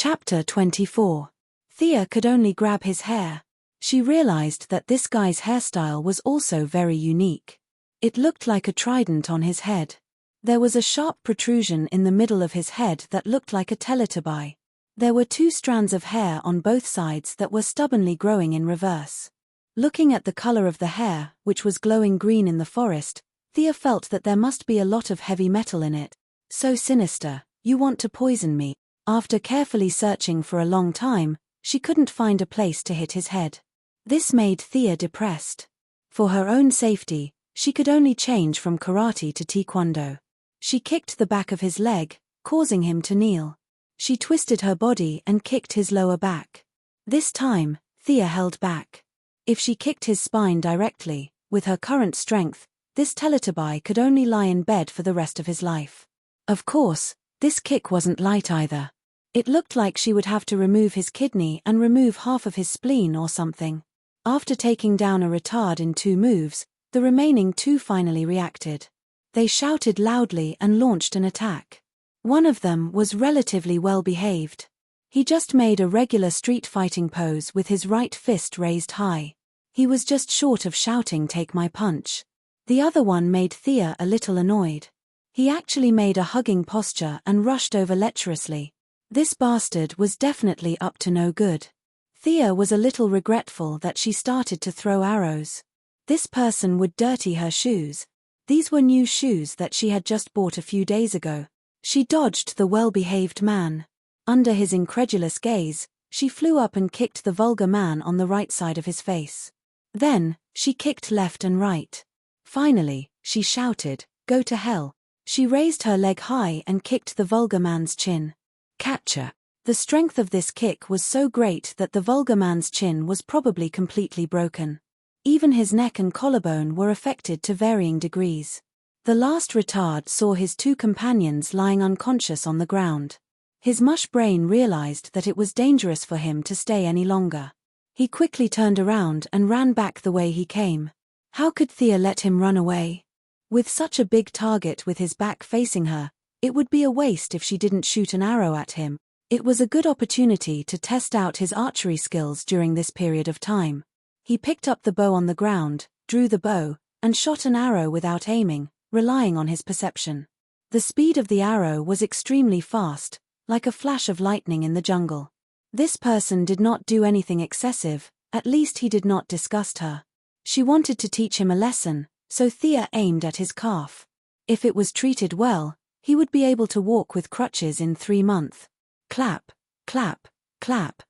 Chapter 24. Thea could only grab his hair. She realized that this guy's hairstyle was also very unique. It looked like a trident on his head. There was a sharp protrusion in the middle of his head that looked like a Teletubby. There were 2 strands of hair on both sides that were stubbornly growing in reverse. Looking at the color of the hair, which was glowing green in the forest, Thea felt that there must be a lot of heavy metal in it. So sinister. You want to poison me? After carefully searching for a long time, she couldn't find a place to hit his head. This made Thea depressed. For her own safety, she could only change from karate to taekwondo. She kicked the back of his leg, causing him to kneel. She twisted her body and kicked his lower back. This time, Thea held back. If she kicked his spine directly, with her current strength, this Teletubby could only lie in bed for the rest of his life. Of course, this kick wasn't light either. It looked like she would have to remove his kidney and remove half of his spleen or something. After taking down a retard in 2 moves, the remaining 2 finally reacted. They shouted loudly and launched an attack. One of them was relatively well behaved. He just made a regular street fighting pose with his right fist raised high. He was just short of shouting, "Take my punch." The other one made Thea a little annoyed. He actually made a hugging posture and rushed over lecherously. This bastard was definitely up to no good. Thea was a little regretful that she started to throw arrows. This person would dirty her shoes. These were new shoes that she had just bought a few days ago. She dodged the well-behaved man. Under his incredulous gaze, she flew up and kicked the vulgar man on the right side of his face. Then, she kicked left and right. Finally, she shouted, "Go to hell." She raised her leg high and kicked the vulgar man's chin. Catcher. The strength of this kick was so great that the vulgar man's chin was probably completely broken. Even his neck and collarbone were affected to varying degrees. The last retard saw his 2 companions lying unconscious on the ground. His mush brain realized that it was dangerous for him to stay any longer. He quickly turned around and ran back the way he came. How could Thea let him run away? With such a big target with his back facing her, it would be a waste if she didn't shoot an arrow at him. It was a good opportunity to test out his archery skills during this period of time. He picked up the bow on the ground, drew the bow, and shot an arrow without aiming, relying on his perception. The speed of the arrow was extremely fast, like a flash of lightning in the jungle. This person did not do anything excessive, at least he did not disgust her. She wanted to teach him a lesson, so Thea aimed at his calf. If it was treated well, he would be able to walk with crutches in 3 months. Clap, clap, clap.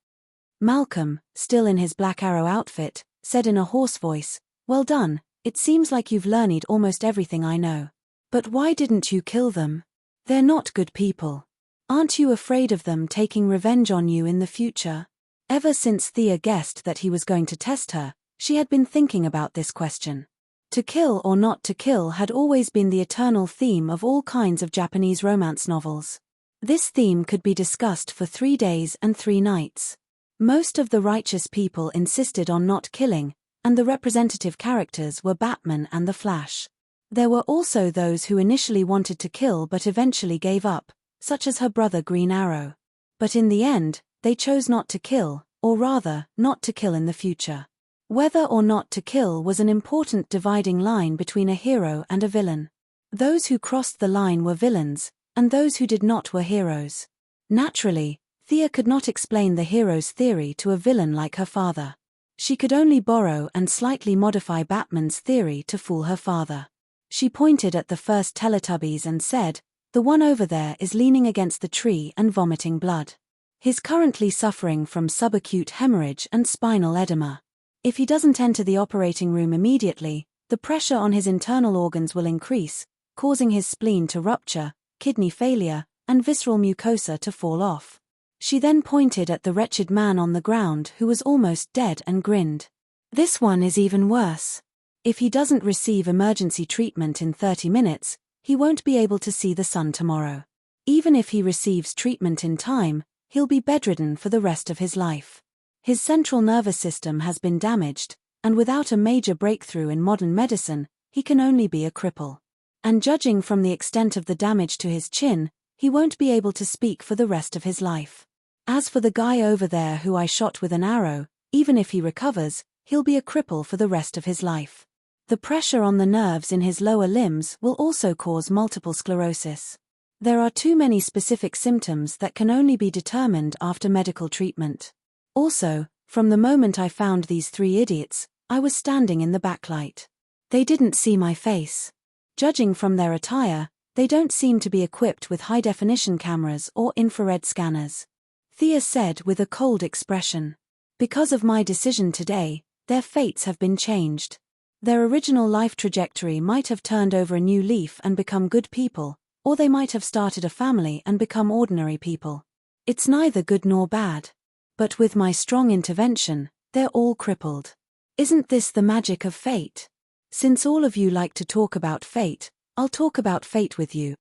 Malcolm, still in his black arrow outfit, said in a hoarse voice, "Well done, it seems like you've learned almost everything I know. But why didn't you kill them? They're not good people. Aren't you afraid of them taking revenge on you in the future?" Ever since Thea guessed that he was going to test her, she had been thinking about this question. To kill or not to kill had always been the eternal theme of all kinds of Japanese romance novels. This theme could be discussed for 3 days and 3 nights. Most of the righteous people insisted on not killing, and the representative characters were Batman and the Flash. There were also those who initially wanted to kill but eventually gave up, such as her brother Green Arrow. But in the end, they chose not to kill, or rather, not to kill in the future. Whether or not to kill was an important dividing line between a hero and a villain. Those who crossed the line were villains, and those who did not were heroes. Naturally, Thea could not explain the hero's theory to a villain like her father. She could only borrow and slightly modify Batman's theory to fool her father. She pointed at the first Teletubbies and said, "The one over there is leaning against the tree and vomiting blood. He's currently suffering from subacute hemorrhage and spinal edema. If he doesn't enter the operating room immediately, the pressure on his internal organs will increase, causing his spleen to rupture, kidney failure, and visceral mucosa to fall off." She then pointed at the wretched man on the ground who was almost dead and grinned. "This one is even worse. If he doesn't receive emergency treatment in 30 minutes, he won't be able to see the sun tomorrow. Even if he receives treatment in time, he'll be bedridden for the rest of his life. His central nervous system has been damaged, and without a major breakthrough in modern medicine, he can only be a cripple. And judging from the extent of the damage to his chin, he won't be able to speak for the rest of his life. As for the guy over there who I shot with an arrow, even if he recovers, he'll be a cripple for the rest of his life. The pressure on the nerves in his lower limbs will also cause multiple sclerosis. There are too many specific symptoms that can only be determined after medical treatment. Also, from the moment I found these three idiots, I was standing in the backlight. They didn't see my face. Judging from their attire, they don't seem to be equipped with high-definition cameras or infrared scanners. Thea said with a cold expression. Because of my decision today, their fates have been changed. Their original life trajectory might have turned over a new leaf and become good people, or they might have started a family and become ordinary people. It's neither good nor bad. But with my strong intervention, they're all crippled. Isn't this the magic of fate? Since all of you like to talk about fate, I'll talk about fate with you.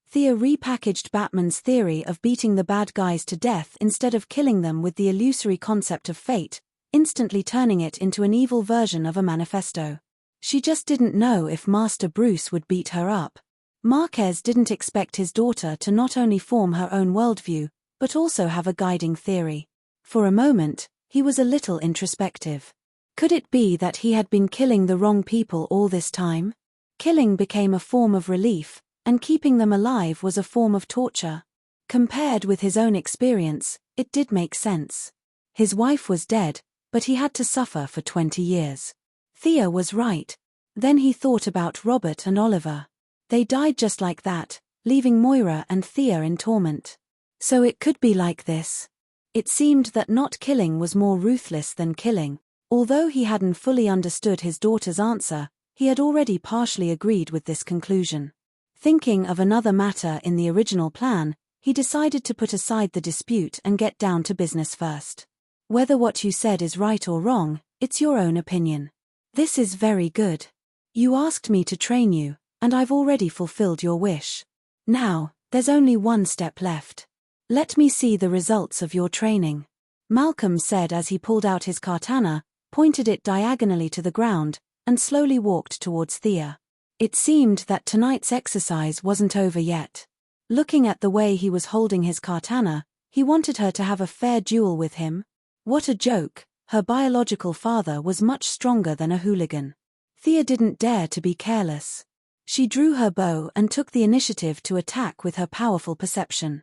Thea repackaged Batman's theory of beating the bad guys to death instead of killing them with the illusory concept of fate, instantly turning it into an evil version of a manifesto. She just didn't know if Master Bruce would beat her up. Marquez didn't expect his daughter to not only form her own worldview, but also have a guiding theory. For a moment, he was a little introspective. Could it be that he had been killing the wrong people all this time? Killing became a form of relief, and keeping them alive was a form of torture. Compared with his own experience, it did make sense. His wife was dead, but he had to suffer for 20 years. Thea was right. Then he thought about Robert and Oliver. They died just like that, leaving Moira and Thea in torment. So it could be like this. It seemed that not killing was more ruthless than killing. Although he hadn't fully understood his daughter's answer, he had already partially agreed with this conclusion. Thinking of another matter in the original plan, he decided to put aside the dispute and get down to business first. Whether what you said is right or wrong, it's your own opinion. This is very good. You asked me to train you, and I've already fulfilled your wish. Now, there's only one step left. Let me see the results of your training. Malcolm said as he pulled out his katana, pointed it diagonally to the ground, and slowly walked towards Thea. It seemed that tonight's exercise wasn't over yet. Looking at the way he was holding his katana, he wanted her to have a fair duel with him. What a joke, her biological father was much stronger than a hooligan. Thea didn't dare to be careless. She drew her bow and took the initiative to attack with her powerful perception.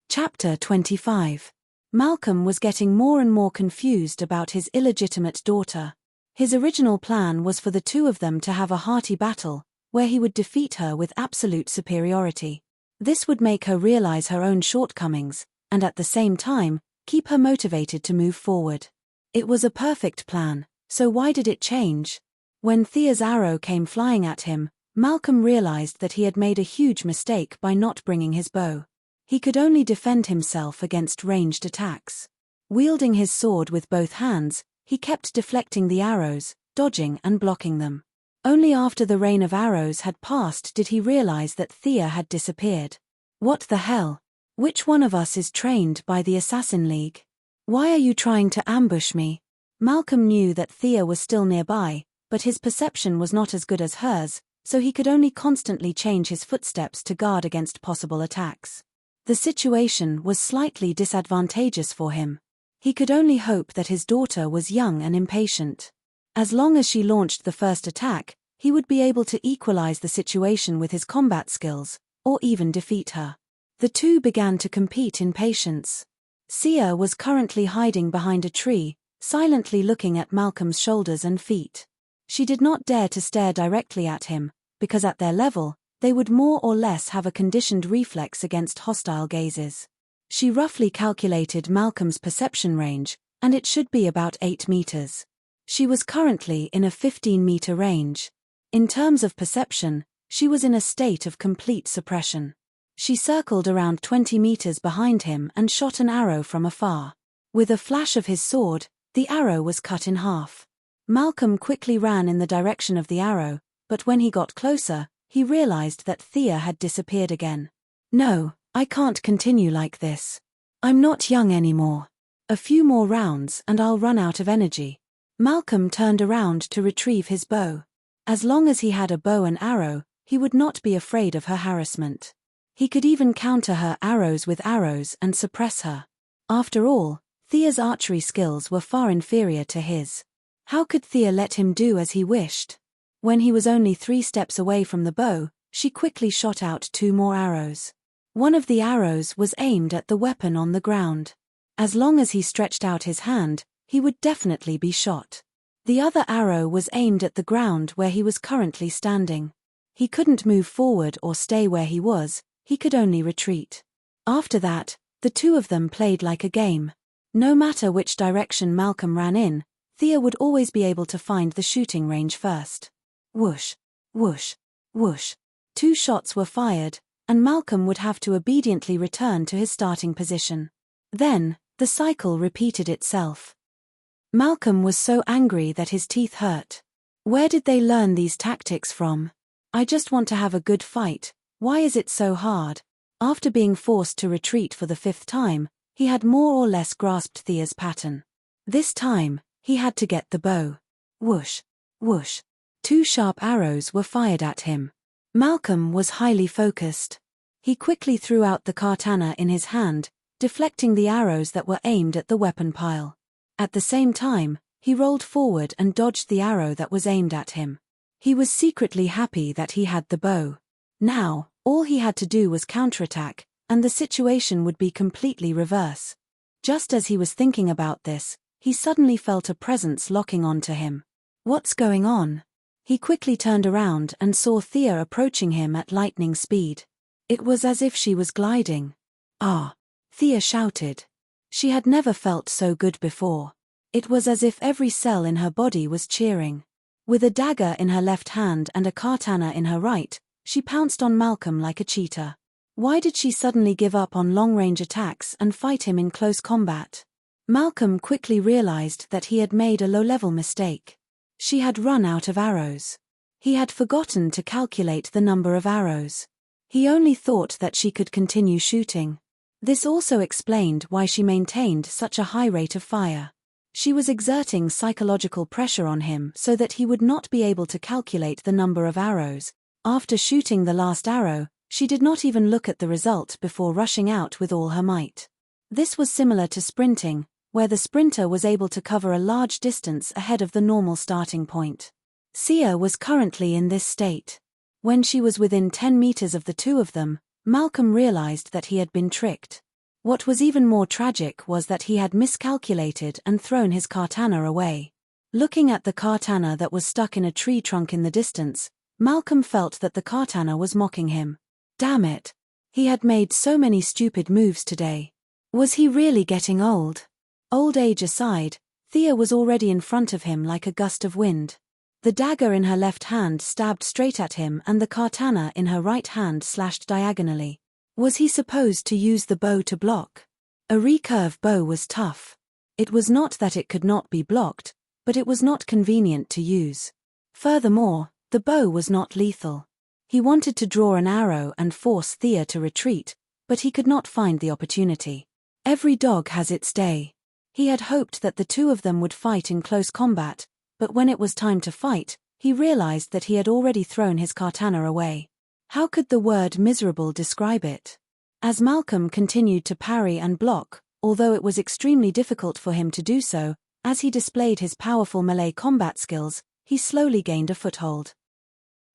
Chapter 25. Malcolm was getting more and more confused about his illegitimate daughter. His original plan was for the two of them to have a hearty battle, where he would defeat her with absolute superiority. This would make her realize her own shortcomings, and at the same time, keep her motivated to move forward. It was a perfect plan, so why did it change? When Thea's arrow came flying at him, Malcolm realized that he had made a huge mistake by not bringing his bow. He could only defend himself against ranged attacks. Wielding his sword with both hands, he kept deflecting the arrows, dodging and blocking them. Only after the rain of arrows had passed did he realize that Thea had disappeared. What the hell? Which one of us is trained by the Assassin League? Why are you trying to ambush me? Malcolm knew that Thea was still nearby, but his perception was not as good as hers, so he could only constantly change his footsteps to guard against possible attacks. The situation was slightly disadvantageous for him. He could only hope that his daughter was young and impatient. As long as she launched the first attack, he would be able to equalize the situation with his combat skills, or even defeat her. The two began to compete in patience. Sia was currently hiding behind a tree, silently looking at Malcolm's shoulders and feet. She did not dare to stare directly at him, because at their level, they would more or less have a conditioned reflex against hostile gazes. She roughly calculated Malcolm's perception range, and it should be about 8 meters. She was currently in a 15-meter range. In terms of perception, she was in a state of complete suppression. She circled around 20 meters behind him and shot an arrow from afar. With a flash of his sword, the arrow was cut in half. Malcolm quickly ran in the direction of the arrow, but when he got closer, he realized that Thea had disappeared again. No, I can't continue like this. I'm not young anymore. A few more rounds and I'll run out of energy. Malcolm turned around to retrieve his bow. As long as he had a bow and arrow, he would not be afraid of her harassment. He could even counter her arrows with arrows and suppress her. After all, Thea's archery skills were far inferior to his. How could Thea let him do as he wished? When he was only 3 steps away from the bow, she quickly shot out 2 more arrows. One of the arrows was aimed at the weapon on the ground. As long as he stretched out his hand, he would definitely be shot. The other arrow was aimed at the ground where he was currently standing. He couldn't move forward or stay where he was, he could only retreat. After that, the two of them played like a game. No matter which direction Malcolm ran in, Thea would always be able to find the shooting range first. Whoosh, whoosh, whoosh. 2 shots were fired, and Malcolm would have to obediently return to his starting position. Then, the cycle repeated itself. Malcolm was so angry that his teeth hurt. Where did they learn these tactics from? I just want to have a good fight, why is it so hard? After being forced to retreat for the 5th time, he had more or less grasped Thea's pattern. This time, he had to get the bow. Whoosh, whoosh. 2 sharp arrows were fired at him. Malcolm was highly focused. He quickly threw out the katana in his hand, deflecting the arrows that were aimed at the weapon pile. At the same time, he rolled forward and dodged the arrow that was aimed at him. He was secretly happy that he had the bow. Now, all he had to do was counterattack, and the situation would be completely reverse. Just as he was thinking about this, he suddenly felt a presence locking onto him. What's going on? He quickly turned around and saw Thea approaching him at lightning speed. It was as if she was gliding. Ah! Thea shouted. She had never felt so good before. It was as if every cell in her body was cheering. With a dagger in her left hand and a katana in her right, she pounced on Malcolm like a cheetah. Why did she suddenly give up on long-range attacks and fight him in close combat? Malcolm quickly realized that he had made a low-level mistake. She had run out of arrows. He had forgotten to calculate the number of arrows. He only thought that she could continue shooting. This also explained why she maintained such a high rate of fire. She was exerting psychological pressure on him so that he would not be able to calculate the number of arrows. After shooting the last arrow, she did not even look at the result before rushing out with all her might. This was similar to sprinting, where the sprinter was able to cover a large distance ahead of the normal starting point. Thea was currently in this state. When she was within 10 meters of the two of them, Malcolm realized that he had been tricked. What was even more tragic was that he had miscalculated and thrown his katana away. Looking at the katana that was stuck in a tree trunk in the distance, Malcolm felt that the katana was mocking him. Damn it! He had made so many stupid moves today. Was he really getting old? Old age aside, Thea was already in front of him like a gust of wind. The dagger in her left hand stabbed straight at him and the katana in her right hand slashed diagonally. Was he supposed to use the bow to block? A recurve bow was tough. It was not that it could not be blocked, but it was not convenient to use. Furthermore, the bow was not lethal. He wanted to draw an arrow and force Thea to retreat, but he could not find the opportunity. Every dog has its day. He had hoped that the two of them would fight in close combat, but when it was time to fight, he realized that he had already thrown his katana away. How could the word miserable describe it? As Malcolm continued to parry and block, although it was extremely difficult for him to do so, as he displayed his powerful melee combat skills, he slowly gained a foothold.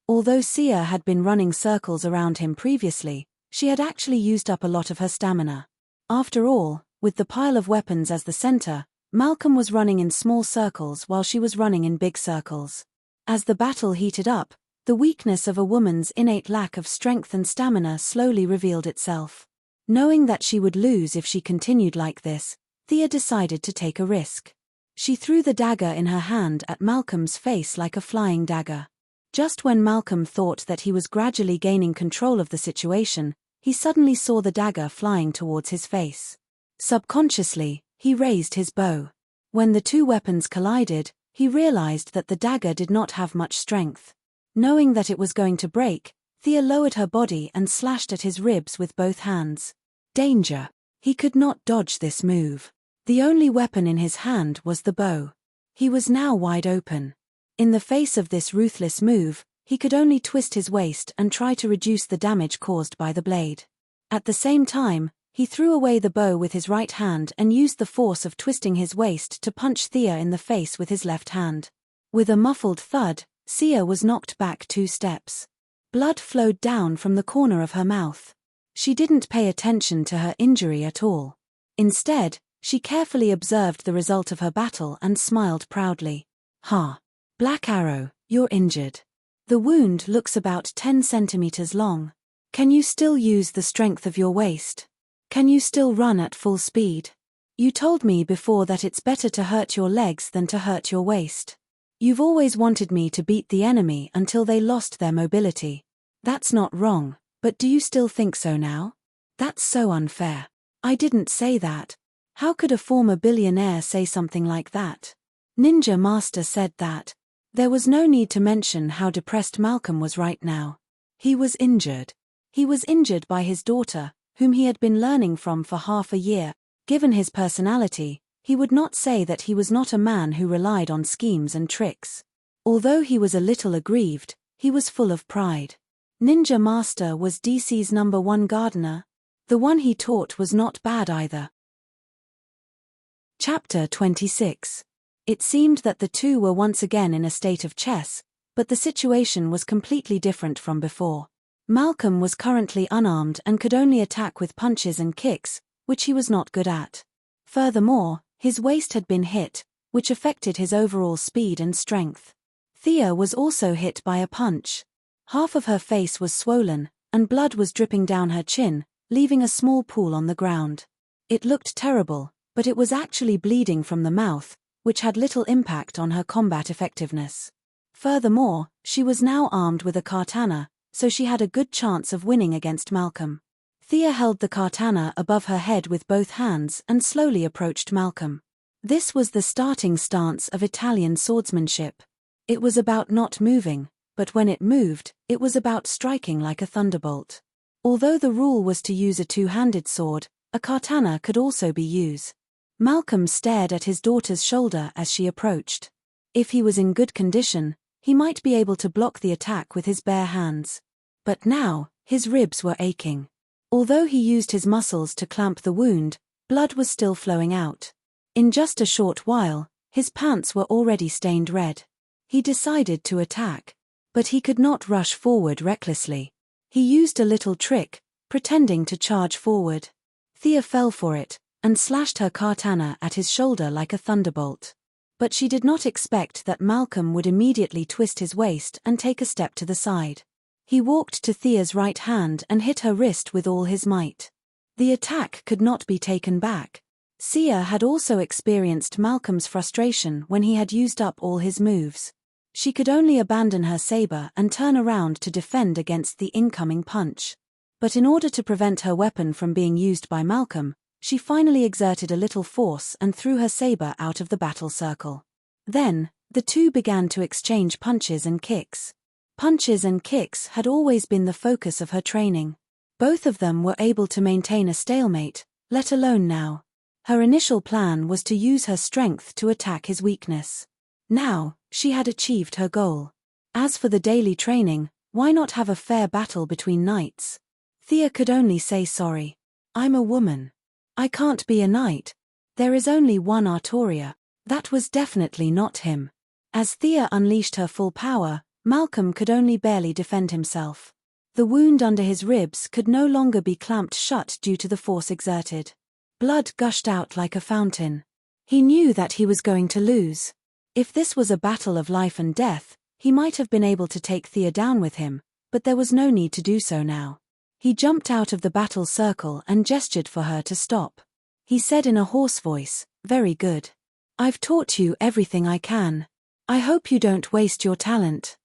Although Thea had been running circles around him previously, she had actually used up a lot of her stamina. After all, with the pile of weapons as the center, Malcolm was running in small circles while she was running in big circles. As the battle heated up, the weakness of a woman's innate lack of strength and stamina slowly revealed itself. Knowing that she would lose if she continued like this, Thea decided to take a risk. She threw the dagger in her hand at Malcolm's face like a flying dagger. Just when Malcolm thought that he was gradually gaining control of the situation, he suddenly saw the dagger flying towards his face. Subconsciously, he raised his bow. When the two weapons collided, he realized that the dagger did not have much strength. Knowing that it was going to break, Thea lowered her body and slashed at his ribs with both hands. Danger! He could not dodge this move. The only weapon in his hand was the bow. He was now wide open. In the face of this ruthless move, he could only twist his waist and try to reduce the damage caused by the blade. At the same time, he threw away the bow with his right hand and used the force of twisting his waist to punch Thea in the face with his left hand. With a muffled thud, Thea was knocked back 2 steps. Blood flowed down from the corner of her mouth. She didn't pay attention to her injury at all. Instead, she carefully observed the result of her battle and smiled proudly. "Ha! Black Arrow, you're injured. The wound looks about 10 centimeters long. Can you still use the strength of your waist? Can you still run at full speed? You told me before that it's better to hurt your legs than to hurt your waist. You've always wanted me to beat the enemy until they lost their mobility. That's not wrong, but do you still think so now? That's so unfair. I didn't say that. How could a former billionaire say something like that?" Ninja Master said that. There was no need to mention how depressed Malcolm was right now. He was injured. He was injured by his daughter, whom he had been learning from for half a year. Given his personality, he would not say that he was not a man who relied on schemes and tricks. Although he was a little aggrieved, he was full of pride. Ninja Master was DC's #1 gardener. The one he taught was not bad either. Chapter 26. It seemed that the two were once again in a state of chess, but the situation was completely different from before. Malcolm was currently unarmed and could only attack with punches and kicks, which he was not good at. Furthermore, his waist had been hit, which affected his overall speed and strength. Thea was also hit by a punch. Half of her face was swollen, and blood was dripping down her chin, leaving a small pool on the ground. It looked terrible, but it was actually bleeding from the mouth, which had little impact on her combat effectiveness. Furthermore, she was now armed with a katana, so she had a good chance of winning against Malcolm. Thea held the katana above her head with both hands and slowly approached Malcolm. This was the starting stance of Italian swordsmanship. It was about not moving, but when it moved, it was about striking like a thunderbolt. Although the rule was to use a two-handed sword, a katana could also be used. Malcolm stared at his daughter's shoulder as she approached. If he was in good condition, he might be able to block the attack with his bare hands. But now, his ribs were aching. Although he used his muscles to clamp the wound, blood was still flowing out. In just a short while, his pants were already stained red. He decided to attack. But he could not rush forward recklessly. He used a little trick, pretending to charge forward. Thea fell for it, and slashed her katana at his shoulder like a thunderbolt. But she did not expect that Malcolm would immediately twist his waist and take a step to the side. He walked to Thea's right hand and hit her wrist with all his might. The attack could not be taken back. Thea had also experienced Malcolm's frustration when he had used up all his moves. She could only abandon her saber and turn around to defend against the incoming punch. But in order to prevent her weapon from being used by Malcolm, she finally exerted a little force and threw her saber out of the battle circle. Then, the two began to exchange punches and kicks. Punches and kicks had always been the focus of her training. Both of them were able to maintain a stalemate, let alone now. Her initial plan was to use her strength to attack his weakness. Now, she had achieved her goal. As for the daily training, why not have a fair battle between knights? Thea could only say sorry. I'm a woman. I can't be a knight. There is only one Artoria. That was definitely not him. As Thea unleashed her full power, Malcolm could only barely defend himself. The wound under his ribs could no longer be clamped shut due to the force exerted. Blood gushed out like a fountain. He knew that he was going to lose. If this was a battle of life and death, he might have been able to take Thea down with him, but there was no need to do so now. He jumped out of the battle circle and gestured for her to stop. He said in a hoarse voice, "Very good. I've taught you everything I can. I hope you don't waste your talent.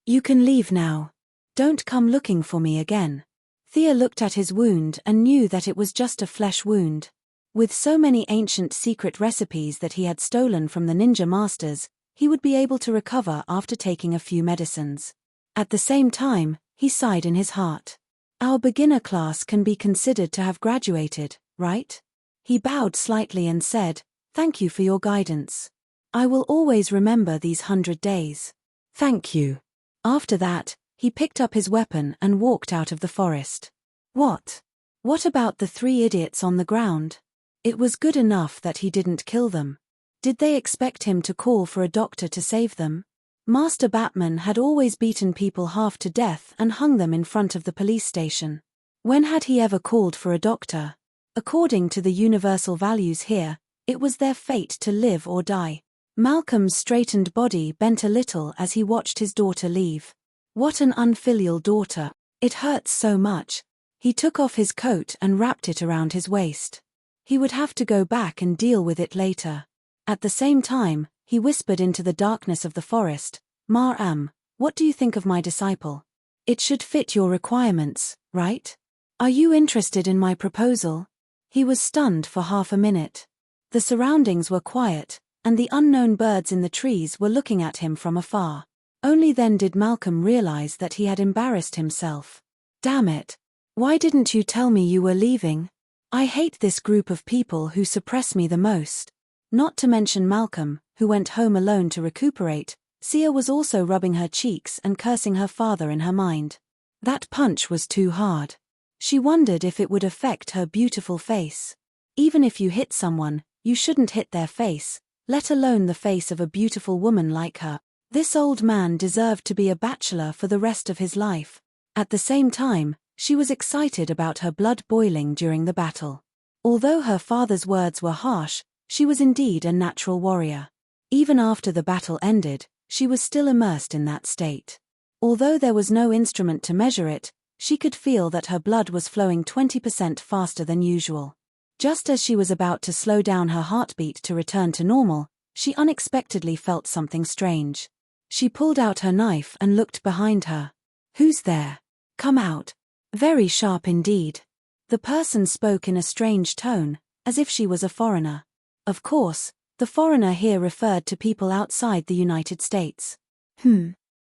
You can leave now. Don't come looking for me again." Thea looked at his wound and knew that it was just a flesh wound. With so many ancient secret recipes that he had stolen from the ninja masters, he would be able to recover after taking a few medicines. At the same time, he sighed in his heart. Our beginner class can be considered to have graduated, right? He bowed slightly and said, "Thank you for your guidance. I will always remember these 100 days. Thank you." After that, he picked up his weapon and walked out of the forest. What? What about the 3 idiots on the ground? It was good enough that he didn't kill them. Did they expect him to call for a doctor to save them? Master Batman had always beaten people half to death and hung them in front of the police station. When had he ever called for a doctor? According to the universal values here, it was their fate to live or die. Malcolm's straightened body bent a little as he watched his daughter leave. What an unfilial daughter. It hurts so much. He took off his coat and wrapped it around his waist. He would have to go back and deal with it later. At the same time, he whispered into the darkness of the forest, "Ma'am, what do you think of my disciple? It should fit your requirements, right? Are you interested in my proposal?" He was stunned for half a minute. The surroundings were quiet, and the unknown birds in the trees were looking at him from afar. Only then did Malcolm realize that he had embarrassed himself. Damn it. Why didn't you tell me you were leaving? I hate this group of people who suppress me the most. Not to mention Malcolm, who went home alone to recuperate. Sia was also rubbing her cheeks and cursing her father in her mind. That punch was too hard. She wondered if it would affect her beautiful face. Even if you hit someone, you shouldn't hit their face, let alone the face of a beautiful woman like her. This old man deserved to be a bachelor for the rest of his life. At the same time, she was excited about her blood boiling during the battle. Although her father's words were harsh, she was indeed a natural warrior. Even after the battle ended, she was still immersed in that state. Although there was no instrument to measure it, she could feel that her blood was flowing 20% faster than usual. Just as she was about to slow down her heartbeat to return to normal, she unexpectedly felt something strange. She pulled out her knife and looked behind her. "Who's there? Come out." Very sharp indeed. The person spoke in a strange tone, as if she was a foreigner. Of course, the foreigner here referred to people outside the United States.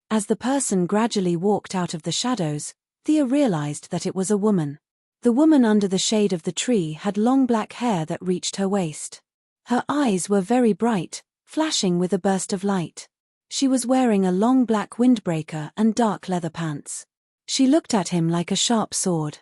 As the person gradually walked out of the shadows, Thea realized that it was a woman. The woman under the shade of the tree had long black hair that reached her waist. Her eyes were very bright, flashing with a burst of light. She was wearing a long black windbreaker and dark leather pants. She looked at him like a sharp sword.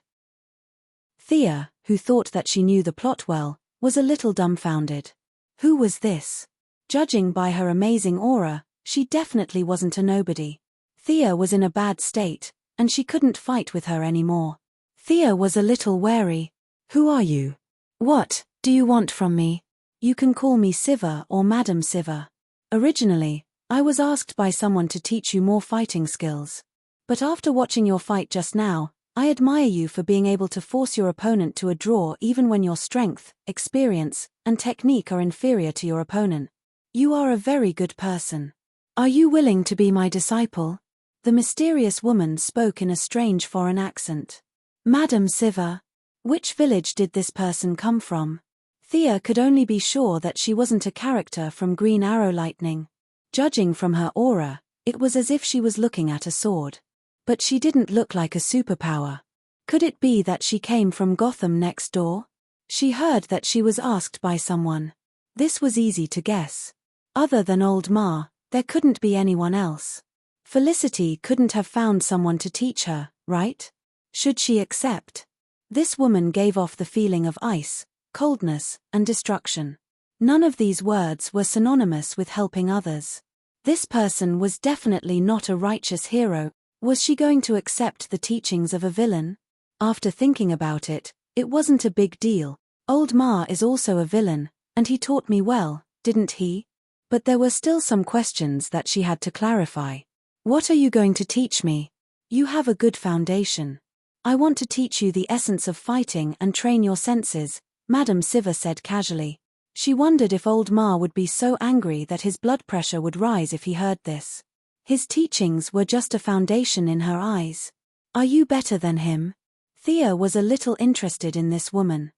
Thea, who thought that she knew the plot well, was a little dumbfounded. Who was this? Judging by her amazing aura, she definitely wasn't a nobody. Thea was in a bad state, and she couldn't fight with her anymore. Thea was a little wary. "Who are you? What do you want from me?" "You can call me Siva or Madam Siva. Originally, I was asked by someone to teach you more fighting skills. But after watching your fight just now, I admire you for being able to force your opponent to a draw even when your strength, experience, and technique are inferior to your opponent. You are a very good person. Are you willing to be my disciple?" The mysterious woman spoke in a strange foreign accent. "Madam Siva? Which village did this person come from?" Thea could only be sure that she wasn't a character from Green Arrow Lightning. Judging from her aura, it was as if she was looking at a sword. But she didn't look like a superpower. Could it be that she came from Gotham next door? She heard that she was asked by someone. This was easy to guess. Other than Old Ma, there couldn't be anyone else. Felicity couldn't have found someone to teach her, right? Should she accept? This woman gave off the feeling of ice, coldness, and destruction. None of these words were synonymous with helping others. This person was definitely not a righteous hero. Was she going to accept the teachings of a villain? After thinking about it, it wasn't a big deal. Old Ma is also a villain, and he taught me well, didn't he? But there were still some questions that she had to clarify. "What are you going to teach me? You have a good foundation. I want to teach you the essence of fighting and train your senses," Madam Siva said casually. She wondered if Old Ma would be so angry that his blood pressure would rise if he heard this. His teachings were just a foundation in her eyes. Are you better than him? Thea was a little interested in this woman.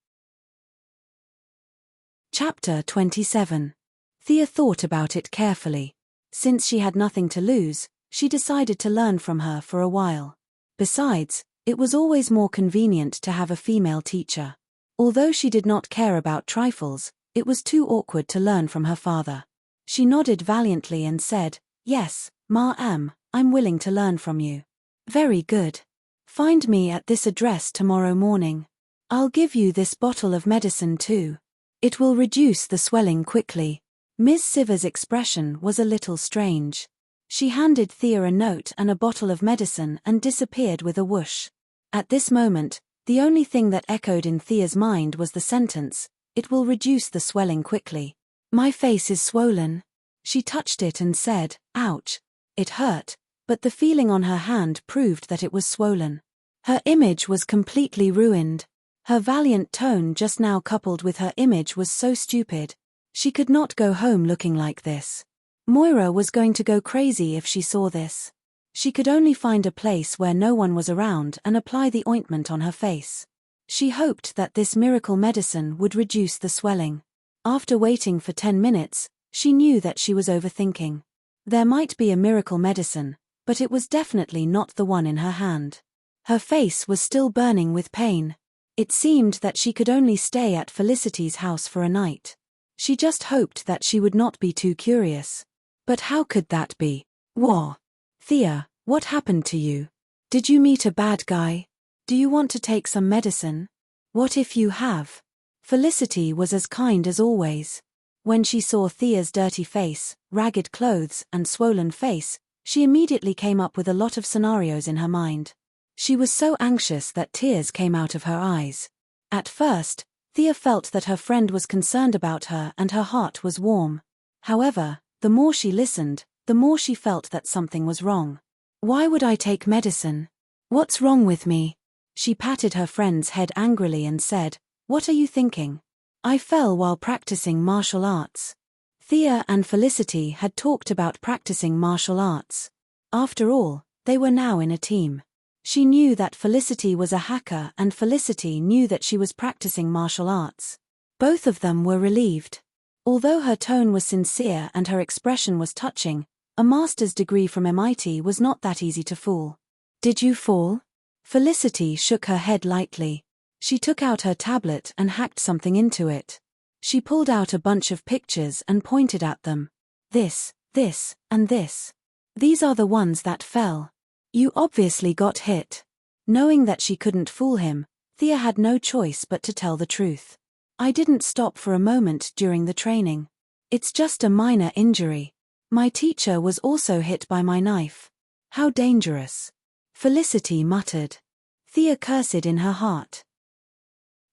Chapter 27. Thea thought about it carefully. Since she had nothing to lose, she decided to learn from her for a while. Besides, it was always more convenient to have a female teacher. Although she did not care about trifles, it was too awkward to learn from her father. She nodded valiantly and said, "Yes, Ma'am, I'm willing to learn from you." "Very good. Find me at this address tomorrow morning." I'll give you this bottle of medicine too. It will reduce the swelling quickly. Ms. Siver's expression was a little strange. She handed Thea a note and a bottle of medicine and disappeared with a whoosh. At this moment, the only thing that echoed in Thea's mind was the sentence, "It will reduce the swelling quickly." My face is swollen. She touched it and said, "Ouch." It hurt, but the feeling on her hand proved that it was swollen. Her image was completely ruined. Her valiant tone just now coupled with her image was so stupid. She could not go home looking like this. Moira was going to go crazy if she saw this. She could only find a place where no one was around and apply the ointment on her face. She hoped that this miracle medicine would reduce the swelling. After waiting for 10 minutes, she knew that she was overthinking. There might be a miracle medicine, but it was definitely not the one in her hand. Her face was still burning with pain. It seemed that she could only stay at Felicity's house for a night. She just hoped that she would not be too curious. But how could that be? Whoa. Thea, what happened to you? Did you meet a bad guy? Do you want to take some medicine? What if you have? Felicity was as kind as always. When she saw Thea's dirty face, ragged clothes, and swollen face, she immediately came up with a lot of scenarios in her mind. She was so anxious that tears came out of her eyes. At first, Thea felt that her friend was concerned about her and her heart was warm. However, the more she listened, the more she felt that something was wrong. Why would I take medicine? What's wrong with me? She patted her friend's head angrily and said, "What are you thinking? I fell while practicing martial arts." Thea and Felicity had talked about practicing martial arts. After all, they were now in a team. She knew that Felicity was a hacker and Felicity knew that she was practicing martial arts. Both of them were relieved. Although her tone was sincere and her expression was touching, a master's degree from MIT was not that easy to fool. "Did you fall?" Felicity shook her head lightly. She took out her tablet and hacked something into it. She pulled out a bunch of pictures and pointed at them. This, and this. These are the ones that fell. You obviously got hit." Knowing that she couldn't fool him, Thea had no choice but to tell the truth. "I didn't stop for a moment during the training. It's just a minor injury. My teacher was also hit by my knife." "How dangerous," Felicity muttered. Thea cursed in her heart.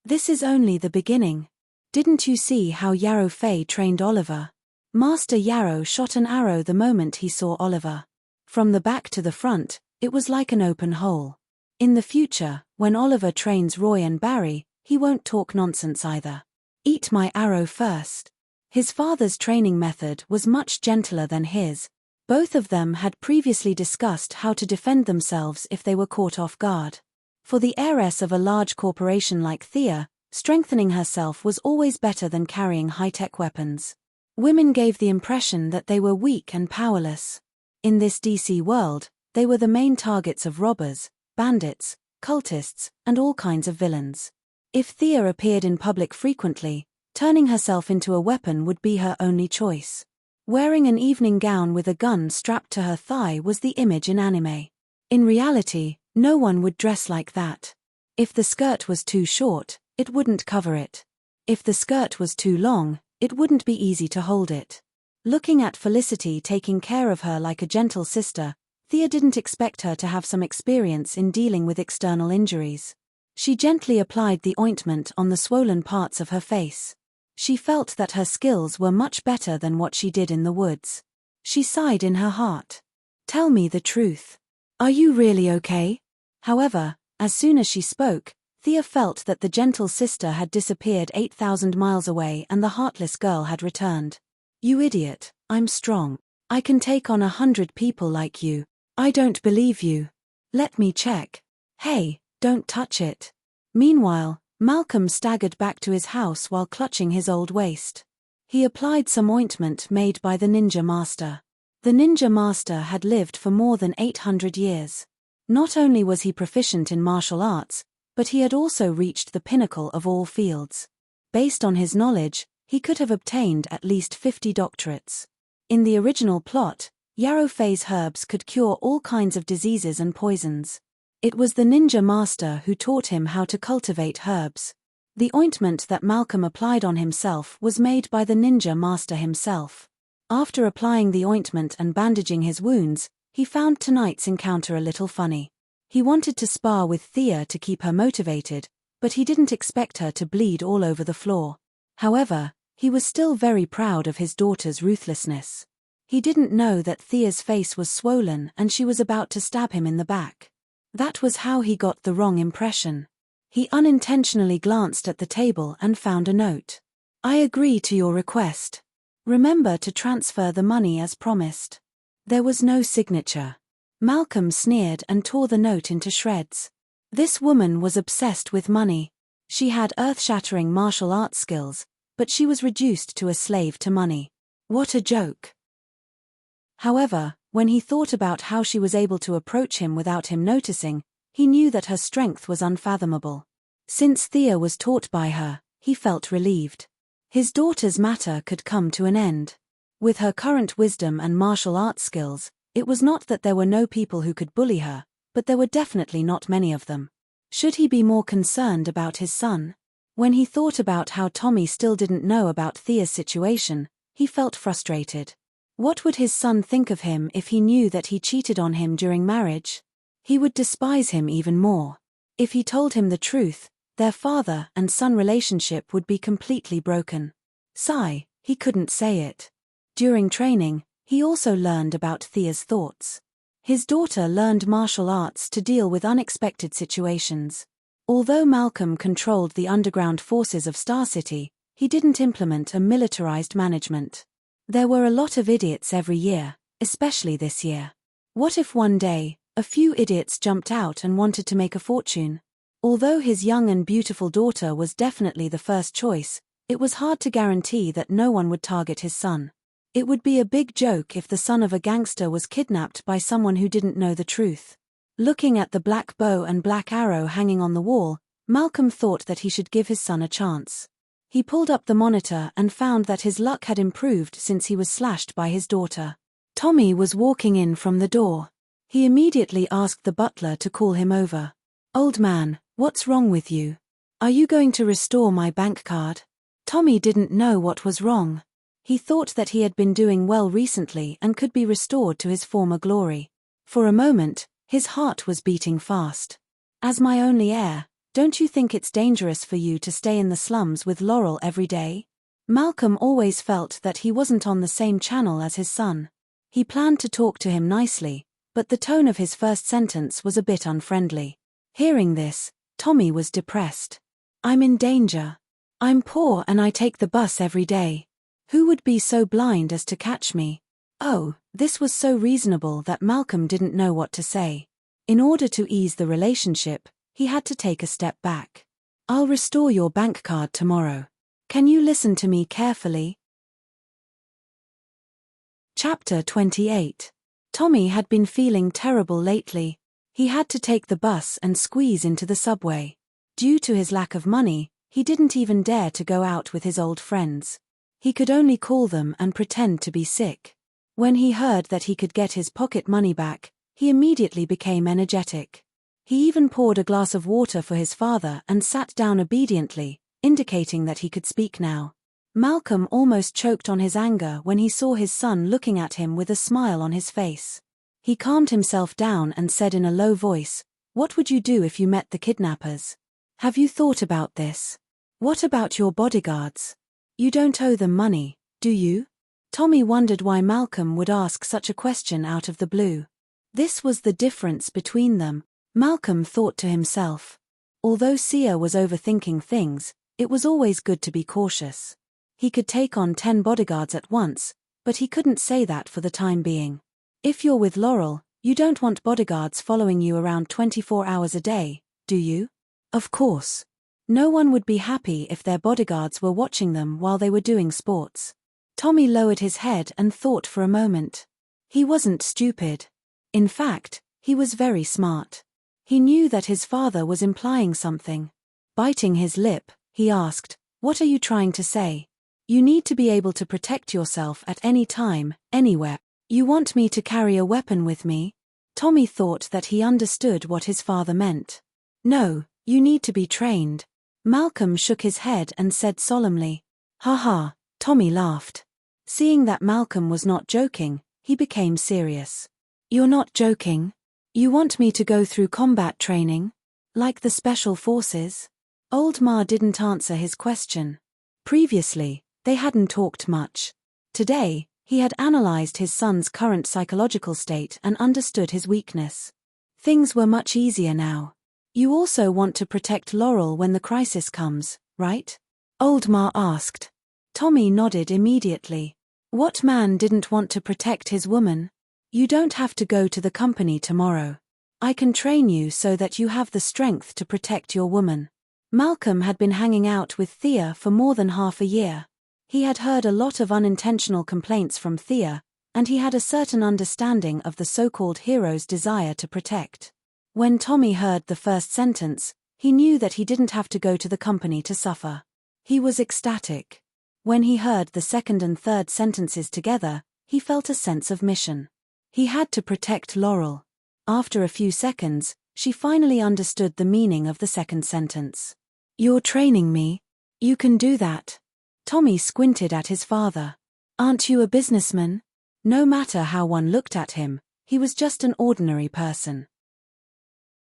"This is only the beginning. Didn't you see how Yarrow Fay trained Oliver? Master Yarrow shot an arrow the moment he saw Oliver. From the back to the front, it was like an open hole. In the future, when Oliver trains Roy and Barry, he won't talk nonsense either. Eat my arrow first." His father's training method was much gentler than his. Both of them had previously discussed how to defend themselves if they were caught off guard. For the heiress of a large corporation like Thea, strengthening herself was always better than carrying high-tech weapons. Women gave the impression that they were weak and powerless. In this DC world, they were the main targets of robbers, bandits, cultists, and all kinds of villains. If Thea appeared in public frequently, turning herself into a weapon would be her only choice. Wearing an evening gown with a gun strapped to her thigh was the image in anime. In reality, no one would dress like that. If the skirt was too short, it wouldn't cover it. If the skirt was too long, it wouldn't be easy to hold it. Looking at Felicity taking care of her like a gentle sister, Thea didn't expect her to have some experience in dealing with external injuries. She gently applied the ointment on the swollen parts of her face. She felt that her skills were much better than what she did in the woods. She sighed in her heart. "Tell me the truth. Are you really okay?" However, as soon as she spoke, Thea felt that the gentle sister had disappeared 8,000 miles away and the heartless girl had returned. "You idiot, I'm strong. I can take on 100 people like you." "I don't believe you." "Let me check." "Hey, don't touch it." Meanwhile, Malcolm staggered back to his house while clutching his old waist. He applied some ointment made by the ninja master. The ninja master had lived for more than 800 years. Not only was he proficient in martial arts, but he had also reached the pinnacle of all fields. Based on his knowledge, he could have obtained at least 50 doctorates. In the original plot, Yarrow Fay's herbs could cure all kinds of diseases and poisons. It was the ninja master who taught him how to cultivate herbs. The ointment that Malcolm applied on himself was made by the ninja master himself. After applying the ointment and bandaging his wounds, he found tonight's encounter a little funny. He wanted to spar with Thea to keep her motivated, but he didn't expect her to bleed all over the floor. However, he was still very proud of his daughter's ruthlessness. He didn't know that Thea's face was swollen and she was about to stab him in the back. That was how he got the wrong impression. He unintentionally glanced at the table and found a note. "I agree to your request. Remember to transfer the money as promised." There was no signature. Malcolm sneered and tore the note into shreds. This woman was obsessed with money. She had earth-shattering martial arts skills, but she was reduced to a slave to money. What a joke. However, when he thought about how she was able to approach him without him noticing, he knew that her strength was unfathomable. Since Thea was taught by her, he felt relieved. His daughter's matter could come to an end. With her current wisdom and martial arts skills, it was not that there were no people who could bully her, but there were definitely not many of them. Should he be more concerned about his son? When he thought about how Tommy still didn't know about Thea's situation, he felt frustrated. What would his son think of him if he knew that he cheated on him during marriage? He would despise him even more. If he told him the truth, their father and son relationship would be completely broken. Sigh, he couldn't say it. During training, he also learned about Thea's thoughts. His daughter learned martial arts to deal with unexpected situations. Although Malcolm controlled the underground forces of Star City, he didn't implement a militarized management. There were a lot of idiots every year, especially this year. What if one day, a few idiots jumped out and wanted to make a fortune? Although his young and beautiful daughter was definitely the first choice, it was hard to guarantee that no one would target his son. It would be a big joke if the son of a gangster was kidnapped by someone who didn't know the truth. Looking at the black bow and black arrow hanging on the wall, Malcolm thought that he should give his son a chance. He pulled up the monitor and found that his luck had improved since he was slashed by his daughter. Tommy was walking in from the door. He immediately asked the butler to call him over. "Old man, what's wrong with you? Are you going to restore my bank card?" Tommy didn't know what was wrong. He thought that he had been doing well recently and could be restored to his former glory. For a moment, his heart was beating fast. "As my only heir, don't you think it's dangerous for you to stay in the slums with Laurel every day?" Malcolm always felt that he wasn't on the same channel as his son. He planned to talk to him nicely, but the tone of his first sentence was a bit unfriendly. Hearing this, Tommy was depressed. "I'm in danger. I'm poor and I take the bus every day. Who would be so blind as to catch me?" Oh, this was so reasonable that Malcolm didn't know what to say. In order to ease the relationship, he had to take a step back. "I'll restore your bank card tomorrow. Can you listen to me carefully?" Chapter 28. Tommy had been feeling terrible lately. He had to take the bus and squeeze into the subway. Due to his lack of money, he didn't even dare to go out with his old friends. He could only call them and pretend to be sick. When he heard that he could get his pocket money back, he immediately became energetic. He even poured a glass of water for his father and sat down obediently, indicating that he could speak now. Malcolm almost choked on his anger when he saw his son looking at him with a smile on his face. He calmed himself down and said in a low voice, "What would you do if you met the kidnappers? Have you thought about this? What about your bodyguards? You don't owe them money, do you?" Tommy wondered why Malcolm would ask such a question out of the blue. This was the difference between them, Malcolm thought to himself. Although Sia was overthinking things, it was always good to be cautious. He could take on 10 bodyguards at once, but he couldn't say that for the time being. If you're with Laurel, you don't want bodyguards following you around 24 hours a day, do you? Of course. No one would be happy if their bodyguards were watching them while they were doing sports. Tommy lowered his head and thought for a moment. He wasn't stupid. In fact, he was very smart. He knew that his father was implying something. Biting his lip, he asked, "What are you trying to say? You need to be able to protect yourself at any time, anywhere. You want me to carry a weapon with me?" Tommy thought that he understood what his father meant. No, you need to be trained. Malcolm shook his head and said solemnly. Ha ha, Tommy laughed. Seeing that Malcolm was not joking, he became serious. You're not joking? You want me to go through combat training? Like the special forces? Old Ma didn't answer his question. Previously, they hadn't talked much. Today, he had analyzed his son's current psychological state and understood his weakness. Things were much easier now. You also want to protect Laurel when the crisis comes, right? Old Ma asked. Tommy nodded immediately. What man didn't want to protect his woman? You don't have to go to the company tomorrow. I can train you so that you have the strength to protect your woman. Malcolm had been hanging out with Thea for more than half a year. He had heard a lot of unintentional complaints from Thea, and he had a certain understanding of the so-called hero's desire to protect. When Tommy heard the first sentence, he knew that he didn't have to go to the company to suffer. He was ecstatic. When he heard the second and third sentences together, he felt a sense of mission. He had to protect Laurel. After a few seconds, she finally understood the meaning of the second sentence. You're training me? You can do that? Tommy squinted at his father. Aren't you a businessman? No matter how one looked at him, he was just an ordinary person.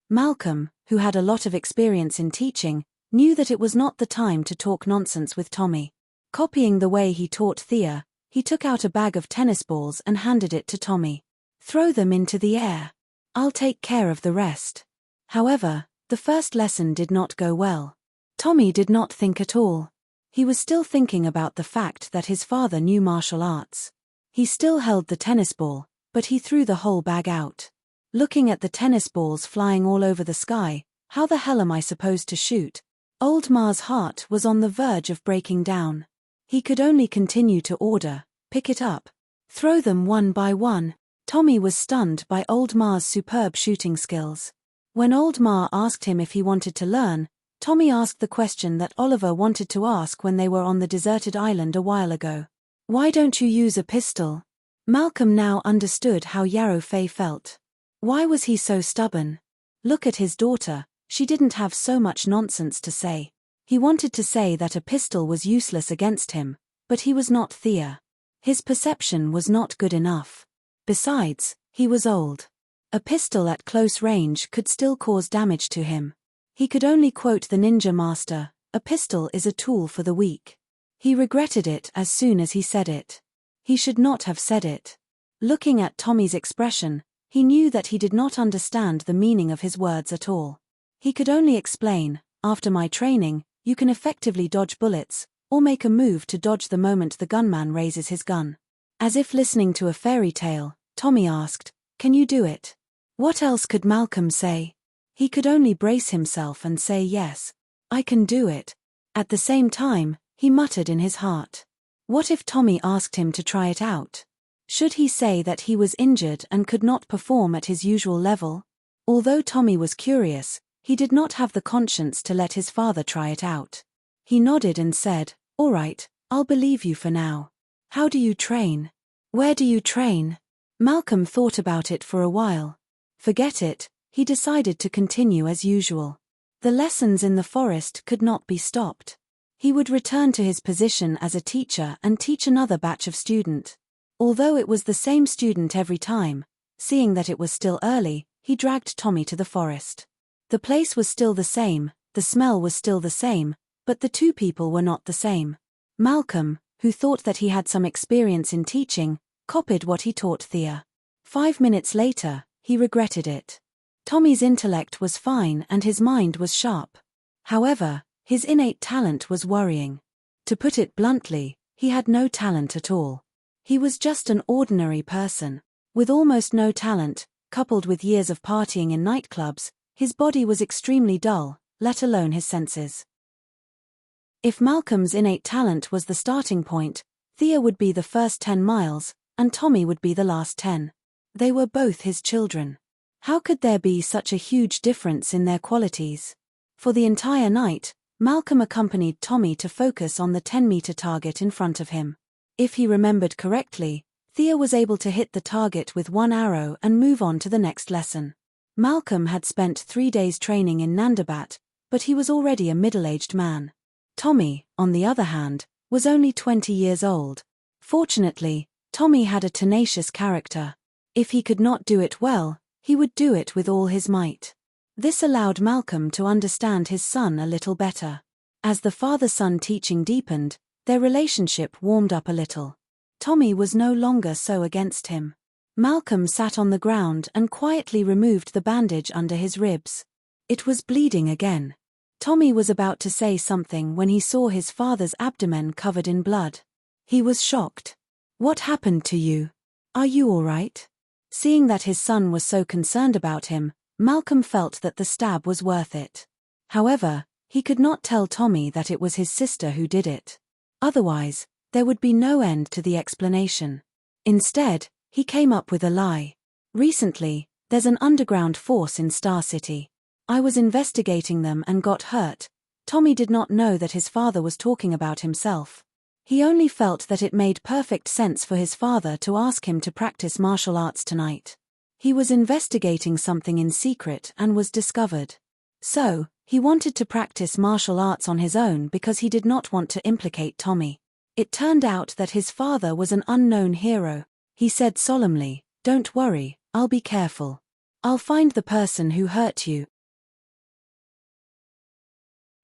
Malcolm, who had a lot of experience in teaching, knew that it was not the time to talk nonsense with Tommy. Copying the way he taught Thea, he took out a bag of tennis balls and handed it to Tommy. Throw them into the air. I'll take care of the rest. However, the first lesson did not go well. Tommy did not think at all. He was still thinking about the fact that his father knew martial arts. He still held the tennis ball, but he threw the whole bag out. Looking at the tennis balls flying all over the sky, how the hell am I supposed to shoot? Old Ma's heart was on the verge of breaking down. He could only continue to order, pick it up. Throw them one by one. Tommy was stunned by Old Ma's superb shooting skills. When Old Ma asked him if he wanted to learn, Tommy asked the question that Oliver wanted to ask when they were on the deserted island a while ago. Why don't you use a pistol? Malcolm now understood how Yarrow Fei felt. Why was he so stubborn? Look at his daughter, she didn't have so much nonsense to say. He wanted to say that a pistol was useless against him, but he was not Thea. His perception was not good enough. Besides, he was old. A pistol at close range could still cause damage to him. He could only quote the ninja master, "A pistol is a tool for the weak." He regretted it as soon as he said it. He should not have said it. Looking at Tommy's expression, he knew that he did not understand the meaning of his words at all. He could only explain, after my training, you can effectively dodge bullets, or make a move to dodge the moment the gunman raises his gun. As if listening to a fairy tale, Tommy asked, "Can you do it?" What else could Malcolm say? He could only brace himself and say yes, I can do it. At the same time, he muttered in his heart. What if Tommy asked him to try it out? Should he say that he was injured and could not perform at his usual level? Although Tommy was curious, he did not have the conscience to let his father try it out. He nodded and said, "All right, I'll believe you for now. How do you train? Where do you train?" Malcolm thought about it for a while. Forget it, he decided to continue as usual. The lessons in the forest could not be stopped. He would return to his position as a teacher and teach another batch of student. Although it was the same student every time, seeing that it was still early, he dragged Tommy to the forest. The place was still the same, the smell was still the same, but the two people were not the same. Malcolm, who thought that he had some experience in teaching, copied what he taught Thea. 5 minutes later, he regretted it. Tommy's intellect was fine and his mind was sharp. However, his innate talent was worrying. To put it bluntly, he had no talent at all. He was just an ordinary person. With almost no talent, coupled with years of partying in nightclubs, his body was extremely dull, let alone his senses. If Malcolm's innate talent was the starting point, Thea would be the first 10 miles, and Tommy would be the last 10. They were both his children. How could there be such a huge difference in their qualities? For the entire night, Malcolm accompanied Tommy to focus on the 10-meter target in front of him. If he remembered correctly, Thea was able to hit the target with one arrow and move on to the next lesson. Malcolm had spent 3 days training in Nandabat, but he was already a middle-aged man. Tommy, on the other hand, was only 20 years old. Fortunately, Tommy had a tenacious character. If he could not do it well, he would do it with all his might. This allowed Malcolm to understand his son a little better. As the father-son teaching deepened, their relationship warmed up a little. Tommy was no longer so against him. Malcolm sat on the ground and quietly removed the bandage under his ribs. It was bleeding again. Tommy was about to say something when he saw his father's abdomen covered in blood. He was shocked. "What happened to you? Are you all right?" Seeing that his son was so concerned about him, Malcolm felt that the stab was worth it. However, he could not tell Tommy that it was his sister who did it. Otherwise, there would be no end to the explanation. Instead, he came up with a lie. "Recently, there's an underground force in Star City. I was investigating them and got hurt." Tommy did not know that his father was talking about himself. He only felt that it made perfect sense for his father to ask him to practice martial arts tonight. He was investigating something in secret and was discovered. So, he wanted to practice martial arts on his own because he did not want to implicate Tommy. It turned out that his father was an unknown hero. He said solemnly, "Don't worry, I'll be careful. I'll find the person who hurt you."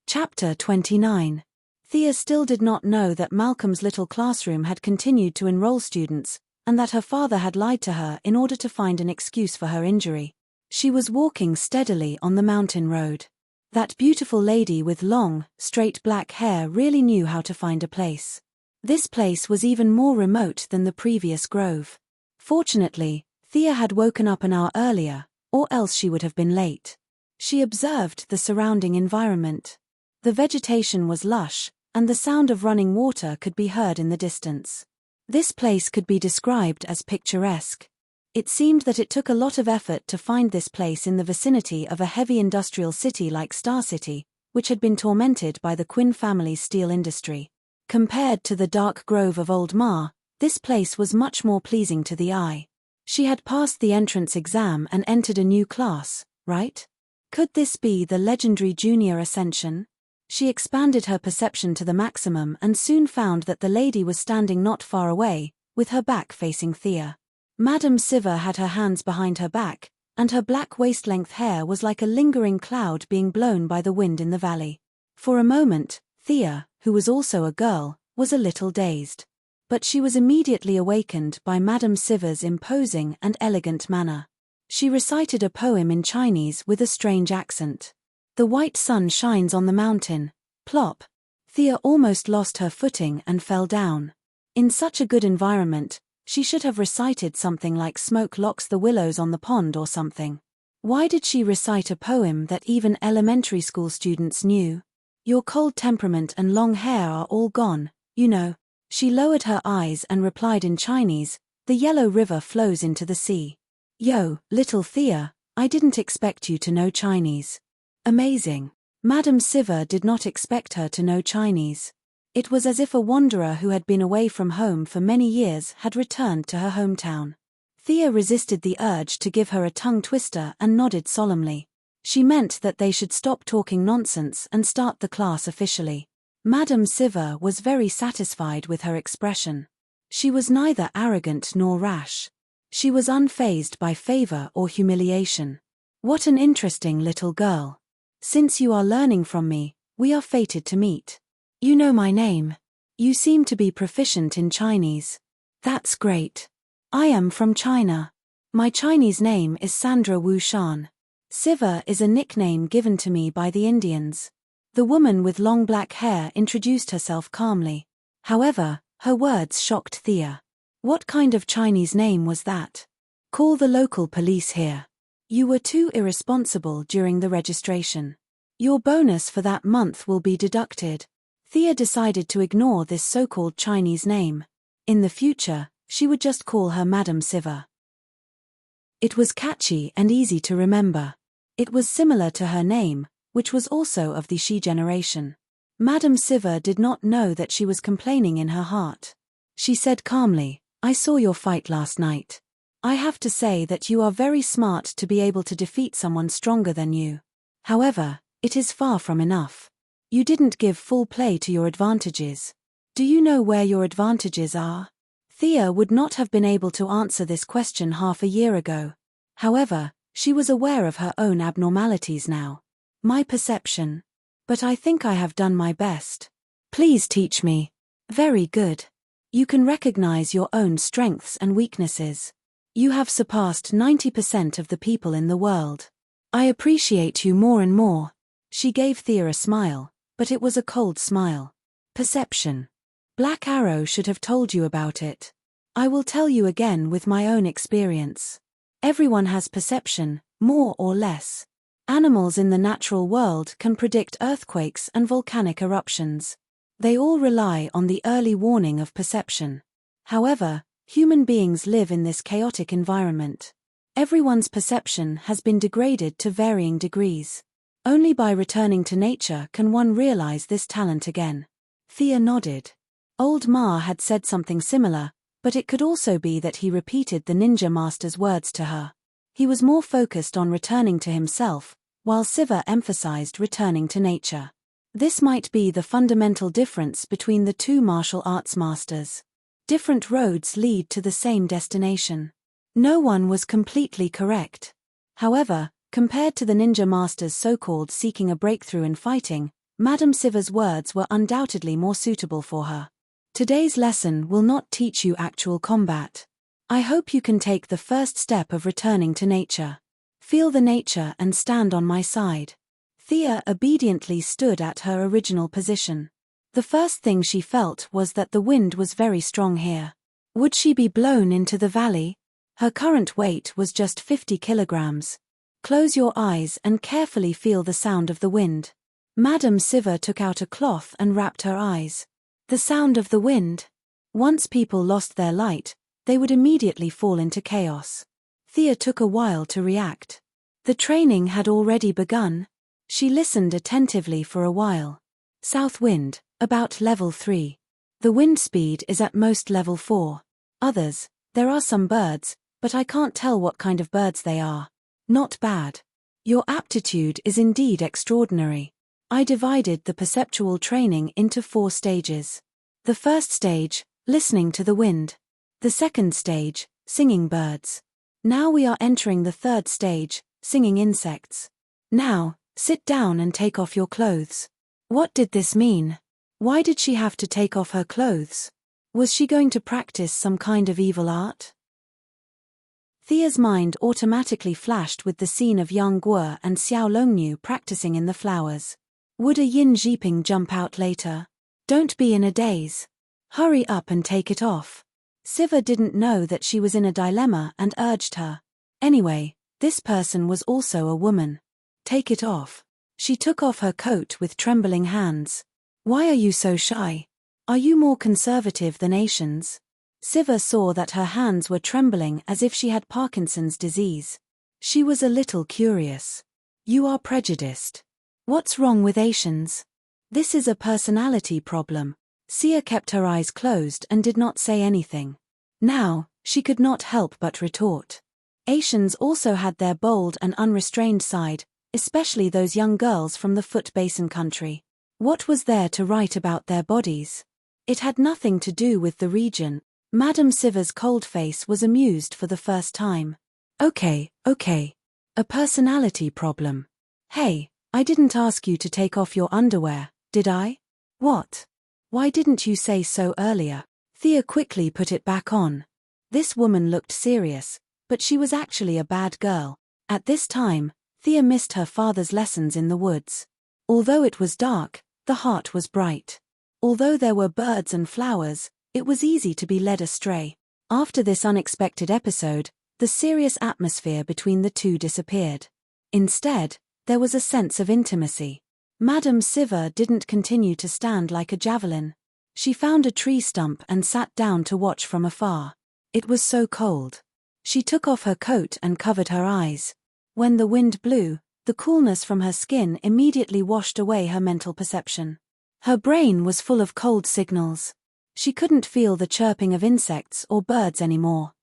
Chapter 29. Thea still did not know that Malcolm's little classroom had continued to enroll students, and that her father had lied to her in order to find an excuse for her injury. She was walking steadily on the mountain road. That beautiful lady with long, straight black hair really knew how to find a place. This place was even more remote than the previous grove. Fortunately, Thea had woken up an hour earlier, or else she would have been late. She observed the surrounding environment. The vegetation was lush, and the sound of running water could be heard in the distance. This place could be described as picturesque. It seemed that it took a lot of effort to find this place in the vicinity of a heavy industrial city like Star City, which had been tormented by the Quinn family's steel industry. Compared to the dark grove of Old Ma, this place was much more pleasing to the eye. She had passed the entrance exam and entered a new class, right? Could this be the legendary Junior Ascension? She expanded her perception to the maximum and soon found that the lady was standing not far away, with her back facing Thea. Madame Siva had her hands behind her back, and her black waist-length hair was like a lingering cloud being blown by the wind in the valley. For a moment, Thea, who was also a girl, was a little dazed. But she was immediately awakened by Madame Siva's imposing and elegant manner. She recited a poem in Chinese with a strange accent. "The white sun shines on the mountain." Plop. Thea almost lost her footing and fell down. In such a good environment, she should have recited something like "Smoke locks the willows on the pond" or something. Why did she recite a poem that even elementary school students knew? "Your cold temperament and long hair are all gone, you know." She lowered her eyes and replied in Chinese, "The yellow river flows into the sea." "Yo, little Thea, I didn't expect you to know Chinese." Amazing. Madame Siva did not expect her to know Chinese. It was as if a wanderer who had been away from home for many years had returned to her hometown. Thea resisted the urge to give her a tongue twister and nodded solemnly. She meant that they should stop talking nonsense and start the class officially. Madame Siva was very satisfied with her expression. She was neither arrogant nor rash. She was unfazed by favor or humiliation. "What an interesting little girl. Since you are learning from me, we are fated to meet. You know my name. You seem to be proficient in Chinese. That's great. I am from China. My Chinese name is Sandra Wu Shan. Siva is a nickname given to me by the Indians." The woman with long black hair introduced herself calmly. However, her words shocked Thea. What kind of Chinese name was that? "Call the local police here. You were too irresponsible during the registration. Your bonus for that month will be deducted." Thea decided to ignore this so-called Chinese name. In the future, she would just call her Madame Siva. It was catchy and easy to remember. It was similar to her name, which was also of the She generation. Madame Siva did not know that she was complaining in her heart. She said calmly, I saw your fight last night. I have to say that you are very smart to be able to defeat someone stronger than you. However, it is far from enough. You didn't give full play to your advantages. Do you know where your advantages are? Thea would not have been able to answer this question half a year ago. However, she was aware of her own abnormalities now. My perception. But I think I have done my best. Please teach me. Very good. You can recognize your own strengths and weaknesses. You have surpassed 90% of the people in the world. I appreciate you more and more. She gave Thea a smile, but it was a cold smile. Perception. Black Arrow should have told you about it. I will tell you again with my own experience. Everyone has perception, more or less. Animals in the natural world can predict earthquakes and volcanic eruptions. They all rely on the early warning of perception. However, human beings live in this chaotic environment. Everyone's perception has been degraded to varying degrees. Only by returning to nature can one realize this talent again. Thea nodded. Old Ma had said something similar, but it could also be that he repeated the ninja master's words to her. He was more focused on returning to himself, while Siva emphasized returning to nature. This might be the fundamental difference between the two martial arts masters. Different roads lead to the same destination. No one was completely correct. However, compared to the ninja masters so-called seeking a breakthrough in fighting, Madame Siva's words were undoubtedly more suitable for her. Today's lesson will not teach you actual combat. I hope you can take the first step of returning to nature. Feel the nature and stand on my side. Thea obediently stood at her original position. The first thing she felt was that the wind was very strong here. Would she be blown into the valley? Her current weight was just 50 kilograms. Close your eyes and carefully feel the sound of the wind. Madame Siva took out a cloth and wrapped her eyes. The sound of the wind. Once people lost their light, they would immediately fall into chaos. Thea took a while to react. The training had already begun. She listened attentively for a while. South wind, about level 3. The wind speed is at most level 4. Others, there are some birds, but I can't tell what kind of birds they are. Not bad. Your aptitude is indeed extraordinary. I divided the perceptual training into 4 stages. The first stage, listening to the wind. The second stage, singing birds. Now we are entering the third stage, singing insects. Now, sit down and take off your clothes. What did this mean? Why did she have to take off her clothes? Was she going to practice some kind of evil art? Thea's mind automatically flashed with the scene of Yang Guo and Xiao Longnu practicing in the flowers. Would a Yin Jiping jump out later? Don't be in a daze. Hurry up and take it off. Siva didn't know that she was in a dilemma and urged her. Anyway, this person was also a woman. Take it off. She took off her coat with trembling hands. Why are you so shy? Are you more conservative than Asians? Siva saw that her hands were trembling as if she had Parkinson's disease. She was a little curious. You are prejudiced. What's wrong with Asians? This is a personality problem. Sia kept her eyes closed and did not say anything. Now, she could not help but retort. Asians also had their bold and unrestrained side, especially those young girls from the Foot Basin country. What was there to write about their bodies? It had nothing to do with the region. Madame Siva's cold face was amused for the first time. Okay. A personality problem. Hey, I didn't ask you to take off your underwear, did I? What? Why didn't you say so earlier? Thea quickly put it back on. This woman looked serious, but she was actually a bad girl. At this time, Thea missed her father's lessons in the woods. Although it was dark, the heart was bright. Although there were birds and flowers, it was easy to be led astray. After this unexpected episode, the serious atmosphere between the two disappeared. Instead, there was a sense of intimacy. Madame Siva didn't continue to stand like a javelin. She found a tree stump and sat down to watch from afar. It was so cold. She took off her coat and covered her eyes. When the wind blew, the coolness from her skin immediately washed away her mental perception. Her brain was full of cold signals. She couldn't feel the chirping of insects or birds anymore.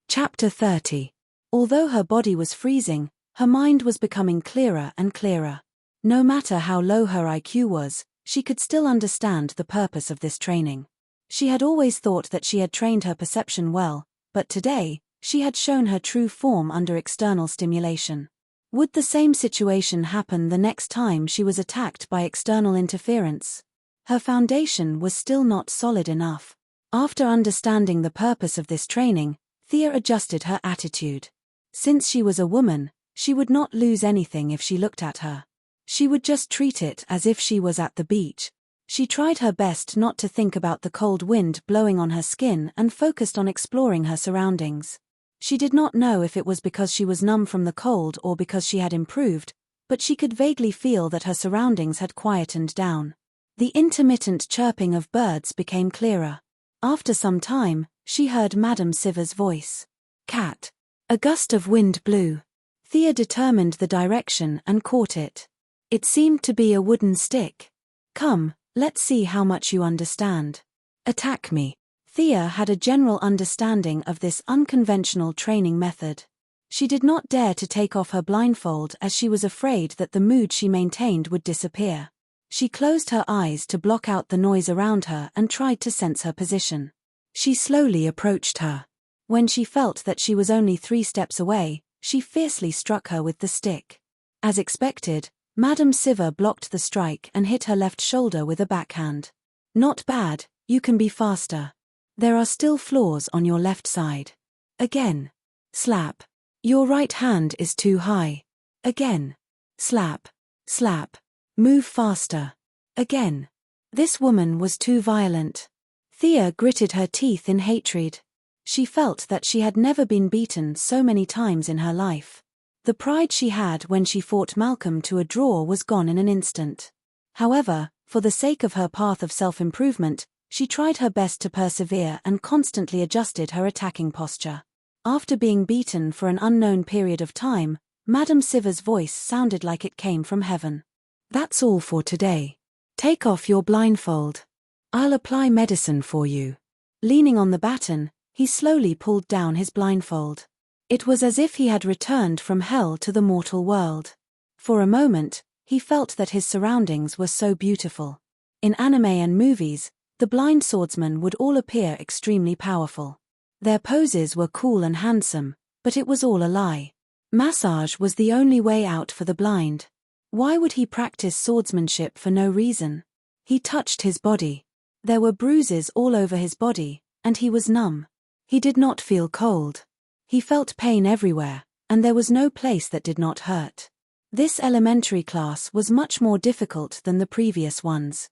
Chapter 30. Although her body was freezing, her mind was becoming clearer and clearer. No matter how low her IQ was, she could still understand the purpose of this training. She had always thought that she had trained her perception well, but today, she had shown her true form under external stimulation. Would the same situation happen the next time she was attacked by external interference? Her foundation was still not solid enough. After understanding the purpose of this training, Thea adjusted her attitude. Since she was a woman, she would not lose anything if she looked at her. She would just treat it as if she was at the beach. She tried her best not to think about the cold wind blowing on her skin and focused on exploring her surroundings. She did not know if it was because she was numb from the cold or because she had improved, but she could vaguely feel that her surroundings had quietened down. The intermittent chirping of birds became clearer. After some time, she heard Madame Siva's voice. "Cat." A gust of wind blew. Thea determined the direction and caught it. It seemed to be a wooden stick. "Come, let's see how much you understand. Attack me." Thea had a general understanding of this unconventional training method. She did not dare to take off her blindfold as she was afraid that the mood she maintained would disappear. She closed her eyes to block out the noise around her and tried to sense her position. She slowly approached her. When she felt that she was only 3 steps away, she fiercely struck her with the stick. As expected, Madame Siva blocked the strike and hit her left shoulder with a backhand. "Not bad, you can be faster. There are still flaws on your left side." Again. Slap. "Your right hand is too high." Again. Slap. Slap. "Move faster." Again. This woman was too violent. Thea gritted her teeth in hatred. She felt that she had never been beaten so many times in her life. The pride she had when she fought Malcolm to a draw was gone in an instant. However, for the sake of her path of self-improvement, she tried her best to persevere and constantly adjusted her attacking posture. After being beaten for an unknown period of time, Madame Siva's voice sounded like it came from heaven. "That's all for today. Take off your blindfold. I'll apply medicine for you." Leaning on the baton, he slowly pulled down his blindfold. It was as if he had returned from hell to the mortal world. For a moment, he felt that his surroundings were so beautiful. In anime and movies, the blind swordsmen would all appear extremely powerful. Their poses were cool and handsome, but it was all a lie. Massage was the only way out for the blind. Why would he practice swordsmanship for no reason? He touched his body. There were bruises all over his body, and he was numb. He did not feel cold. He felt pain everywhere, and there was no place that did not hurt. This elementary class was much more difficult than the previous ones.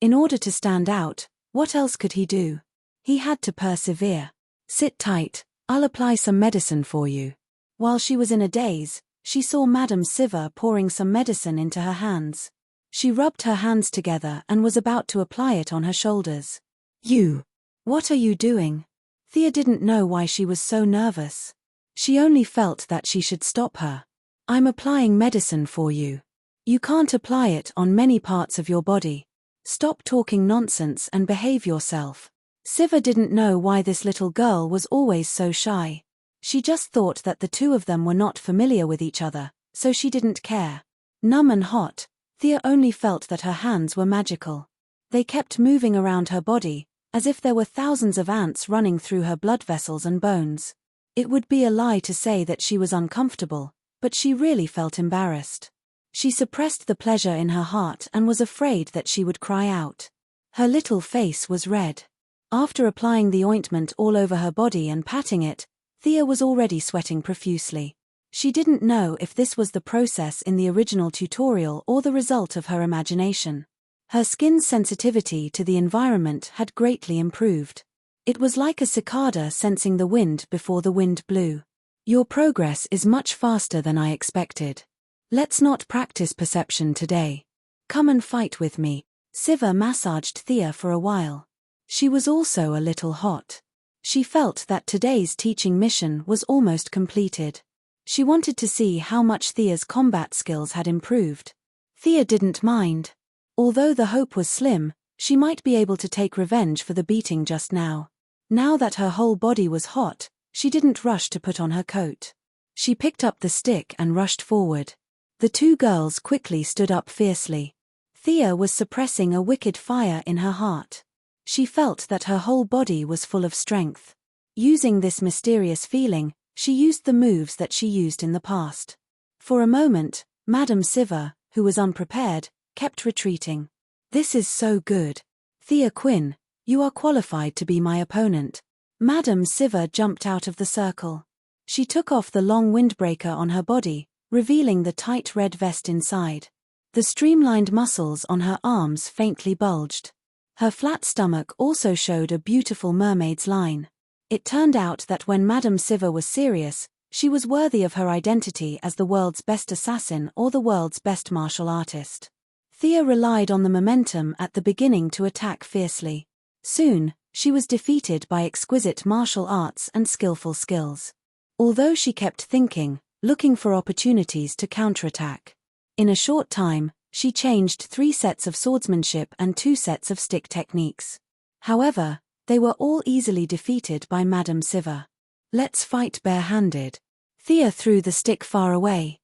In order to stand out, what else could he do? He had to persevere. "Sit tight, I'll apply some medicine for you." While she was in a daze, she saw Madame Siva pouring some medicine into her hands. She rubbed her hands together and was about to apply it on her shoulders. What are you doing?" Thea didn't know why she was so nervous. She only felt that she should stop her. "I'm applying medicine for you. You can't apply it on many parts of your body. Stop talking nonsense and behave yourself." Siva didn't know why this little girl was always so shy. She just thought that the two of them were not familiar with each other, so she didn't care. Numb and hot, Thea only felt that her hands were magical. They kept moving around her body, as if there were thousands of ants running through her blood vessels and bones. It would be a lie to say that she was uncomfortable, but she really felt embarrassed. She suppressed the pleasure in her heart and was afraid that she would cry out. Her little face was red. After applying the ointment all over her body and patting it, Thea was already sweating profusely. She didn't know if this was the process in the original tutorial or the result of her imagination. Her skin's sensitivity to the environment had greatly improved. It was like a cicada sensing the wind before the wind blew. "Your progress is much faster than I expected. Let's not practice perception today. Come and fight with me." Siva massaged Thea for a while. She was also a little hot. She felt that today's teaching mission was almost completed. She wanted to see how much Thea's combat skills had improved. Thea didn't mind. Although the hope was slim, she might be able to take revenge for the beating just now. Now that her whole body was hot, she didn't rush to put on her coat. She picked up the stick and rushed forward. The two girls quickly stood up fiercely. Thea was suppressing a wicked fire in her heart. She felt that her whole body was full of strength. Using this mysterious feeling, she used the moves that she used in the past. For a moment, Madame Siva, who was unprepared, kept retreating. This is so good. Thea Quinn, you are qualified to be my opponent. Madame Siva jumped out of the circle. She took off the long windbreaker on her body, revealing the tight red vest inside. The streamlined muscles on her arms faintly bulged. Her flat stomach also showed a beautiful mermaid's line. It turned out that when Madame Siva was serious, she was worthy of her identity as the world's best assassin or the world's best martial artist. Thea relied on the momentum at the beginning to attack fiercely. Soon, she was defeated by exquisite martial arts and skillful skills. Although she kept thinking, looking for opportunities to counterattack. In a short time, she changed 3 sets of swordsmanship and 2 sets of stick techniques. However, they were all easily defeated by Madame Siva. Let's fight barehanded. Thea threw the stick far away.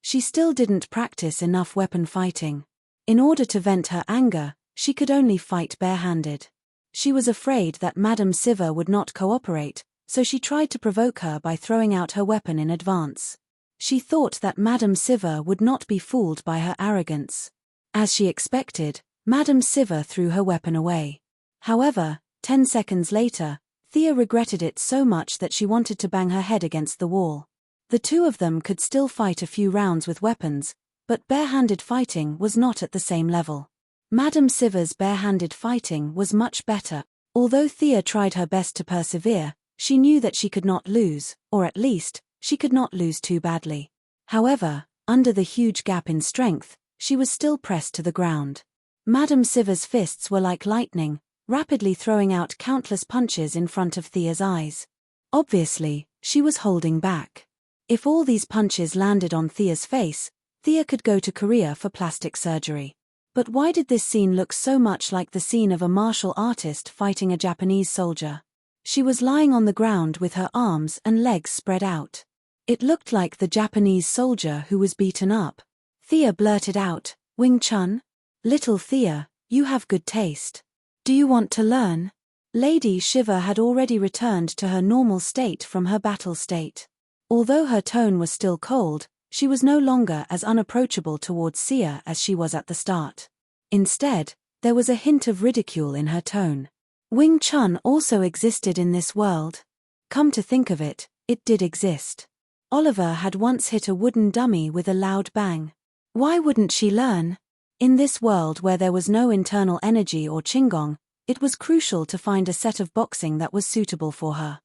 She still didn't practice enough weapon fighting. In order to vent her anger, she could only fight barehanded. She was afraid that Madame Siva would not cooperate, so she tried to provoke her by throwing out her weapon in advance. She thought that Madame Siva would not be fooled by her arrogance. As she expected, Madame Siva threw her weapon away. However, 10 seconds later, Thea regretted it so much that she wanted to bang her head against the wall. The two of them could still fight a few rounds with weapons, but barehanded fighting was not at the same level. Madame Siva's barehanded fighting was much better. Although Thea tried her best to persevere, she knew that she could not lose, or at least, she could not lose too badly. However, under the huge gap in strength, she was still pressed to the ground. Madame Siva's fists were like lightning, rapidly throwing out countless punches in front of Thea's eyes. Obviously, she was holding back. If all these punches landed on Thea's face, Thea could go to Korea for plastic surgery. But why did this scene look so much like the scene of a martial artist fighting a Japanese soldier? She was lying on the ground with her arms and legs spread out. It looked like the Japanese soldier who was beaten up. Thea blurted out, "Wing Chun? Little Thea, you have good taste. Do you want to learn?" Lady Shiva had already returned to her normal state from her battle state. Although her tone was still cold, she was no longer as unapproachable towards Sia as she was at the start. Instead, there was a hint of ridicule in her tone. Wing Chun also existed in this world. Come to think of it, it did exist. Oliver had once hit a wooden dummy with a loud bang. Why wouldn't she learn? In this world where there was no internal energy or qigong, it was crucial to find a set of boxing that was suitable for her.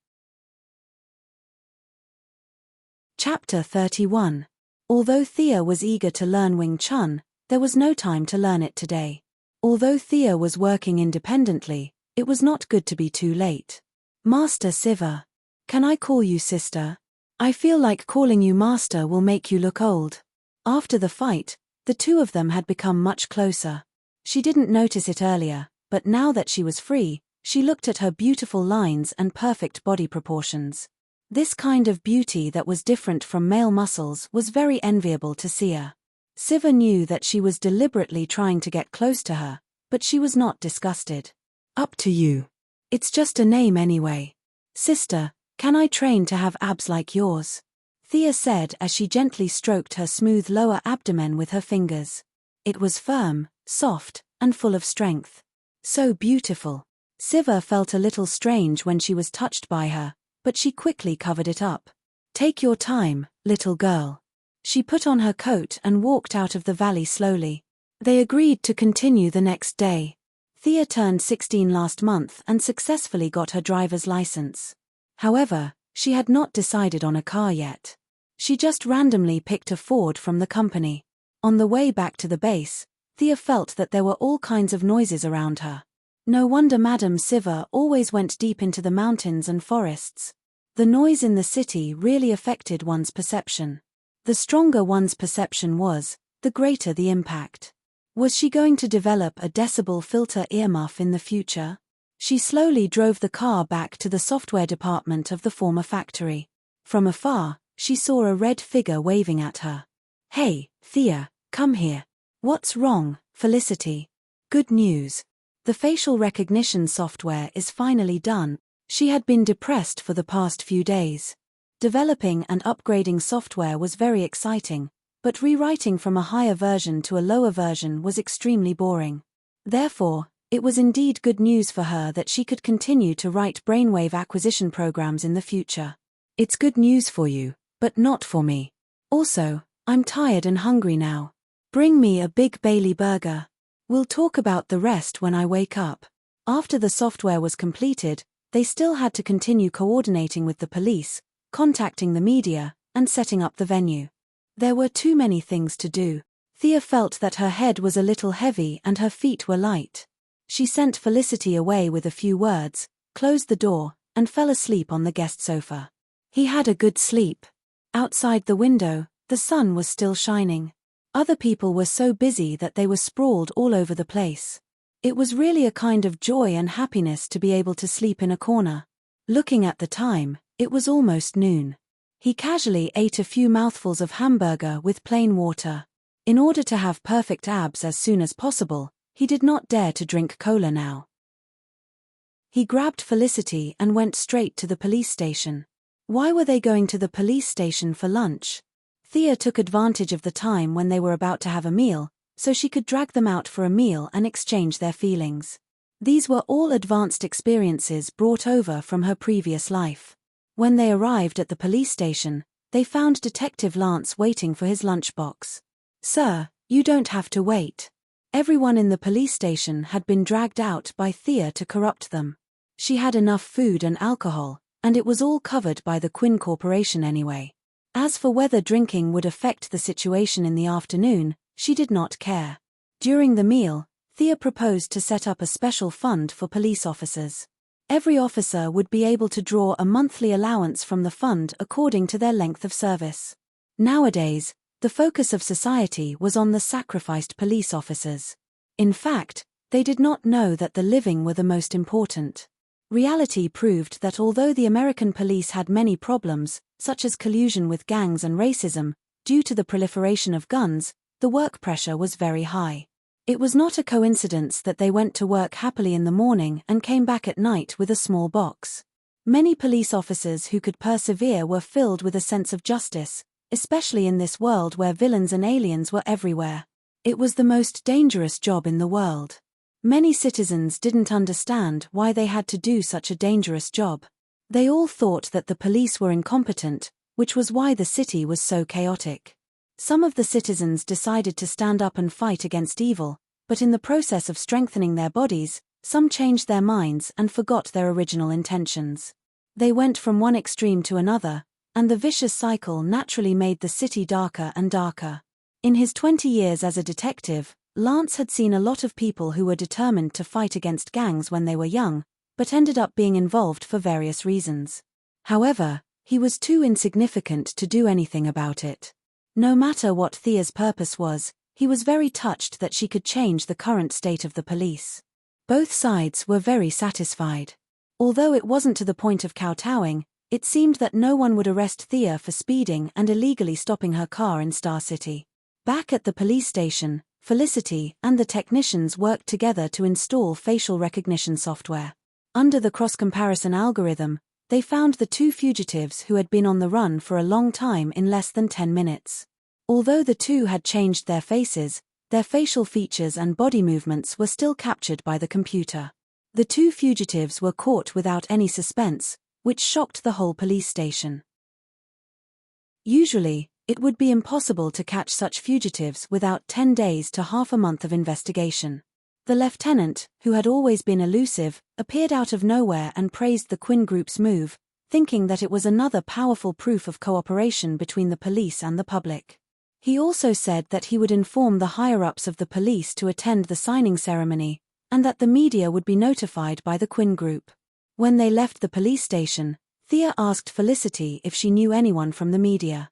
Chapter 31. Although Thea was eager to learn Wing Chun, there was no time to learn it today. Although Thea was working independently, it was not good to be too late. Master Siva. Can I call you sister? I feel like calling you master will make you look old. After the fight, the two of them had become much closer. She didn't notice it earlier, but now that she was free, she looked at her beautiful lines and perfect body proportions. This kind of beauty that was different from male muscles was very enviable to Sia. Siva knew that she was deliberately trying to get close to her, but she was not disgusted. Up to you. It's just a name anyway. Sister, can I train to have abs like yours? Thea said as she gently stroked her smooth lower abdomen with her fingers. It was firm, soft, and full of strength. So beautiful. Siva felt a little strange when she was touched by her, but she quickly covered it up. Take your time, little girl. She put on her coat and walked out of the valley slowly. They agreed to continue the next day. Thea turned 16 last month and successfully got her driver's license. However, she had not decided on a car yet. She just randomly picked a Ford from the company. On the way back to the base, Thea felt that there were all kinds of noises around her. No wonder Madame Siva always went deep into the mountains and forests. The noise in the city really affected one's perception. The stronger one's perception was, the greater the impact. Was she going to develop a decibel filter earmuff in the future? She slowly drove the car back to the software department of the former factory. From afar, she saw a red figure waving at her. "Hey, Thea, come here." "What's wrong, Felicity?" "Good news. The facial recognition software is finally done." She had been depressed for the past few days. Developing and upgrading software was very exciting, but rewriting from a higher version to a lower version was extremely boring. Therefore, it was indeed good news for her that she could continue to write brainwave acquisition programs in the future. "It's good news for you, but not for me. Also, I'm tired and hungry now. Bring me a Big Bailey burger. We'll talk about the rest when I wake up." After the software was completed, they still had to continue coordinating with the police, contacting the media, and setting up the venue. There were too many things to do. Thea felt that her head was a little heavy and her feet were light. She sent Felicity away with a few words, closed the door, and fell asleep on the guest sofa. He had a good sleep. Outside the window, the sun was still shining. Other people were so busy that they were sprawled all over the place. It was really a kind of joy and happiness to be able to sleep in a corner. Looking at the time, it was almost noon. He casually ate a few mouthfuls of hamburger with plain water. In order to have perfect abs as soon as possible, he did not dare to drink cola now. He grabbed Felicity and went straight to the police station. Why were they going to the police station for lunch? Thea took advantage of the time when they were about to have a meal, so she could drag them out for a meal and exchange their feelings. These were all advanced experiences brought over from her previous life. When they arrived at the police station, they found Detective Lance waiting for his lunchbox. "Sir, you don't have to wait." Everyone in the police station had been dragged out by Thea to corrupt them. She had enough food and alcohol, and it was all covered by the Quinn Corporation anyway. As for whether drinking would affect the situation in the afternoon, she did not care. During the meal, Thea proposed to set up a special fund for police officers. Every officer would be able to draw a monthly allowance from the fund according to their length of service. Nowadays, the focus of society was on the sacrificed police officers. In fact, they did not know that the living were the most important. Reality proved that although the American police had many problems, such as collusion with gangs and racism, due to the proliferation of guns, the work pressure was very high. It was not a coincidence that they went to work happily in the morning and came back at night with a small box. Many police officers who could persevere were filled with a sense of justice, especially in this world where villains and aliens were everywhere. It was the most dangerous job in the world. Many citizens didn't understand why they had to do such a dangerous job. They all thought that the police were incompetent, which was why the city was so chaotic. Some of the citizens decided to stand up and fight against evil, but in the process of strengthening their bodies, some changed their minds and forgot their original intentions. They went from one extreme to another, and the vicious cycle naturally made the city darker and darker. In his 20 years as a detective, Lance had seen a lot of people who were determined to fight against gangs when they were young, but ended up being involved for various reasons. However, he was too insignificant to do anything about it. No matter what Thea's purpose was, he was very touched that she could change the current state of the police. Both sides were very satisfied. Although it wasn't to the point of kowtowing, it seemed that no one would arrest Thea for speeding and illegally stopping her car in Star City. Back at the police station, Felicity and the technicians worked together to install facial recognition software. Under the cross-comparison algorithm, they found the two fugitives who had been on the run for a long time in less than 10 minutes. Although the two had changed their faces, their facial features and body movements were still captured by the computer. The two fugitives were caught without any suspense, which shocked the whole police station. Usually, it would be impossible to catch such fugitives without 10 days to half a month of investigation. The lieutenant, who had always been elusive, appeared out of nowhere and praised the Quinn Group's move, thinking that it was another powerful proof of cooperation between the police and the public. He also said that he would inform the higher-ups of the police to attend the signing ceremony, and that the media would be notified by the Quinn Group. When they left the police station, Thea asked Felicity if she knew anyone from the media.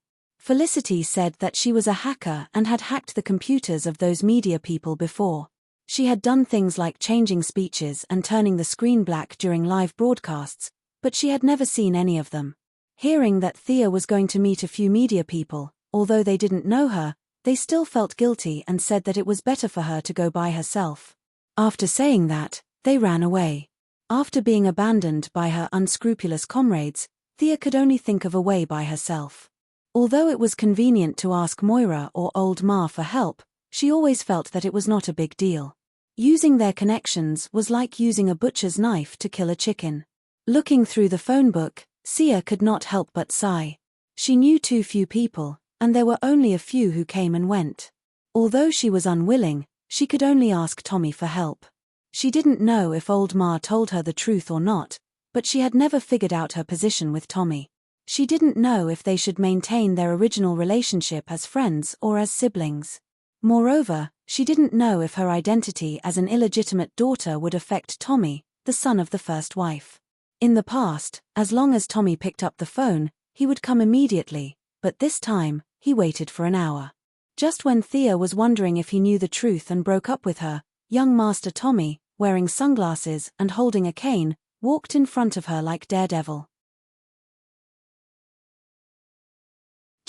Felicity said that she was a hacker and had hacked the computers of those media people before. She had done things like changing speeches and turning the screen black during live broadcasts, but she had never seen any of them. Hearing that Thea was going to meet a few media people, although they didn't know her, they still felt guilty and said that it was better for her to go by herself. After saying that, they ran away. After being abandoned by her unscrupulous comrades, Thea could only think of a way by herself. Although it was convenient to ask Moira or Old Ma for help, she always felt that it was not a big deal. Using their connections was like using a butcher's knife to kill a chicken. Looking through the phone book, Thea could not help but sigh. She knew too few people, and there were only a few who came and went. Although she was unwilling, she could only ask Tommy for help. She didn't know if Old Ma told her the truth or not, but she had never figured out her position with Tommy. She didn't know if they should maintain their original relationship as friends or as siblings. Moreover, she didn't know if her identity as an illegitimate daughter would affect Tommy, the son of the first wife. In the past, as long as Tommy picked up the phone, he would come immediately, but this time, he waited for an hour. Just when Thea was wondering if he knew the truth and broke up with her, young Master Tommy, wearing sunglasses and holding a cane, walked in front of her like Daredevil.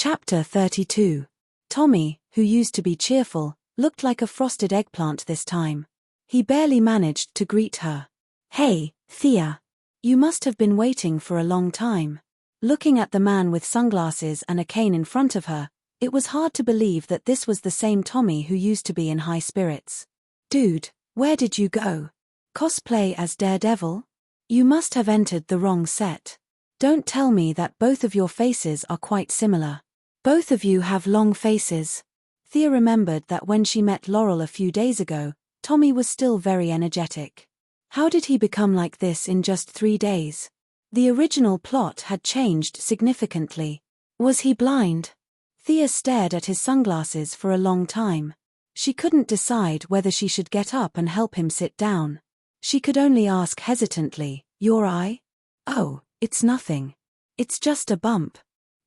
Chapter 32. Tommy, who used to be cheerful, looked like a frosted eggplant this time. He barely managed to greet her. "Hey, Thea. You must have been waiting for a long time." Looking at the man with sunglasses and a cane in front of her, it was hard to believe that this was the same Tommy who used to be in high spirits. "Dude, where did you go? Cosplay as Daredevil? You must have entered the wrong set. Don't tell me that both of your faces are quite similar. Both of you have long faces." Thea remembered that when she met Laurel a few days ago, Tommy was still very energetic. How did he become like this in just 3 days? The original plot had changed significantly. Was he blind? Thea stared at his sunglasses for a long time. She couldn't decide whether she should get up and help him sit down. She could only ask hesitantly, "Your eye?" "Oh, it's nothing. It's just a bump."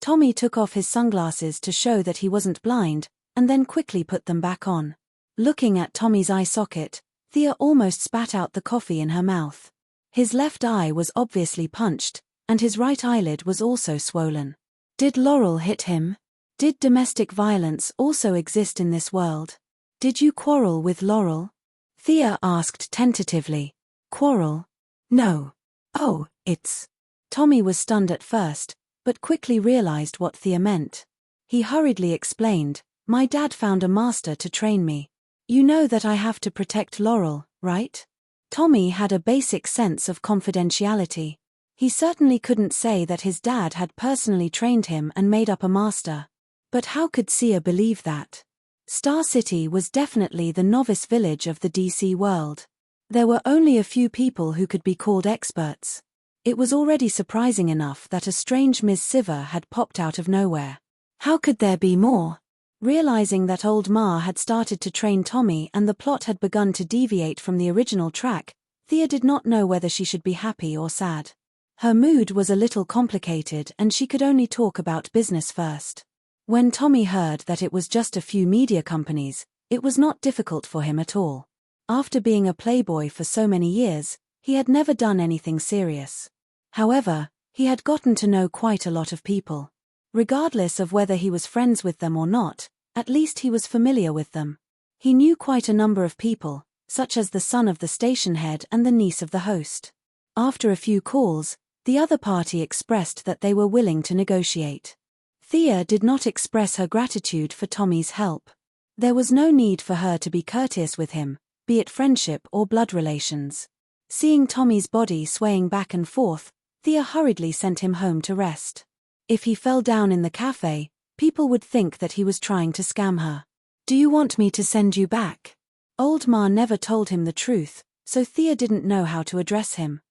Tommy took off his sunglasses to show that he wasn't blind, and then quickly put them back on. Looking at Tommy's eye socket, Thea almost spat out the coffee in her mouth. His left eye was obviously punched, and his right eyelid was also swollen. Did Laurel hit him? Did domestic violence also exist in this world? Did you quarrel with Laurel? Thea asked tentatively. Quarrel? No. Oh, it's... Tommy was stunned at first, but quickly realized what Thea meant. He hurriedly explained, "My dad found a master to train me. You know that I have to protect Laurel, right?" Tommy had a basic sense of confidentiality. He certainly couldn't say that his dad had personally trained him and made up a master. But how could Sia believe that? Star City was definitely the novice village of the DC world. There were only a few people who could be called experts. It was already surprising enough that a strange Ms. Siver had popped out of nowhere. How could there be more? Realizing that Old Ma had started to train Tommy and the plot had begun to deviate from the original track, Thea did not know whether she should be happy or sad. Her mood was a little complicated and she could only talk about business first. When Tommy heard that it was just a few media companies, it was not difficult for him at all. After being a playboy for so many years, he had never done anything serious. However, he had gotten to know quite a lot of people. Regardless of whether he was friends with them or not, at least he was familiar with them. He knew quite a number of people, such as the son of the station head and the niece of the host. After a few calls, the other party expressed that they were willing to negotiate. Thea did not express her gratitude for Tommy's help. There was no need for her to be courteous with him, be it friendship or blood relations. Seeing Tommy's body swaying back and forth, Thea hurriedly sent him home to rest. If he fell down in the cafe, people would think that he was trying to scam her. "Do you want me to send you back?" Old Ma never told him the truth, so Thea didn't know how to address him.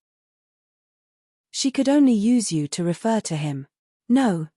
She could only use you to refer to him. No,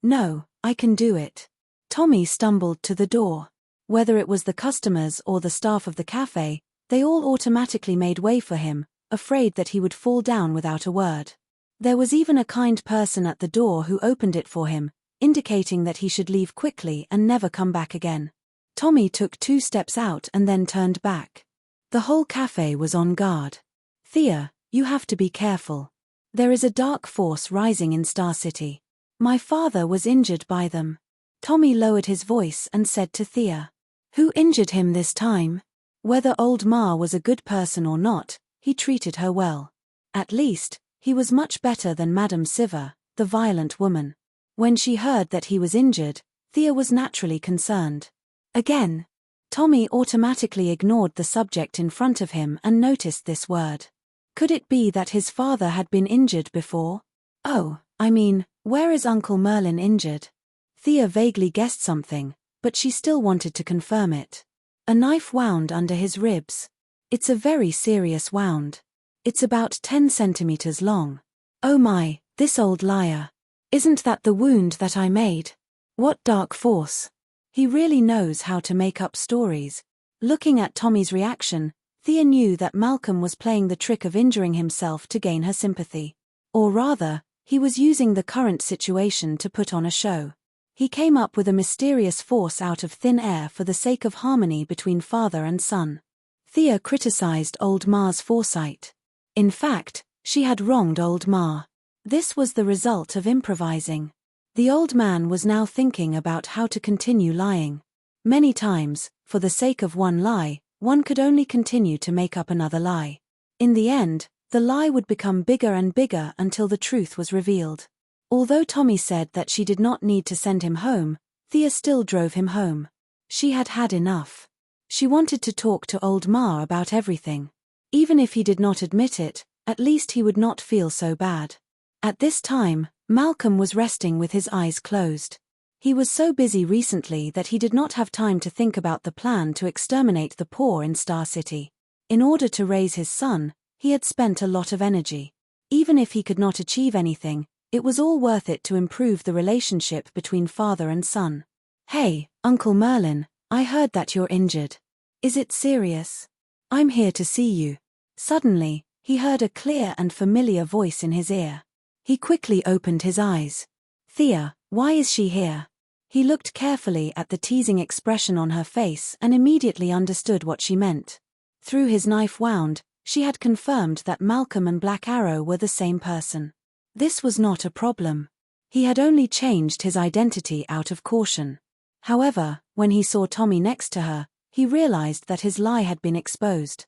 I can do it." Tommy stumbled to the door. Whether it was the customers or the staff of the cafe, they all automatically made way for him, afraid that he would fall down without a word. There was even a kind person at the door who opened it for him, indicating that he should leave quickly and never come back again. Tommy took 2 steps out and then turned back. The whole cafe was on guard. "Thea, you have to be careful. There is a dark force rising in Star City. My father was injured by them." Tommy lowered his voice and said to Thea, "Who injured him this time?" Whether old Ma was a good person or not, he treated her well. At least, he was much better than Madame Siva, the violent woman. When she heard that he was injured, Thea was naturally concerned. Again. Tommy automatically ignored the subject in front of him and noticed this word. Could it be that his father had been injured before? "Oh, I mean, where is Uncle Merlin injured?" Thea vaguely guessed something, but she still wanted to confirm it. "A knife wound under his ribs. It's a very serious wound. It's about 10 centimeters long." "Oh my, this old liar. Isn't that the wound that I made? What dark force?" He really knows how to make up stories. Looking at Tommy's reaction, Thea knew that Malcolm was playing the trick of injuring himself to gain her sympathy. Or rather, he was using the current situation to put on a show. He came up with a mysterious force out of thin air for the sake of harmony between father and son. Thea criticized old Ma's foresight. In fact, she had wronged old Ma. This was the result of improvising. The old man was now thinking about how to continue lying. Many times, for the sake of one lie, one could only continue to make up another lie. In the end, the lie would become bigger and bigger until the truth was revealed. Although Tommy said that she did not need to send him home, Thea still drove him home. She had had enough. She wanted to talk to old Ma about everything. Even if he did not admit it, at least he would not feel so bad. At this time, Malcolm was resting with his eyes closed. He was so busy recently that he did not have time to think about the plan to exterminate the poor in Star City. In order to raise his son, he had spent a lot of energy. Even if he could not achieve anything, it was all worth it to improve the relationship between father and son. "Hey, Uncle Merlin, I heard that you're injured. Is it serious? I'm here to see you." Suddenly, he heard a clear and familiar voice in his ear. He quickly opened his eyes. "Thea, why is she here?" He looked carefully at the teasing expression on her face and immediately understood what she meant. Through his knife wound, she had confirmed that Malcolm and Black Arrow were the same person. This was not a problem. He had only changed his identity out of caution. However, when he saw Tommy next to her, he realized that his lie had been exposed.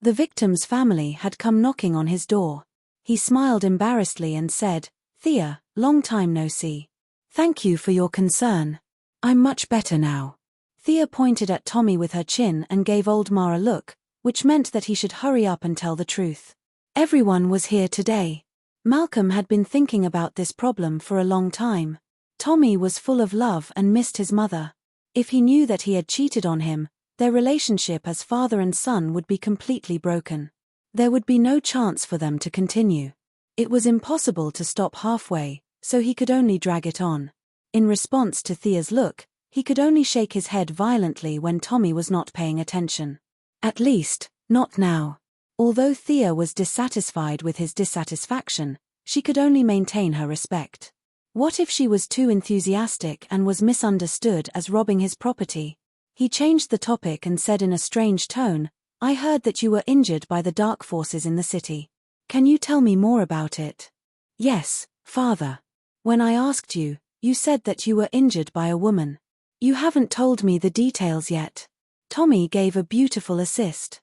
The victim's family had come knocking on his door. He smiled embarrassedly and said, "Thea, long time no see. Thank you for your concern. I'm much better now." Thea pointed at Tommy with her chin and gave old Ma a look, which meant that he should hurry up and tell the truth. Everyone was here today. Malcolm had been thinking about this problem for a long time. Tommy was full of love and missed his mother. If he knew that he had cheated on him, their relationship as father and son would be completely broken. There would be no chance for them to continue. It was impossible to stop halfway, so he could only drag it on. In response to Thea's look, he could only shake his head violently when Tommy was not paying attention. At least, not now. Although Thea was dissatisfied with his dissatisfaction, she could only maintain her respect. What if she was too enthusiastic and was misunderstood as robbing his property? He changed the topic and said in a strange tone, "I heard that you were injured by the dark forces in the city. Can you tell me more about it?" "Yes, father. When I asked you, you said that you were injured by a woman. You haven't told me the details yet." Tommy gave a beautiful assist.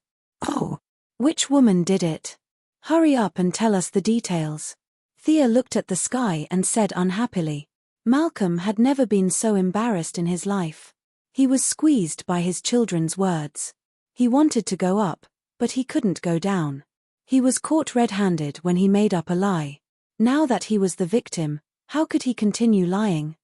"Oh, which woman did it? Hurry up and tell us the details." Thea looked at the sky and said unhappily. Malcolm had never been so embarrassed in his life. He was squeezed by his children's words. He wanted to go up, but he couldn't go down. He was caught red-handed when he made up a lie. Now that he was the victim, how could he continue lying?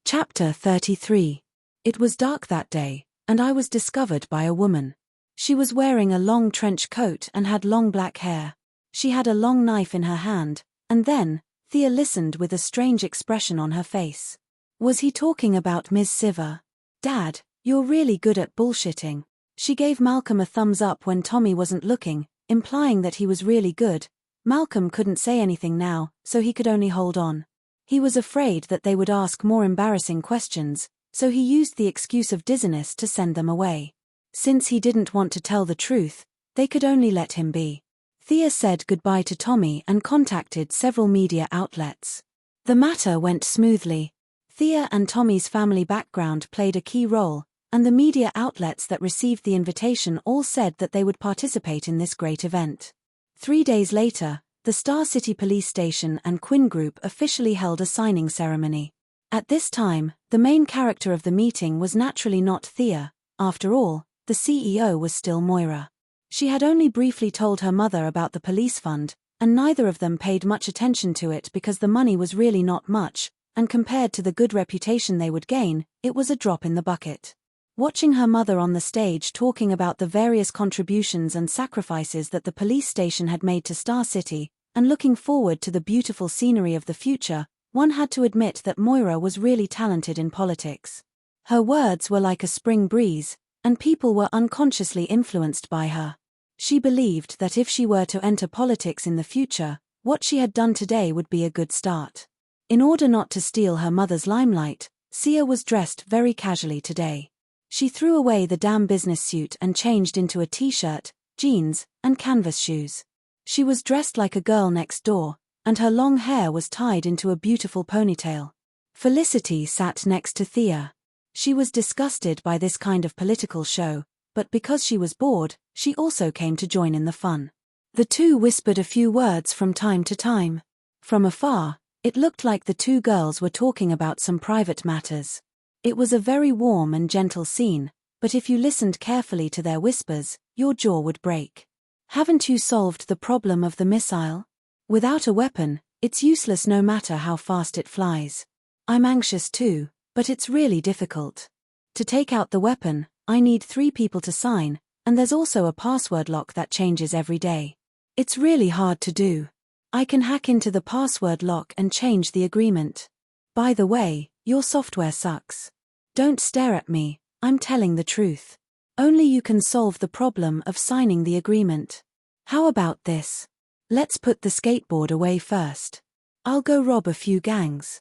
Chapter 33. It was dark that day, and I was discovered by a woman. She was wearing a long trench coat and had long black hair. She had a long knife in her hand, and then, Thea listened with a strange expression on her face. Was he talking about Ms. Siva? "Dad, you're really good at bullshitting." She gave Malcolm a thumbs up when Tommy wasn't looking, implying that he was really good. Malcolm couldn't say anything now, so he could only hold on. He was afraid that they would ask more embarrassing questions, so he used the excuse of dizziness to send them away. Since he didn't want to tell the truth, they could only let him be. Thea said goodbye to Tommy and contacted several media outlets. The matter went smoothly. Thea and Tommy's family background played a key role, and the media outlets that received the invitation all said that they would participate in this great event. 3 days later, the Star City Police Station and Quinn Group officially held a signing ceremony. At this time, the main character of the meeting was naturally not Thea. After all, the CEO was still Moira. She had only briefly told her mother about the police fund, and neither of them paid much attention to it because the money was really not much, and compared to the good reputation they would gain, it was a drop in the bucket. Watching her mother on the stage talking about the various contributions and sacrifices that the police station had made to Star City, and looking forward to the beautiful scenery of the future, one had to admit that Moira was really talented in politics. Her words were like a spring breeze, and people were unconsciously influenced by her. She believed that if she were to enter politics in the future, what she had done today would be a good start. In order not to steal her mother's limelight, Sia was dressed very casually today. She threw away the damn business suit and changed into a t-shirt, jeans, and canvas shoes. She was dressed like a girl next door, and her long hair was tied into a beautiful ponytail. Felicity sat next to Thea. She was disgusted by this kind of political show, but because she was bored, she also came to join in the fun. The two whispered a few words from time to time. From afar, it looked like the two girls were talking about some private matters. It was a very warm and gentle scene, but if you listened carefully to their whispers, your jaw would break. Haven't you solved the problem of the missile? Without a weapon, it's useless no matter how fast it flies. I'm anxious too, but it's really difficult. To take out the weapon, I need 3 people to sign, and there's also a password lock that changes every day. It's really hard to do. I can hack into the password lock and change the agreement. By the way, your software sucks. Don't stare at me, I'm telling the truth. Only you can solve the problem of signing the agreement. How about this? Let's put the skateboard away first. I'll go rob a few gangs.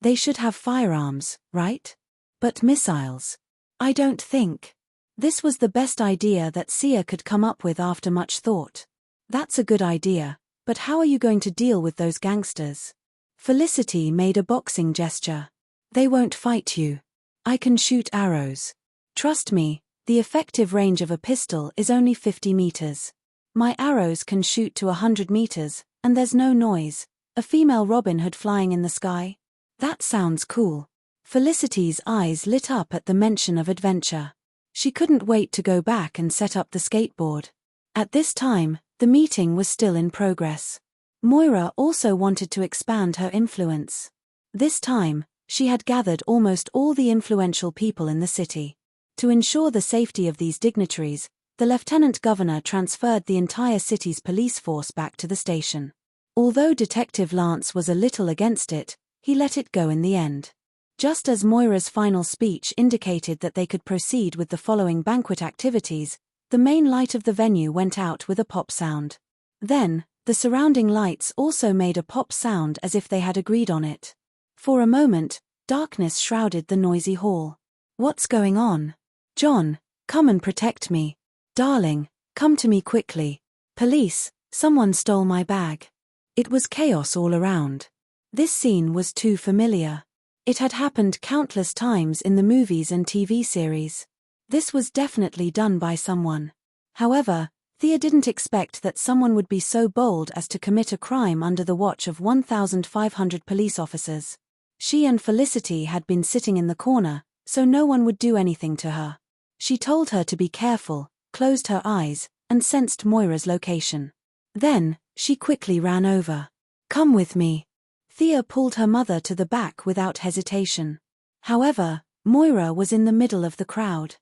They should have firearms, right? But missiles. I don't think. This was the best idea that Sia could come up with after much thought. That's a good idea, but how are you going to deal with those gangsters? Felicity made a boxing gesture. They won't fight you. I can shoot arrows. Trust me, the effective range of a pistol is only 50 meters. My arrows can shoot to 100 meters, and there's no noise. A female Robin Hood flying in the sky? That sounds cool. Felicity's eyes lit up at the mention of adventure. She couldn't wait to go back and set up the skateboard. At this time, the meeting was still in progress. Moira also wanted to expand her influence. This time, she had gathered almost all the influential people in the city. To ensure the safety of these dignitaries, the lieutenant governor transferred the entire city's police force back to the station. Although Detective Lance was a little against it, he let it go in the end. Just as Moira's final speech indicated that they could proceed with the following banquet activities, the main light of the venue went out with a pop sound. Then, the surrounding lights also made a pop sound as if they had agreed on it. For a moment, darkness shrouded the noisy hall. What's going on? John, come and protect me. Darling, come to me quickly. Police, someone stole my bag. It was chaos all around. This scene was too familiar. It had happened countless times in the movies and TV series. This was definitely done by someone. However, Thea didn't expect that someone would be so bold as to commit a crime under the watch of 1,500 police officers. She and Felicity had been sitting in the corner, so no one would do anything to her. She told her to be careful, closed her eyes, and sensed Moira's location. Then, she quickly ran over. Come with me. Thea pulled her mother to the back without hesitation. However, Moira was in the middle of the crowd.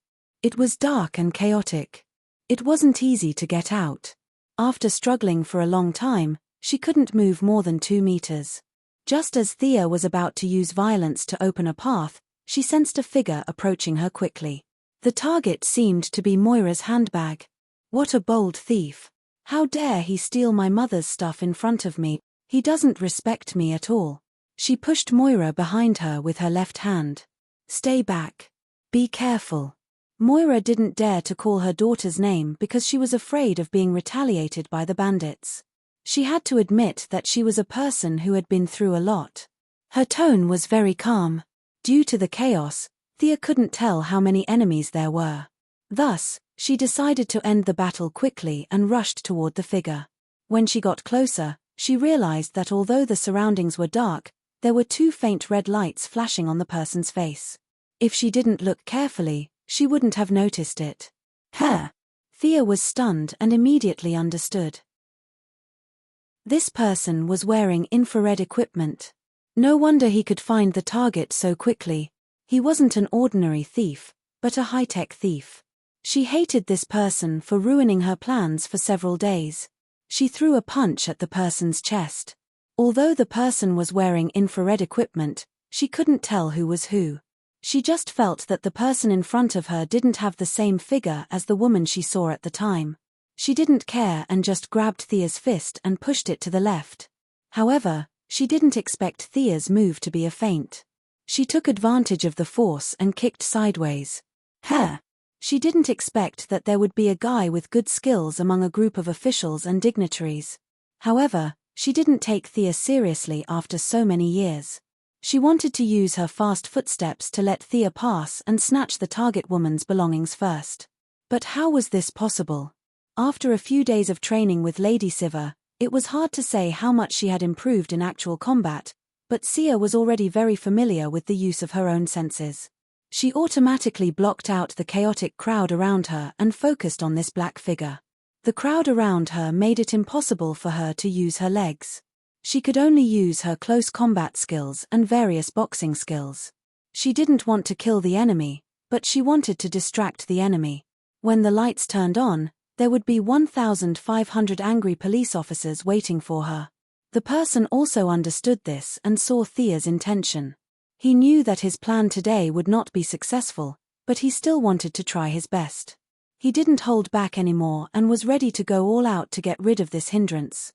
It was dark and chaotic. It wasn't easy to get out. After struggling for a long time, she couldn't move more than 2 meters. Just as Thea was about to use violence to open a path, she sensed a figure approaching her quickly. The target seemed to be Moira's handbag. What a bold thief. How dare he steal my mother's stuff in front of me? He doesn't respect me at all. She pushed Moira behind her with her left hand. Stay back. Be careful. Moira didn't dare to call her daughter's name because she was afraid of being retaliated by the bandits. She had to admit that she was a person who had been through a lot. Her tone was very calm. Due to the chaos, Thea couldn't tell how many enemies there were. Thus, she decided to end the battle quickly and rushed toward the figure. When she got closer, she realized that although the surroundings were dark, there were two faint red lights flashing on the person's face. If she didn't look carefully, she wouldn't have noticed it. Thea was stunned and immediately understood. This person was wearing infrared equipment. No wonder he could find the target so quickly. He wasn't an ordinary thief, but a high-tech thief. She hated this person for ruining her plans for several days. She threw a punch at the person's chest. Although the person was wearing infrared equipment, she couldn't tell who was who. She just felt that the person in front of her didn't have the same figure as the woman she saw at the time. She didn't care and just grabbed Thea's fist and pushed it to the left. However, she didn't expect Thea's move to be a feint. She took advantage of the force and kicked sideways. She didn't expect that there would be a guy with good skills among a group of officials and dignitaries. However, she didn't take Thea seriously after so many years. She wanted to use her fast footsteps to let Thea pass and snatch the target woman's belongings first. But how was this possible? After a few days of training with Lady Siva, it was hard to say how much she had improved in actual combat, but Sia was already very familiar with the use of her own senses. She automatically blocked out the chaotic crowd around her and focused on this black figure. The crowd around her made it impossible for her to use her legs. She could only use her close combat skills and various boxing skills. She didn't want to kill the enemy, but she wanted to distract the enemy. When the lights turned on, there would be 1,500 angry police officers waiting for her. The person also understood this and saw Thea's intention. He knew that his plan today would not be successful, but he still wanted to try his best. He didn't hold back anymore and was ready to go all out to get rid of this hindrance.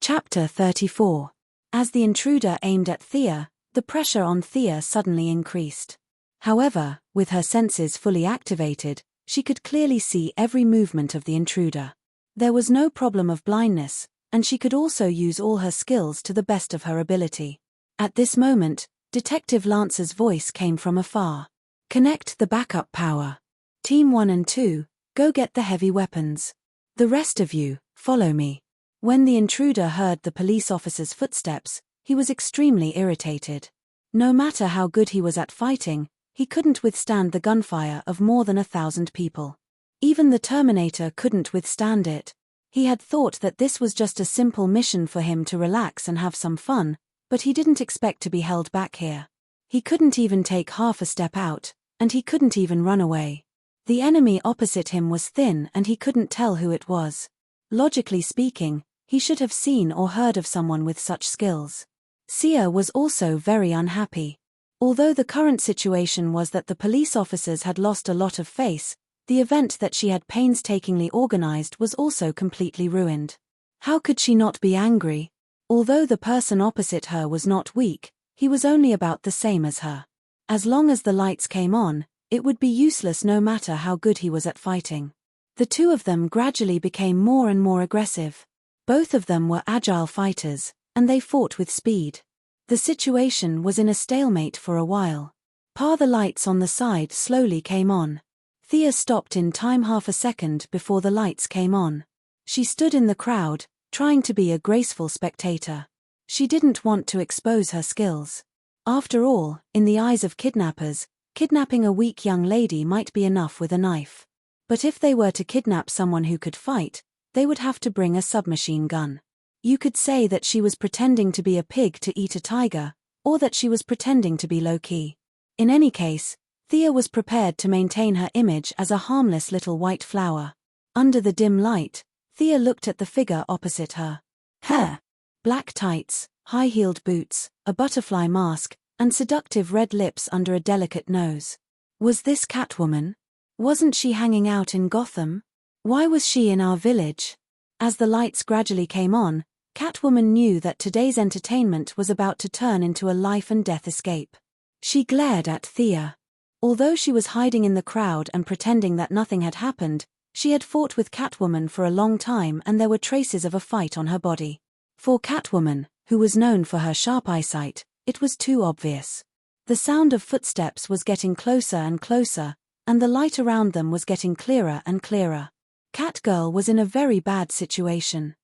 Chapter 34. As the intruder aimed at Thea, the pressure on Thea suddenly increased. However, with her senses fully activated, she could clearly see every movement of the intruder. There was no problem of blindness, and she could also use all her skills to the best of her ability. At this moment, Detective Lance's voice came from afar. Connect the backup power. Team 1 and 2, go get the heavy weapons. The rest of you, follow me. When the intruder heard the police officer's footsteps, he was extremely irritated. No matter how good he was at fighting, he couldn't withstand the gunfire of more than 1,000 people. Even the Terminator couldn't withstand it. He had thought that this was just a simple mission for him to relax and have some fun, but he didn't expect to be held back here. He couldn't even take half a step out, and he couldn't even run away. The enemy opposite him was thin and he couldn't tell who it was. Logically speaking, he should have seen or heard of someone with such skills. Sia was also very unhappy. Although the current situation was that the police officers had lost a lot of face, the event that she had painstakingly organized was also completely ruined. How could she not be angry? Although the person opposite her was not weak, he was only about the same as her. As long as the lights came on, it would be useless no matter how good he was at fighting. The two of them gradually became more and more aggressive. Both of them were agile fighters, and they fought with speed. The situation was in a stalemate for a while. The lights on the side slowly came on. Thea stopped in time half a second before the lights came on. She stood in the crowd, trying to be a graceful spectator. She didn't want to expose her skills. After all, in the eyes of kidnappers, kidnapping a weak young lady might be enough with a knife. But if they were to kidnap someone who could fight, they would have to bring a submachine gun. You could say that she was pretending to be a pig to eat a tiger, or that she was pretending to be low-key. In any case, Thea was prepared to maintain her image as a harmless little white flower. Under the dim light, Thea looked at the figure opposite her. Black tights, high-heeled boots, a butterfly mask, and seductive red lips under a delicate nose. Was this Catwoman? Wasn't she hanging out in Gotham? Why was she in our village? As the lights gradually came on, Catwoman knew that today's entertainment was about to turn into a life-and-death escape. She glared at Thea. Although she was hiding in the crowd and pretending that nothing had happened, she had fought with Catwoman for a long time and there were traces of a fight on her body. For Catwoman, who was known for her sharp eyesight, it was too obvious. The sound of footsteps was getting closer and closer, and the light around them was getting clearer and clearer. Catgirl was in a very bad situation.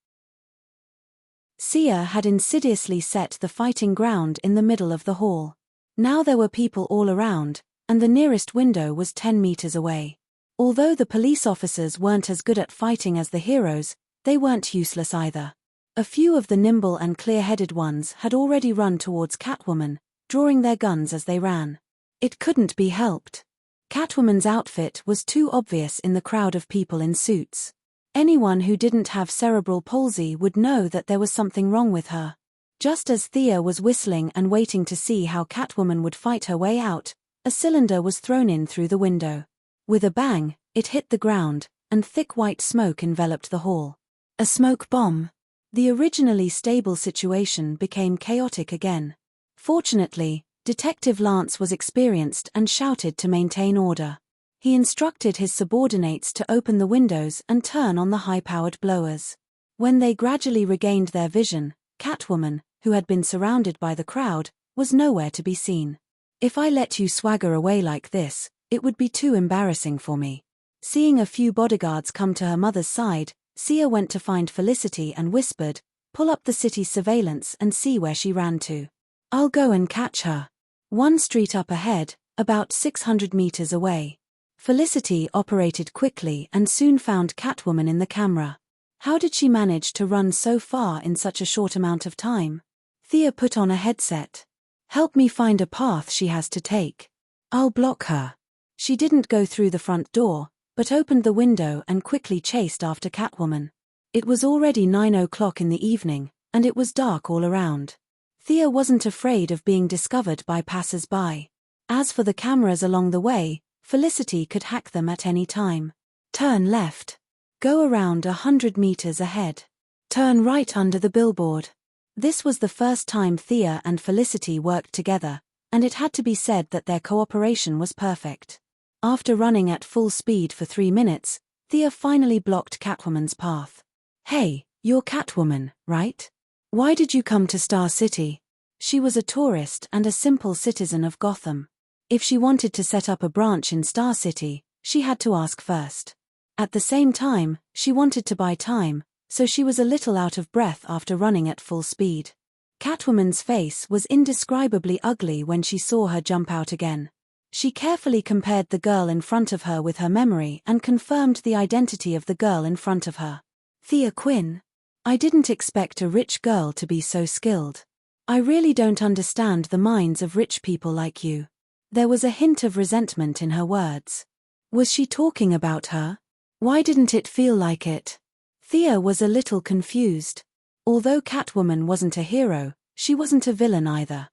Sia had insidiously set the fighting ground in the middle of the hall. Now there were people all around, and the nearest window was 10 meters away. Although the police officers weren't as good at fighting as the heroes, they weren't useless either. A few of the nimble and clear-headed ones had already run towards Catwoman, drawing their guns as they ran. It couldn't be helped. Catwoman's outfit was too obvious in the crowd of people in suits. Anyone who didn't have cerebral palsy would know that there was something wrong with her. Just as Thea was whistling and waiting to see how Catwoman would fight her way out, a cylinder was thrown in through the window. With a bang, it hit the ground, and thick white smoke enveloped the hall. A smoke bomb. The originally stable situation became chaotic again. Fortunately, Detective Lance was experienced and shouted to maintain order. He instructed his subordinates to open the windows and turn on the high-powered blowers. When they gradually regained their vision, Catwoman, who had been surrounded by the crowd, was nowhere to be seen. "If I let you swagger away like this, it would be too embarrassing for me." Seeing a few bodyguards come to her mother's side, Sia went to find Felicity and whispered, "Pull up the city's surveillance and see where she ran to. I'll go and catch her." One street up ahead, about 600 meters away. Felicity operated quickly and soon found Catwoman in the camera. How did she manage to run so far in such a short amount of time? Thea put on a headset. "Help me find a path she has to take. I'll block her." She didn't go through the front door, but opened the window and quickly chased after Catwoman. It was already 9 o'clock in the evening, and it was dark all around. Thea wasn't afraid of being discovered by passers-by. As for the cameras along the way, Felicity could hack them at any time. Turn left. Go around 100 meters ahead. Turn right under the billboard. This was the first time Thea and Felicity worked together, and it had to be said that their cooperation was perfect. After running at full speed for 3 minutes, Thea finally blocked Catwoman's path. "Hey, you're Catwoman, right? Why did you come to Star City?" She was a tourist and a simple citizen of Gotham. If she wanted to set up a branch in Star City, she had to ask first. At the same time, she wanted to buy time, so she was a little out of breath after running at full speed. Catwoman's face was indescribably ugly when she saw her jump out again. She carefully compared the girl in front of her with her memory and confirmed the identity of the girl in front of her. "Thea Quinn. I didn't expect a rich girl to be so skilled. I really don't understand the minds of rich people like you." There was a hint of resentment in her words. Was she talking about her? Why didn't it feel like it? Thea was a little confused. Although Catwoman wasn't a hero, she wasn't a villain either.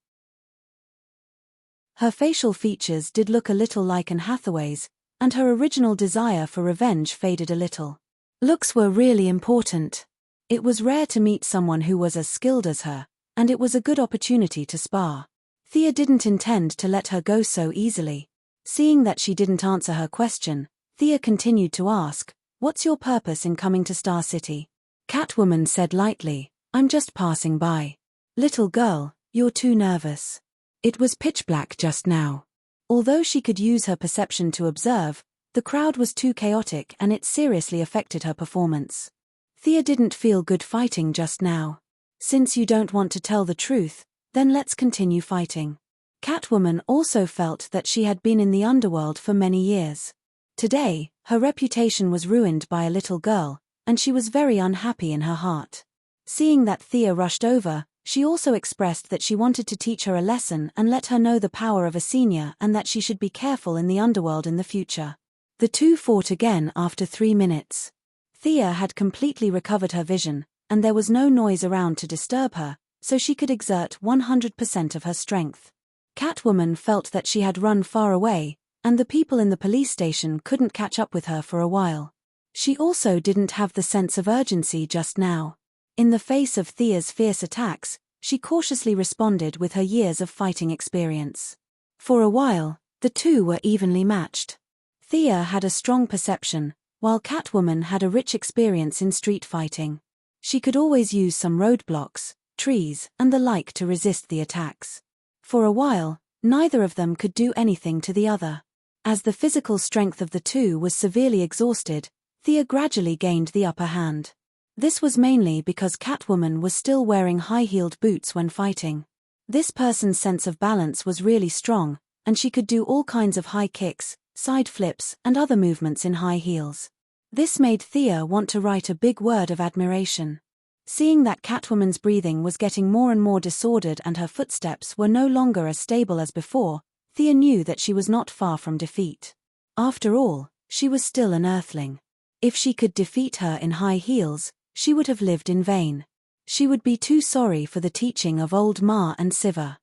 Her facial features did look a little like Anne Hathaway's, and her original desire for revenge faded a little. Looks were really important. It was rare to meet someone who was as skilled as her, and it was a good opportunity to spar. Thea didn't intend to let her go so easily. Seeing that she didn't answer her question, Thea continued to ask, "What's your purpose in coming to Star City?" Catwoman said lightly, "I'm just passing by." "Little girl, you're too nervous." It was pitch black just now. Although she could use her perception to observe, the crowd was too chaotic and it seriously affected her performance. Thea didn't feel good fighting just now. "Since you don't want to tell the truth, then let's continue fighting." Catwoman also felt that she had been in the underworld for many years. Today, her reputation was ruined by a little girl, and she was very unhappy in her heart. Seeing that Thea rushed over, she also expressed that she wanted to teach her a lesson and let her know the power of a senior and that she should be careful in the underworld in the future. The two fought again after 3 minutes. Thea had completely recovered her vision, and there was no noise around to disturb her, so she could exert 100% of her strength. Catwoman felt that she had run far away, and the people in the police station couldn't catch up with her for a while. She also didn't have the sense of urgency just now. In the face of Thea's fierce attacks, she cautiously responded with her years of fighting experience. For a while, the two were evenly matched. Thea had a strong perception, while Catwoman had a rich experience in street fighting. She could always use some roadblocks, trees, and the like to resist the attacks. For a while, neither of them could do anything to the other. As the physical strength of the two was severely exhausted, Thea gradually gained the upper hand. This was mainly because Catwoman was still wearing high-heeled boots when fighting. This person's sense of balance was really strong, and she could do all kinds of high kicks, side flips, and other movements in high heels. This made Thea want to write a big word of admiration. Seeing that Catwoman's breathing was getting more and more disordered and her footsteps were no longer as stable as before, Thea knew that she was not far from defeat. After all, she was still an Earthling. If she could defeat her in high heels, she would have lived in vain. She would be too sorry for the teaching of old Ma and Siva.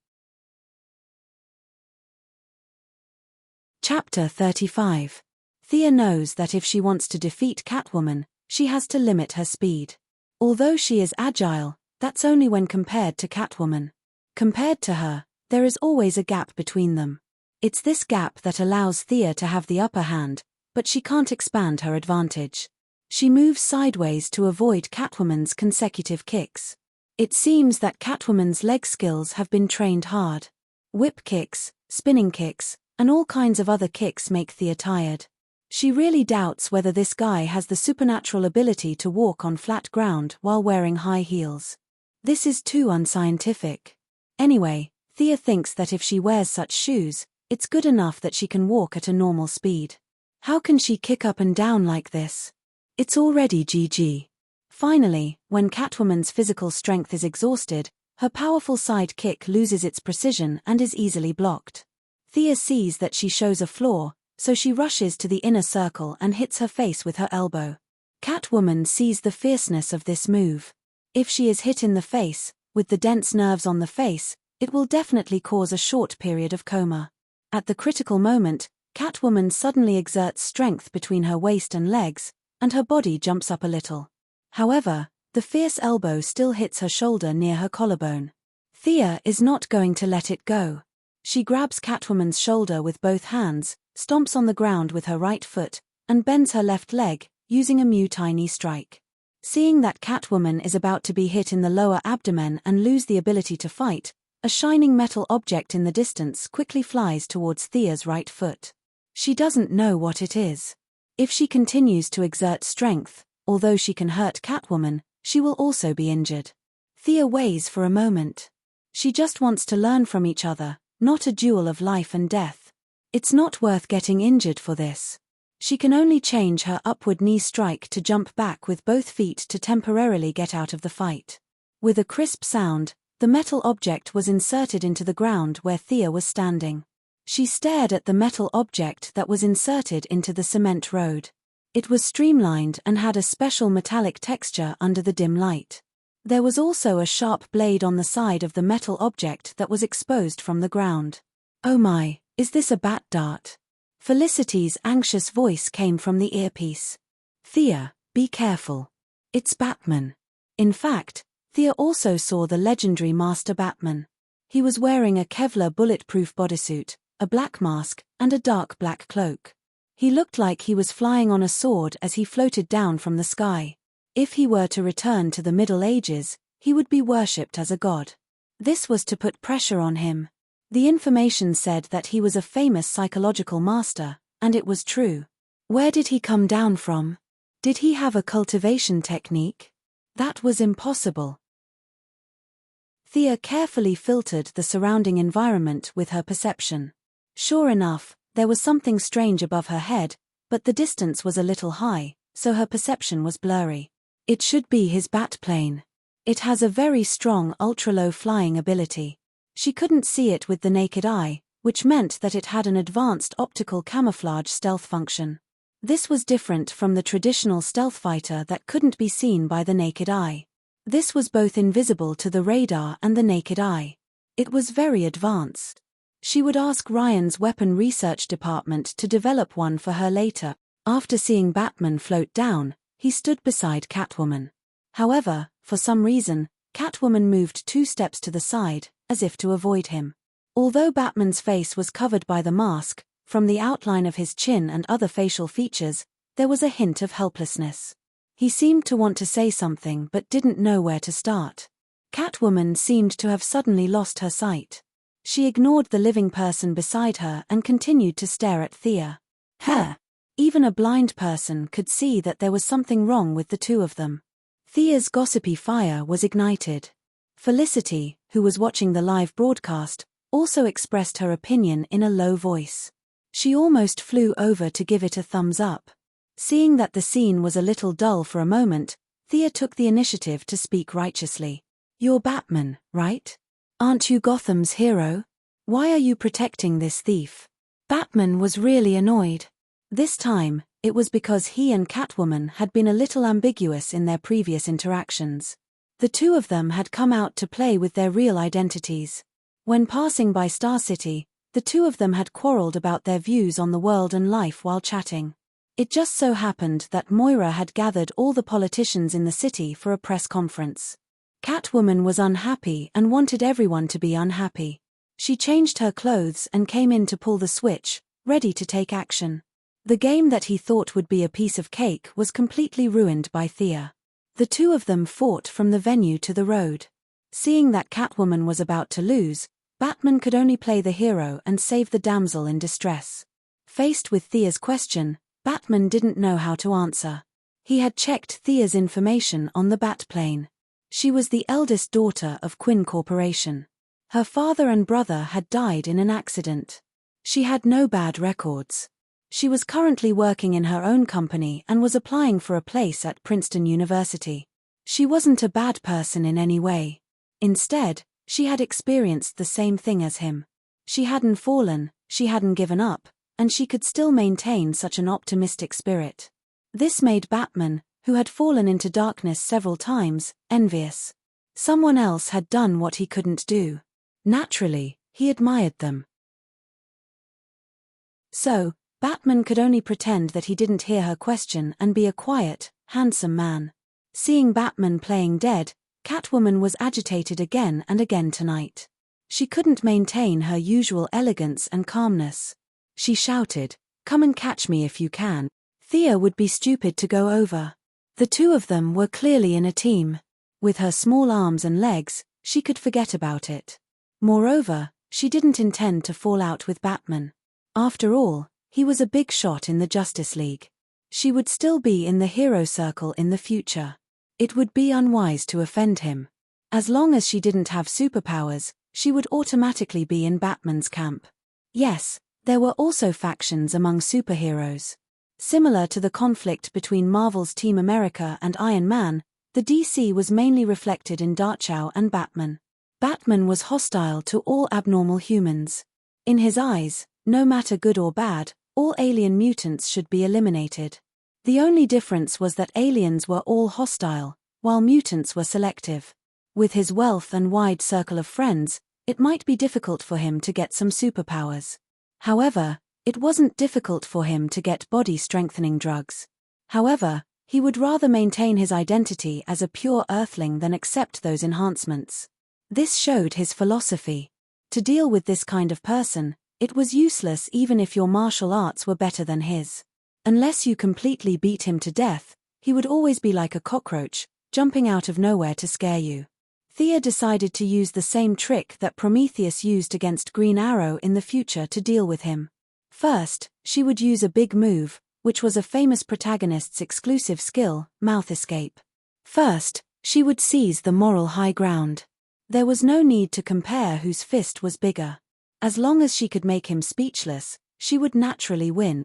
Chapter 35. Thea knows that if she wants to defeat Catwoman, she has to limit her speed. Although she is agile, that's only when compared to Catwoman. Compared to her, there is always a gap between them. It's this gap that allows Thea to have the upper hand, but she can't expand her advantage. She moves sideways to avoid Catwoman's consecutive kicks. It seems that Catwoman's leg skills have been trained hard. Whip kicks, spinning kicks, and all kinds of other kicks make Thea tired. She really doubts whether this guy has the supernatural ability to walk on flat ground while wearing high heels. This is too unscientific. Anyway, Thea thinks that if she wears such shoes, it's good enough that she can walk at a normal speed. How can she kick up and down like this? It's already GG. Finally, when Catwoman's physical strength is exhausted, her powerful side kick loses its precision and is easily blocked. Thea sees that she shows a flaw, so she rushes to the inner circle and hits her face with her elbow. Catwoman sees the fierceness of this move. If she is hit in the face, with the dense nerves on the face, it will definitely cause a short period of coma. At the critical moment, Catwoman suddenly exerts strength between her waist and legs, and her body jumps up a little. However, the fierce elbow still hits her shoulder near her collarbone. Thea is not going to let it go. She grabs Catwoman's shoulder with both hands, stomps on the ground with her right foot, and bends her left leg, using a Muay strike. Seeing that Catwoman is about to be hit in the lower abdomen and lose the ability to fight, a shining metal object in the distance quickly flies towards Thea's right foot. She doesn't know what it is. If she continues to exert strength, although she can hurt Catwoman, she will also be injured. Thea weighs for a moment. She just wants to learn from each other, not a duel of life and death. It's not worth getting injured for this. She can only change her upward knee strike to jump back with both feet to temporarily get out of the fight. With a crisp sound, the metal object was inserted into the ground where Thea was standing. She stared at the metal object that was inserted into the cement road. It was streamlined and had a special metallic texture under the dim light. There was also a sharp blade on the side of the metal object that was exposed from the ground. "Oh my, is this a bat dart?" Felicity's anxious voice came from the earpiece. "Thea, be careful. It's Batman." In fact, Thea also saw the legendary Master Batman. He was wearing a Kevlar bulletproof bodysuit, a black mask, and a dark black cloak. He looked like he was flying on a sword as he floated down from the sky. If he were to return to the Middle Ages, he would be worshipped as a god. This was to put pressure on him. The information said that he was a famous psychological master, and it was true. Where did he come down from? Did he have a cultivation technique? That was impossible. Thea carefully filtered the surrounding environment with her perception. Sure enough, there was something strange above her head, but the distance was a little high, so her perception was blurry. It should be his bat plane. It has a very strong ultra-low flying ability. She couldn't see it with the naked eye, which meant that it had an advanced optical camouflage stealth function. This was different from the traditional stealth fighter that couldn't be seen by the naked eye. This was both invisible to the radar and the naked eye. It was very advanced. She would ask Ryan's weapon research department to develop one for her later. After seeing Batman float down, he stood beside Catwoman. However, for some reason, Catwoman moved 2 steps to the side, as if to avoid him. Although Batman's face was covered by the mask, from the outline of his chin and other facial features, there was a hint of helplessness. He seemed to want to say something but didn't know where to start. Catwoman seemed to have suddenly lost her sight. She ignored the living person beside her and continued to stare at Thea. Even a blind person could see that there was something wrong with the two of them. Thea's gossipy fire was ignited. Felicity, who was watching the live broadcast, also expressed her opinion in a low voice. She almost flew over to give it a thumbs up. Seeing that the scene was a little dull for a moment, Thea took the initiative to speak righteously. "You're Batman, right? Aren't you Gotham's hero? Why are you protecting this thief?" Batman was really annoyed. This time, it was because he and Catwoman had been a little ambiguous in their previous interactions. The two of them had come out to play with their real identities. When passing by Star City, the two of them had quarreled about their views on the world and life while chatting. It just so happened that Moira had gathered all the politicians in the city for a press conference. Catwoman was unhappy and wanted everyone to be unhappy. She changed her clothes and came in to pull the switch, ready to take action. The game that he thought would be a piece of cake was completely ruined by Thea. The two of them fought from the venue to the road. Seeing that Catwoman was about to lose, Batman could only play the hero and save the damsel in distress. Faced with Thea's question, Batman didn't know how to answer. He had checked Thea's information on the Batplane. She was the eldest daughter of Quinn Corporation. Her father and brother had died in an accident. She had no bad records. She was currently working in her own company and was applying for a place at Princeton University. She wasn't a bad person in any way. Instead, she had experienced the same thing as him. She hadn't fallen, she hadn't given up, and she could still maintain such an optimistic spirit. This made Batman, who had fallen into darkness several times, envious. Someone else had done what he couldn't do. Naturally, he admired them. So, Batman could only pretend that he didn't hear her question and be a quiet, handsome man. Seeing Batman playing dead, Catwoman was agitated again and again tonight. She couldn't maintain her usual elegance and calmness. She shouted, "Come and catch me if you can." Thea would be stupid to go over. The two of them were clearly in a team. With her small arms and legs, she could forget about it. Moreover, she didn't intend to fall out with Batman. After all, he was a big shot in the Justice League. She would still be in the hero circle in the future. It would be unwise to offend him. As long as she didn't have superpowers, she would automatically be in Batman's camp. Yes, there were also factions among superheroes. Similar to the conflict between Marvel's Team America and Iron Man, the DC was mainly reflected in Darkchow and Batman. Batman was hostile to all abnormal humans. In his eyes, no matter good or bad, all alien mutants should be eliminated. The only difference was that aliens were all hostile, while mutants were selective. With his wealth and wide circle of friends, it might be difficult for him to get some superpowers. However, it wasn't difficult for him to get body-strengthening drugs. However, he would rather maintain his identity as a pure Earthling than accept those enhancements. This showed his philosophy. To deal with this kind of person, it was useless even if your martial arts were better than his. Unless you completely beat him to death, he would always be like a cockroach, jumping out of nowhere to scare you. Thea decided to use the same trick that Prometheus used against Green Arrow in the future to deal with him. First, she would use a big move, which was a famous protagonist's exclusive skill, mouth escape. First, she would seize the moral high ground. There was no need to compare whose fist was bigger. As long as she could make him speechless, she would naturally win.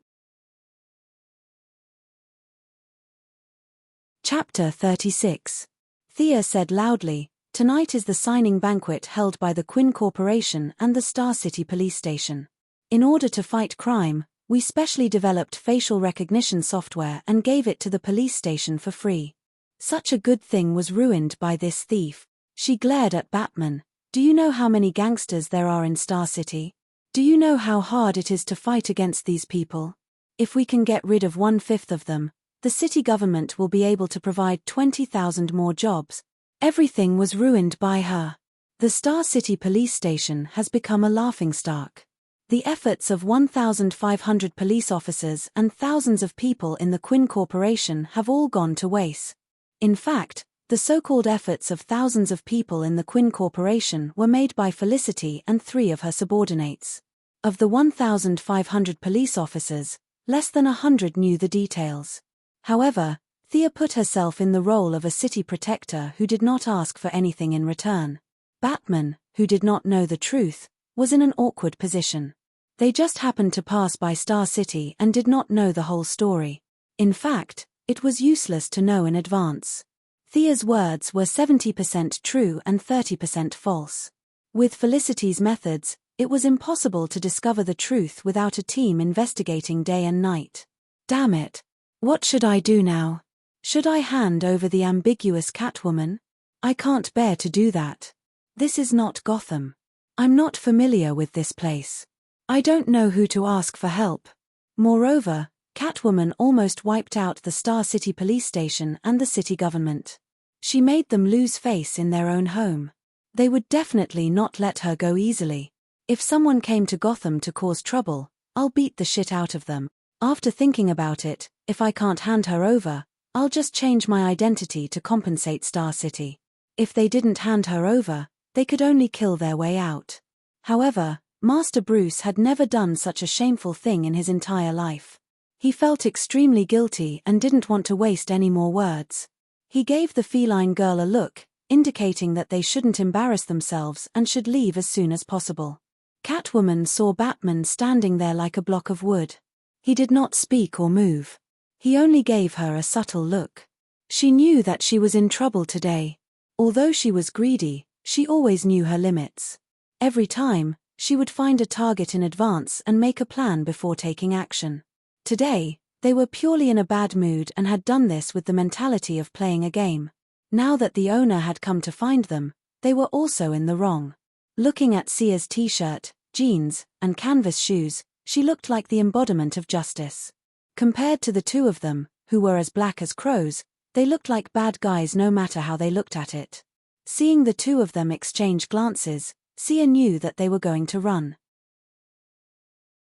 Chapter 36. Thea said loudly, "Tonight is the signing banquet held by the Quinn Corporation and the Star City Police Station. In order to fight crime, we specially developed facial recognition software and gave it to the police station for free. Such a good thing was ruined by this thief." She glared at Batman. "Do you know how many gangsters there are in Star City? Do you know how hard it is to fight against these people? If we can get rid of 1/5 of them, the city government will be able to provide 20,000 more jobs. Everything was ruined by her. The Star City police station has become a laughingstock. The efforts of 1,500 police officers and thousands of people in the Quinn Corporation have all gone to waste. In fact, the so-called efforts of thousands of people in the Quinn Corporation were made by Felicity and 3 of her subordinates. Of the 1,500 police officers, less than 100 knew the details. However, Thea put herself in the role of a city protector who did not ask for anything in return. Batman, who did not know the truth, was in an awkward position. They just happened to pass by Star City and did not know the whole story. In fact, it was useless to know in advance. Thea's words were 70% true and 30% false. With Felicity's methods, it was impossible to discover the truth without a team investigating day and night. Damn it! What should I do now? Should I hand over the ambiguous Catwoman? I can't bear to do that. This is not Gotham. I'm not familiar with this place. I don't know who to ask for help. Moreover, Catwoman almost wiped out the Star City police station and the city government. She made them lose face in their own home. They would definitely not let her go easily. If someone came to Gotham to cause trouble, I'll beat the shit out of them. After thinking about it, if I can't hand her over, I'll just change my identity to compensate Star City. If they didn't hand her over, they could only kill their way out. However, Master Bruce had never done such a shameful thing in his entire life. He felt extremely guilty and didn't want to waste any more words. He gave the feline girl a look, indicating that they shouldn't embarrass themselves and should leave as soon as possible. Catwoman saw Batman standing there like a block of wood. He did not speak or move. He only gave her a subtle look. She knew that she was in trouble today. Although she was greedy, she always knew her limits. Every time, she would find a target in advance and make a plan before taking action. Today, they were purely in a bad mood and had done this with the mentality of playing a game. Now that the owner had come to find them, they were also in the wrong. Looking at Sia's t-shirt, jeans, and canvas shoes, she looked like the embodiment of justice. Compared to the two of them, who were as black as crows, they looked like bad guys no matter how they looked at it. Seeing the two of them exchange glances, Sia knew that they were going to run.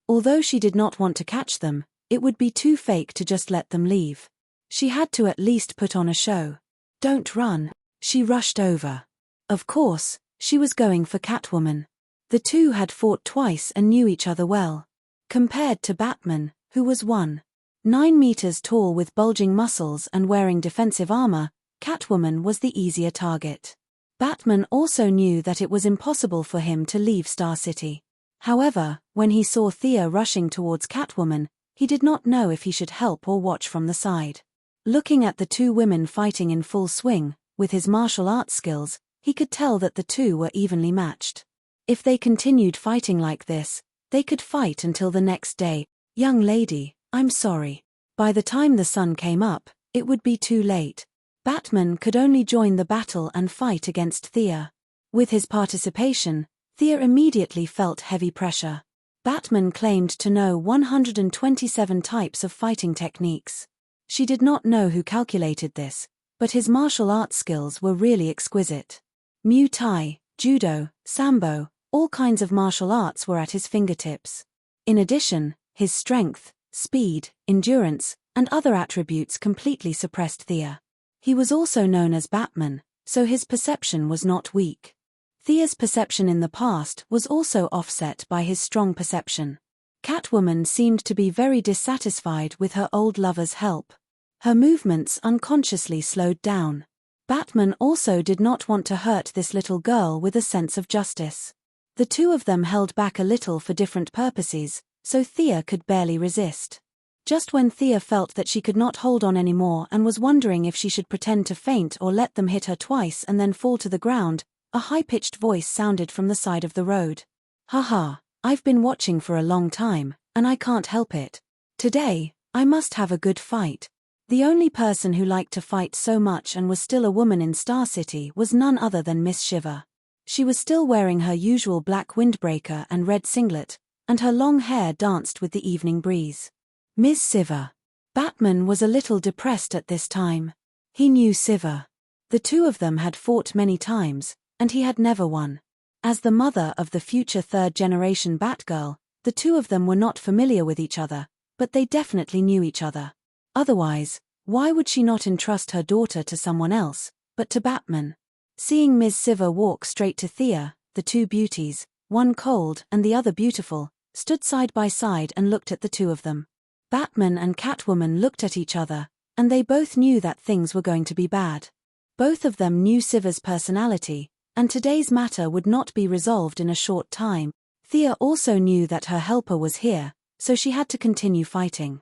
Although she did not want to catch them, it would be too fake to just let them leave. She had to at least put on a show. Don't run, she rushed over. Of course, she was going for Catwoman. The two had fought twice and knew each other well. Compared to Batman, who was 1.9 meters tall with bulging muscles and wearing defensive armor, Catwoman was the easier target. Batman also knew that it was impossible for him to leave Star City. However, when he saw Thea rushing towards Catwoman, he did not know if he should help or watch from the side. Looking at the two women fighting in full swing, with his martial arts skills, he could tell that the two were evenly matched. If they continued fighting like this, they could fight until the next day. Young lady, I'm sorry. By the time the sun came up, it would be too late. Batman could only join the battle and fight against Thea. With his participation, Thea immediately felt heavy pressure. Batman claimed to know 127 types of fighting techniques. She did not know who calculated this, but his martial arts skills were really exquisite. Muay Thai, Judo, Sambo, all kinds of martial arts were at his fingertips. In addition, his strength, speed, endurance, and other attributes completely suppressed Thea. He was also known as Batman, so his perception was not weak. Thea's perception in the past was also offset by his strong perception. Catwoman seemed to be very dissatisfied with her old lover's help. Her movements unconsciously slowed down. Batman also did not want to hurt this little girl with a sense of justice. The two of them held back a little for different purposes, so Thea could barely resist. Just when Thea felt that she could not hold on anymore and was wondering if she should pretend to faint or let them hit her twice and then fall to the ground, a high-pitched voice sounded from the side of the road. Haha, I've been watching for a long time, and I can't help it. Today, I must have a good fight. The only person who liked to fight so much and was still a woman in Star City was none other than Miss Shiver. She was still wearing her usual black windbreaker and red singlet, and her long hair danced with the evening breeze. Ms. Siver. Batman was a little depressed at this time. He knew Siver. The two of them had fought many times, and he had never won. As the mother of the future third-generation Batgirl, the two of them were not familiar with each other, but they definitely knew each other. Otherwise, why would she not entrust her daughter to someone else, but to Batman? Seeing Ms. Siver walk straight to Thea, the two beauties, one cold and the other beautiful, stood side by side and looked at the two of them. Batman and Catwoman looked at each other, and they both knew that things were going to be bad. Both of them knew Siver's personality, and today's matter would not be resolved in a short time. Thea also knew that her helper was here, so she had to continue fighting.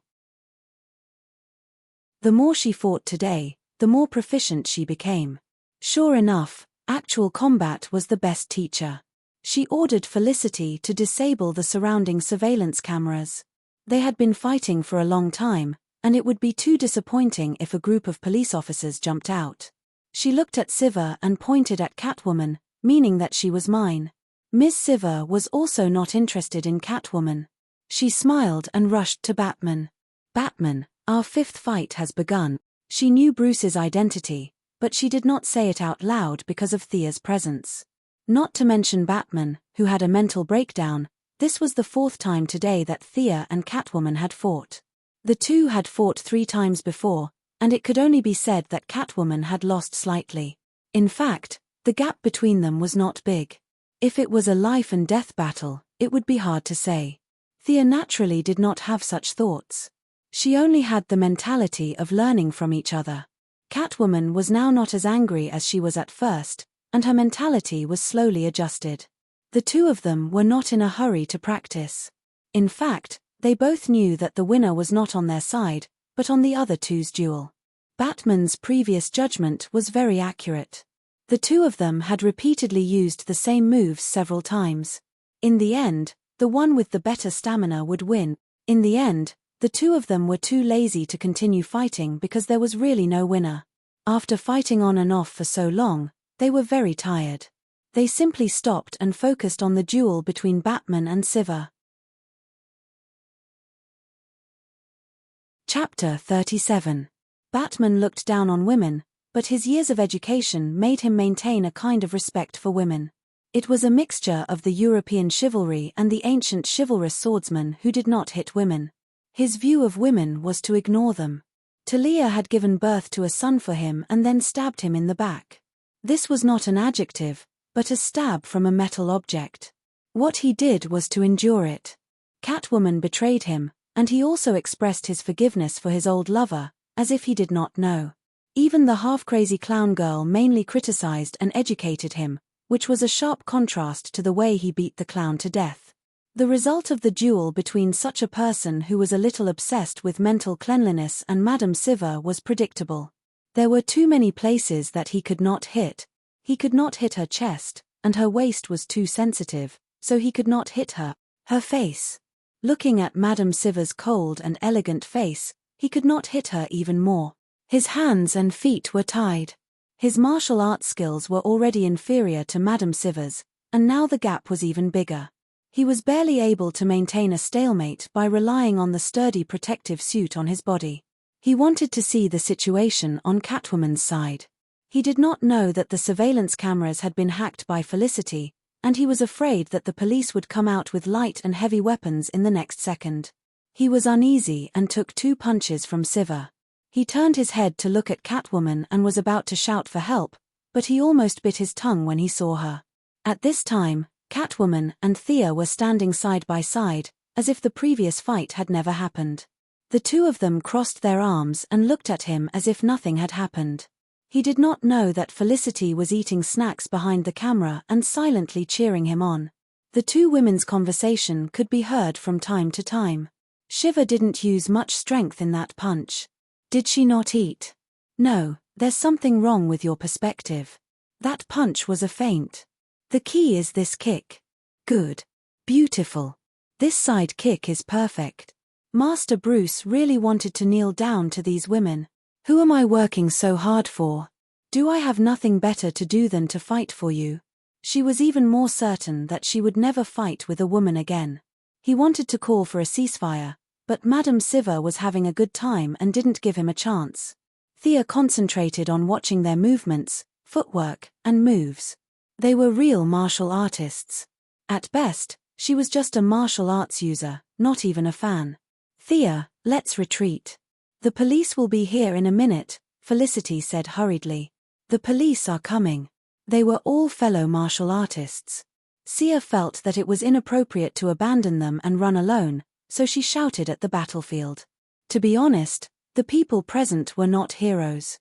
The more she fought today, the more proficient she became. Sure enough, actual combat was the best teacher. She ordered Felicity to disable the surrounding surveillance cameras. They had been fighting for a long time, and it would be too disappointing if a group of police officers jumped out. She looked at Siver and pointed at Catwoman, meaning that she was mine. Ms. Siver was also not interested in Catwoman. She smiled and rushed to Batman. Batman, our fifth fight has begun. She knew Bruce's identity, but she did not say it out loud because of Thea's presence. Not to mention Batman, who had a mental breakdown. This was the fourth time today that Thea and Catwoman had fought. The two had fought 3 times before, and it could only be said that Catwoman had lost slightly. In fact, the gap between them was not big. If it was a life-and-death battle, it would be hard to say. Thea naturally did not have such thoughts. She only had the mentality of learning from each other. Catwoman was now not as angry as she was at first, and her mentality was slowly adjusted. The two of them were not in a hurry to practice. In fact, they both knew that the winner was not on their side, but on the other two's duel. Batman's previous judgment was very accurate. The two of them had repeatedly used the same moves several times. In the end, the one with the better stamina would win. In the end, the two of them were too lazy to continue fighting because there was really no winner. After fighting on and off for so long, they were very tired. They simply stopped and focused on the duel between Batman and Siver. Chapter 37. Batman looked down on women, but his years of education made him maintain a kind of respect for women. It was a mixture of the European chivalry and the ancient chivalrous swordsmen who did not hit women. His view of women was to ignore them. Talia had given birth to a son for him and then stabbed him in the back. This was not an adjective, but a stab from a metal object. What he did was to endure it. Catwoman betrayed him, and he also expressed his forgiveness for his old lover, as if he did not know. Even the half-crazy clown girl mainly criticized and educated him, which was a sharp contrast to the way he beat the clown to death. The result of the duel between such a person who was a little obsessed with mental cleanliness and Madame Siver was predictable. There were too many places that he could not hit. He could not hit her chest, and her waist was too sensitive, so he could not hit her face. Looking at Madame Siver's cold and elegant face, he could not hit her even more. His hands and feet were tied. His martial arts skills were already inferior to Madame Siver's, and now the gap was even bigger. He was barely able to maintain a stalemate by relying on the sturdy protective suit on his body. He wanted to see the situation on Catwoman's side. He did not know that the surveillance cameras had been hacked by Felicity, and he was afraid that the police would come out with light and heavy weapons in the next second. He was uneasy and took 2 punches from Siver. He turned his head to look at Catwoman and was about to shout for help, but he almost bit his tongue when he saw her. At this time, Catwoman and Thea were standing side by side, as if the previous fight had never happened. The two of them crossed their arms and looked at him as if nothing had happened. He did not know that Felicity was eating snacks behind the camera and silently cheering him on. The two women's conversation could be heard from time to time. Shiver didn't use much strength in that punch. Did she not eat? No, there's something wrong with your perspective. That punch was a feint. The key is this kick. Good. Beautiful. This side kick is perfect. Master Bruce really wanted to kneel down to these women. Who am I working so hard for? Do I have nothing better to do than to fight for you? She was even more certain that she would never fight with a woman again. He wanted to call for a ceasefire, but Madame Siva was having a good time and didn't give him a chance. Thea concentrated on watching their movements, footwork, and moves. They were real martial artists. At best, she was just a martial arts user, not even a fan. Thea, let's retreat. The police will be here in a minute, Felicity said hurriedly. The police are coming. They were all fellow martial artists. Sia felt that it was inappropriate to abandon them and run alone, so she shouted at the battlefield. To be honest, the people present were not heroes.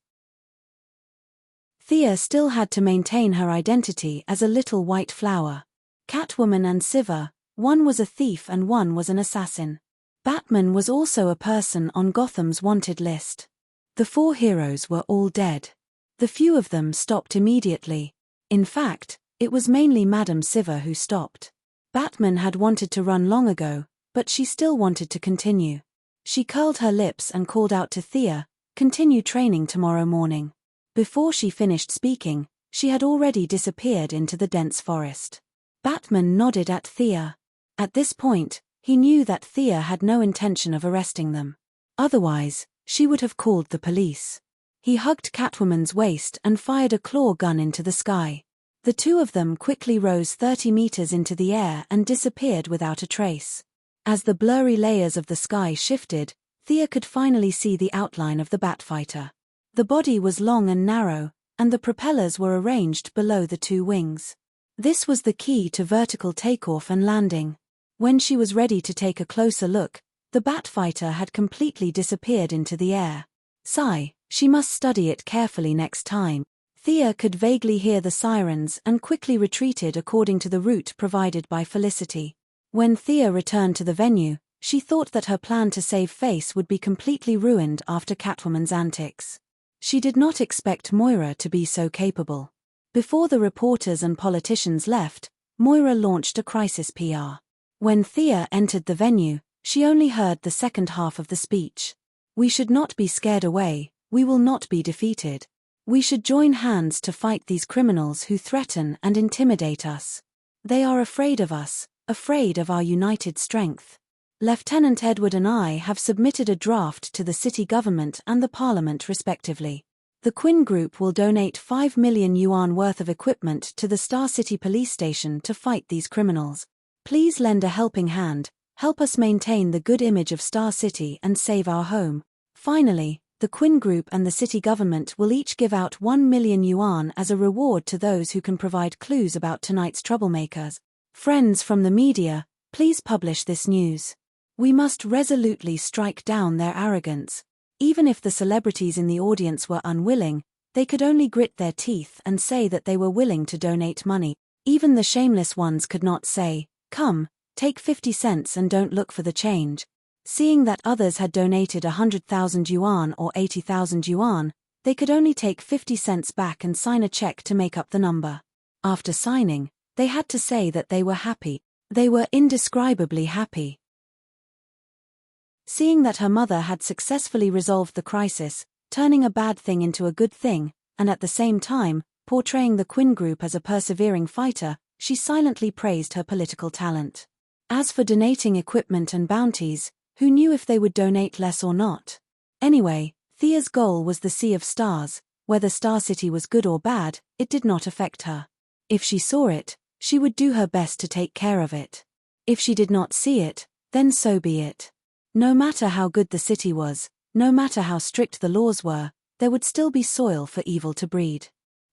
Thea still had to maintain her identity as a little white flower. Catwoman and Siva, one was a thief and one was an assassin. Batman was also a person on Gotham's wanted list. The 4 heroes were all dead. The few of them stopped immediately. In fact, it was mainly Madame Siva who stopped. Batman had wanted to run long ago, but she still wanted to continue. She curled her lips and called out to Thea, "Continue training tomorrow morning." Before she finished speaking, she had already disappeared into the dense forest. Batman nodded at Thea. At this point, he knew that Thea had no intention of arresting them. Otherwise, she would have called the police. He hugged Catwoman's waist and fired a claw gun into the sky. The two of them quickly rose 30 meters into the air and disappeared without a trace. As the blurry layers of the sky shifted, Thea could finally see the outline of the Batfighter. The body was long and narrow, and the propellers were arranged below the 2 wings. This was the key to vertical takeoff and landing. When she was ready to take a closer look, the Batfighter had completely disappeared into the air. Sigh, she must study it carefully next time. Thea could vaguely hear the sirens and quickly retreated according to the route provided by Felicity. When Thea returned to the venue, she thought that her plan to save face would be completely ruined after Catwoman's antics. She did not expect Moira to be so capable. Before the reporters and politicians left, Moira launched a crisis PR. When Thea entered the venue, she only heard the second half of the speech. "We should not be scared away, we will not be defeated. We should join hands to fight these criminals who threaten and intimidate us. They are afraid of us, afraid of our united strength. Lieutenant Edward and I have submitted a draft to the city government and the parliament respectively. The Quinn Group will donate 5 million yuan worth of equipment to the Star City police station to fight these criminals. Please lend a helping hand, help us maintain the good image of Star City and save our home. Finally, the Quinn Group and the city government will each give out 1 million yuan as a reward to those who can provide clues about tonight's troublemakers. Friends from the media, please publish this news. We must resolutely strike down their arrogance. Even if the celebrities in the audience were unwilling, they could only grit their teeth and say that they were willing to donate money. Even the shameless ones could not say, 'Come, take 50 cents and don't look for the change.' Seeing that others had donated 100,000 yuan or 80,000 yuan, they could only take 50 cents back and sign a check to make up the number. After signing, they had to say that they were happy. They were indescribably happy. Seeing that her mother had successfully resolved the crisis, turning a bad thing into a good thing, and at the same time, portraying the Quinn Group as a persevering fighter, she silently praised her political talent. As for donating equipment and bounties, who knew if they would donate less or not? Anyway, Thea's goal was the Sea of Stars. Whether Star City was good or bad, it did not affect her. If she saw it, she would do her best to take care of it. If she did not see it, then so be it. No matter how good the city was, no matter how strict the laws were, there would still be soil for evil to breed.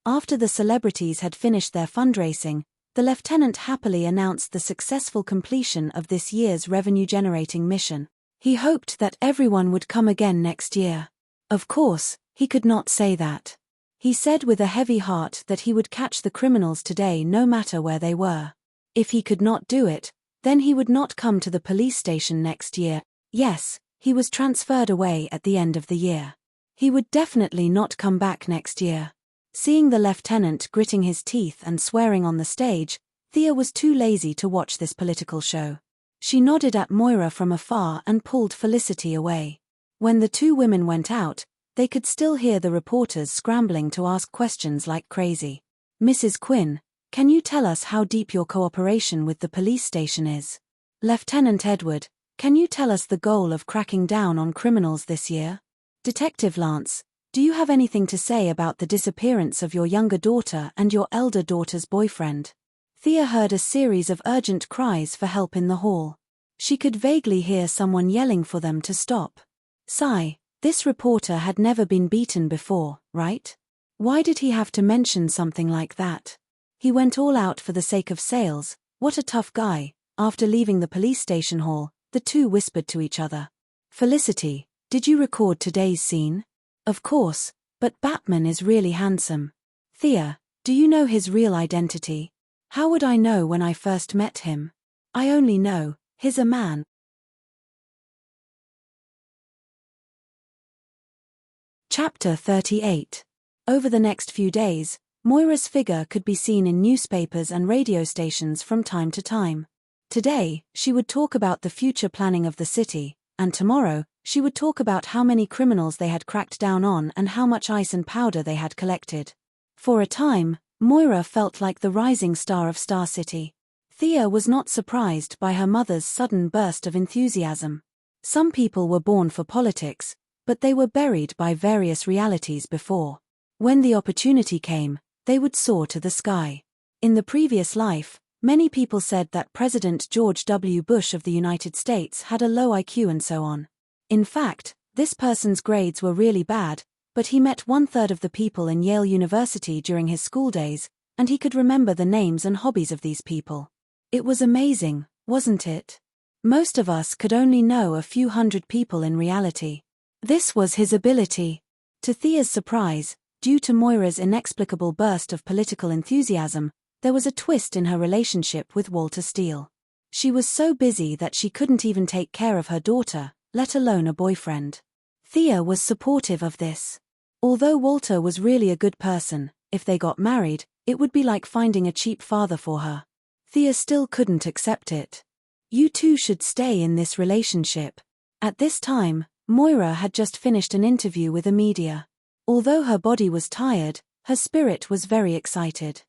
After the celebrities had finished their fundraising, the lieutenant happily announced the successful completion of this year's revenue-generating mission. He hoped that everyone would come again next year. Of course, he could not say that. He said with a heavy heart that he would catch the criminals today no matter where they were. If he could not do it, then he would not come to the police station next year. Yes, he was transferred away at the end of the year. He would definitely not come back next year. Seeing the lieutenant gritting his teeth and swearing on the stage, Thea was too lazy to watch this political show. She nodded at Moira from afar and pulled Felicity away. When the 2 women went out, they could still hear the reporters scrambling to ask questions like crazy. "Mrs. Quinn, can you tell us how deep your cooperation with the police station is?" Lieutenant Edward, can you tell us the goal of cracking down on criminals this year? Detective Lance, do you have anything to say about the disappearance of your younger daughter and your elder daughter's boyfriend? Thea heard a series of urgent cries for help in the hall. She could vaguely hear someone yelling for them to stop. Sigh, this reporter had never been beaten before, right? Why did he have to mention something like that? He went all out for the sake of sales. What a tough guy. After leaving the police station hall, the two whispered to each other. Felicity, did you record today's scene? Of course, but Batman is really handsome. Thea, do you know his real identity? How would I know when I first met him? I only know, he's a man. Chapter 38. Over the next few days, Moira's figure could be seen in newspapers and radio stations from time to time. Today, she would talk about the future planning of the city, and tomorrow, she would talk about how many criminals they had cracked down on and how much ice and powder they had collected. For a time, Moira felt like the rising star of Star City. Thea was not surprised by her mother's sudden burst of enthusiasm. Some people were born for politics, but they were buried by various realities before. When the opportunity came, they would soar to the sky. In the previous life, many people said that President George W. Bush of the United States had a low IQ and so on. In fact, this person's grades were really bad, but he met 1/3 of the people in Yale University during his school days, and he could remember the names and hobbies of these people. It was amazing, wasn't it? Most of us could only know a few hundred people in reality. This was his ability. To Thea's surprise, due to Moira's inexplicable burst of political enthusiasm, there was a twist in her relationship with Walter Steele. She was so busy that she couldn't even take care of her daughter, let alone a boyfriend. Thea was supportive of this. Although Walter was really a good person, if they got married, it would be like finding a cheap father for her. Thea still couldn't accept it. You two should stay in this relationship. At this time, Moira had just finished an interview with the media. Although her body was tired, her spirit was very excited.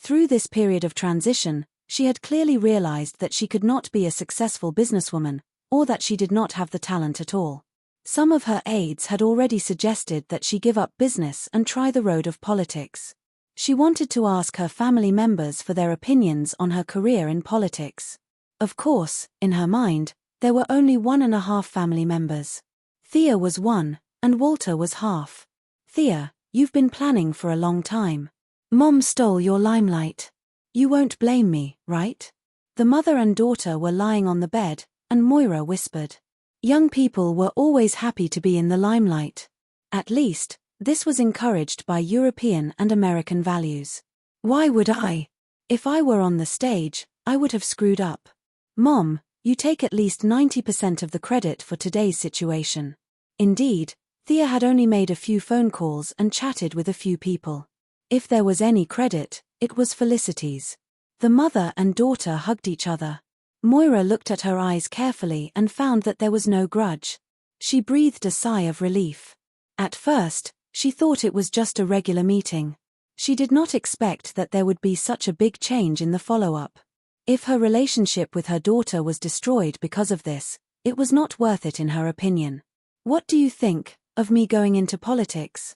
Through this period of transition, she had clearly realized that she could not be a successful businesswoman, or that she did not have the talent at all. Some of her aides had already suggested that she give up business and try the road of politics. She wanted to ask her family members for their opinions on her career in politics. Of course, in her mind, there were only 1.5 family members. Thea was one, and Walter was half. Thea, you've been planning for a long time. Mom stole your limelight. You won't blame me, right? The mother and daughter were lying on the bed, and Moira whispered. Young people were always happy to be in the limelight. At least, this was encouraged by European and American values. Why would I? If I were on the stage, I would have screwed up. Mom, you take at least 90% of the credit for today's situation. Indeed, Thea had only made a few phone calls and chatted with a few people. If there was any credit, it was Felicity's. The mother and daughter hugged each other. Moira looked at her eyes carefully and found that there was no grudge. She breathed a sigh of relief. At first, she thought it was just a regular meeting. She did not expect that there would be such a big change in the follow-up. If her relationship with her daughter was destroyed because of this, it was not worth it in her opinion. What do you think of me going into politics?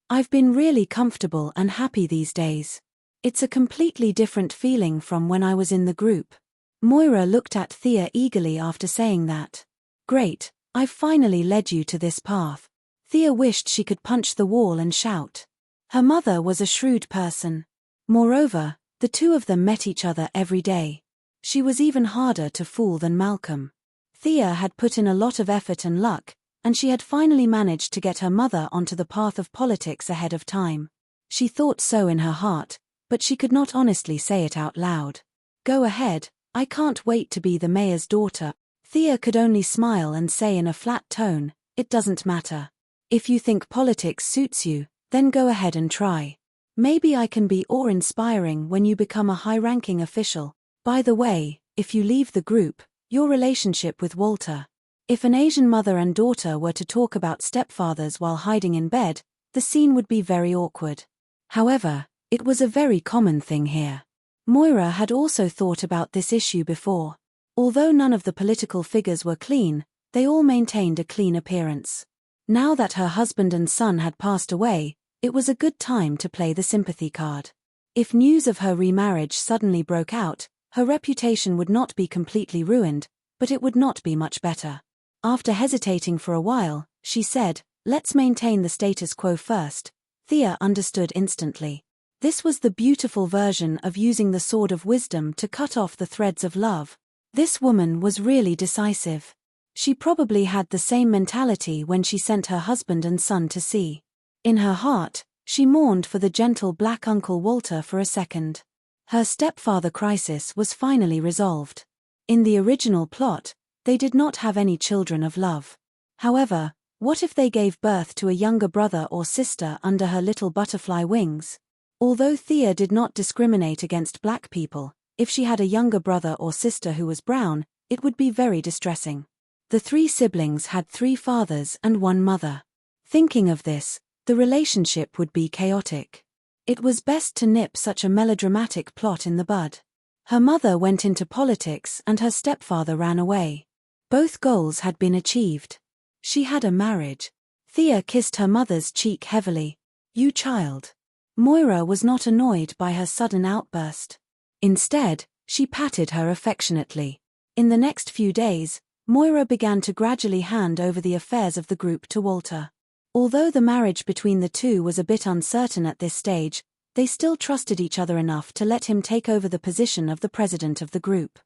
I've been really comfortable and happy these days. It's a completely different feeling from when I was in the group. Moira looked at Thea eagerly after saying that. Great, I've finally led you to this path. Thea wished she could punch the wall and shout. Her mother was a shrewd person. Moreover, the two of them met each other every day. She was even harder to fool than Malcolm. Thea had put in a lot of effort and luck, and she had finally managed to get her mother onto the path of politics ahead of time. She thought so in her heart, but she could not honestly say it out loud. Go ahead, I can't wait to be the mayor's daughter. Thea could only smile and say in a flat tone, it doesn't matter. If you think politics suits you, then go ahead and try. Maybe I can be awe-inspiring when you become a high-ranking official. By the way, if you leave the group, your relationship with Walter. If an Asian mother and daughter were to talk about stepfathers while hiding in bed, the scene would be very awkward. However, it was a very common thing here. Moira had also thought about this issue before. Although none of the political figures were clean, they all maintained a clean appearance. Now that her husband and son had passed away, it was a good time to play the sympathy card. If news of her remarriage suddenly broke out, her reputation would not be completely ruined, but it would not be much better. After hesitating for a while, she said, "Let's maintain the status quo first." Thea understood instantly. This was the beautiful version of using the sword of wisdom to cut off the threads of love. This woman was really decisive. She probably had the same mentality when she sent her husband and son to sea. In her heart, she mourned for the gentle black Uncle Walter for a second. Her stepfather crisis was finally resolved. In the original plot, they did not have any children of love. However, what if they gave birth to a younger brother or sister under her little butterfly wings? Although Thea did not discriminate against black people, if she had a younger brother or sister who was brown, it would be very distressing. The 3 siblings had 3 fathers and 1 mother. Thinking of this, the relationship would be chaotic. It was best to nip such a melodramatic plot in the bud. Her mother went into politics and her stepfather ran away. Both goals had been achieved. She had a marriage. Thea kissed her mother's cheek heavily. "You child." Moira was not annoyed by her sudden outburst. Instead, she patted her affectionately. In the next few days, Moira began to gradually hand over the affairs of the group to Walter. Although the marriage between the two was a bit uncertain at this stage, they still trusted each other enough to let him take over the position of the president of the group.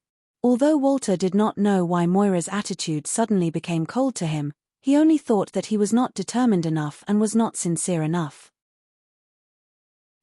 Although Walter did not know why Moira's attitude suddenly became cold to him, he only thought that he was not determined enough and was not sincere enough.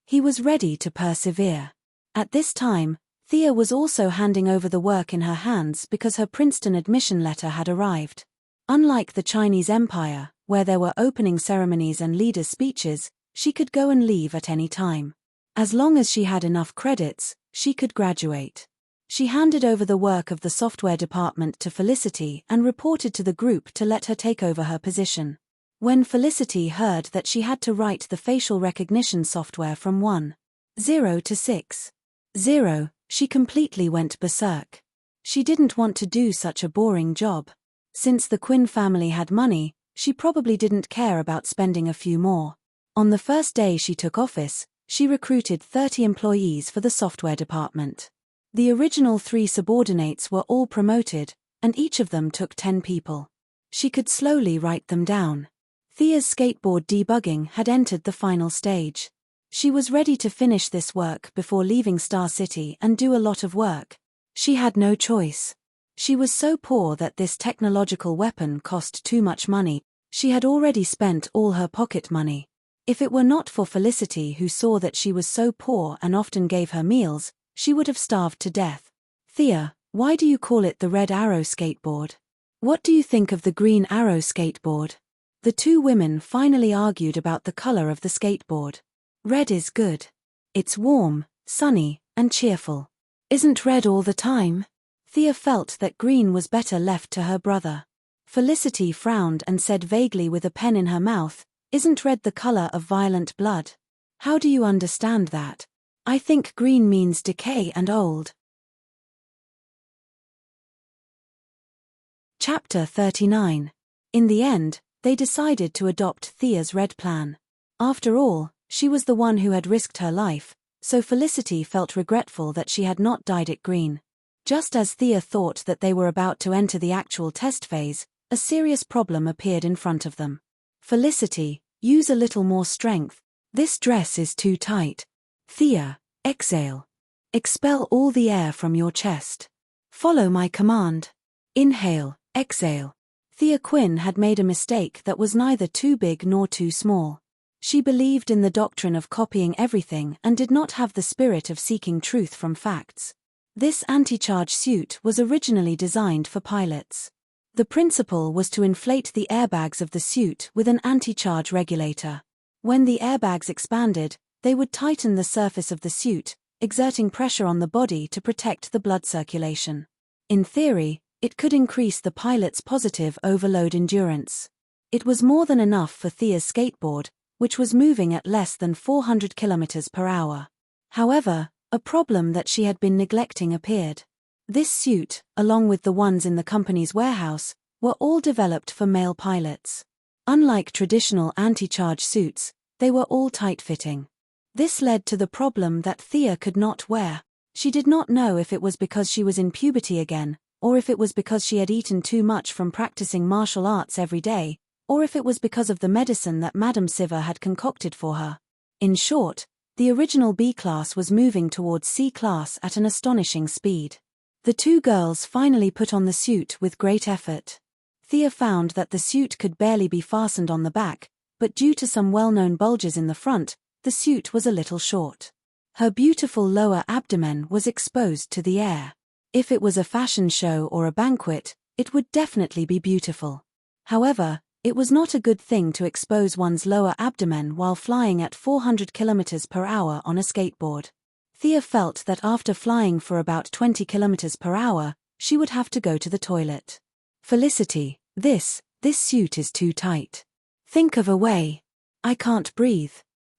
He was ready to persevere. At this time, Thea was also handing over the work in her hands because her Princeton admission letter had arrived. Unlike the Chinese Empire, where there were opening ceremonies and leaders' speeches, she could go and leave at any time. As long as she had enough credits, she could graduate. She handed over the work of the software department to Felicity and reported to the group to let her take over her position. When Felicity heard that she had to write the facial recognition software from 1.0 to 6.0, she completely went berserk. She didn't want to do such a boring job. Since the Quinn family had money, she probably didn't care about spending a few more. On the first day she took office, she recruited 30 employees for the software department. The original 3 subordinates were all promoted, and each of them took 10 people. She could slowly write them down. Thea's skateboard debugging had entered the final stage. She was ready to finish this work before leaving Star City and do a lot of work. She had no choice. She was so poor that this technological weapon cost too much money. She had already spent all her pocket money. If it were not for Felicity, who saw that she was so poor and often gave her meals, she would have starved to death. "Thea, why do you call it the Red Arrow skateboard? What do you think of the Green Arrow skateboard?" The 2 women finally argued about the color of the skateboard. "Red is good. It's warm, sunny, and cheerful. Isn't red all the time?" Thea felt that green was better left to her brother. Felicity frowned and said vaguely with a pen in her mouth, "Isn't red the color of violent blood? How do you understand that?" "I think green means decay and old." Chapter 39. In the end, they decided to adopt Thea's red plan. After all, she was the one who had risked her life, so Felicity felt regretful that she had not dyed it green. Just as Thea thought that they were about to enter the actual test phase, a serious problem appeared in front of them. "Felicity, use a little more strength. This dress is too tight." "Thea, exhale. Expel all the air from your chest. Follow my command. Inhale, exhale." Thea Quinn had made a mistake that was neither too big nor too small. She believed in the doctrine of copying everything and did not have the spirit of seeking truth from facts. This anti-charge suit was originally designed for pilots. The principle was to inflate the airbags of the suit with an anti-charge regulator. When the airbags expanded, they would tighten the surface of the suit, exerting pressure on the body to protect the blood circulation. In theory, it could increase the pilot's positive overload endurance. It was more than enough for Thea's skateboard, which was moving at less than 400 km per hour. However, A problem that she had been neglecting appeared. This suit, along with the ones in the company's warehouse, were all developed for male pilots. Unlike traditional anti-charge suits, they were all tight-fitting. This led to the problem that Thea could not wear. She did not know if it was because she was in puberty again, or if it was because she had eaten too much from practicing martial arts every day, or if it was because of the medicine that Madame Siva had concocted for her. In short, the original B-class was moving towards C-class at an astonishing speed. The two girls finally put on the suit with great effort. Thea found that the suit could barely be fastened on the back, but due to some well-known bulges in the front, the suit was a little short. Her beautiful lower abdomen was exposed to the air. If it was a fashion show or a banquet, it would definitely be beautiful. However, it was not a good thing to expose one's lower abdomen while flying at 400 km per hour on a skateboard. Thea felt that after flying for about 20 km per hour, she would have to go to the toilet. Felicity, this suit is too tight. Think of a way. I can't breathe.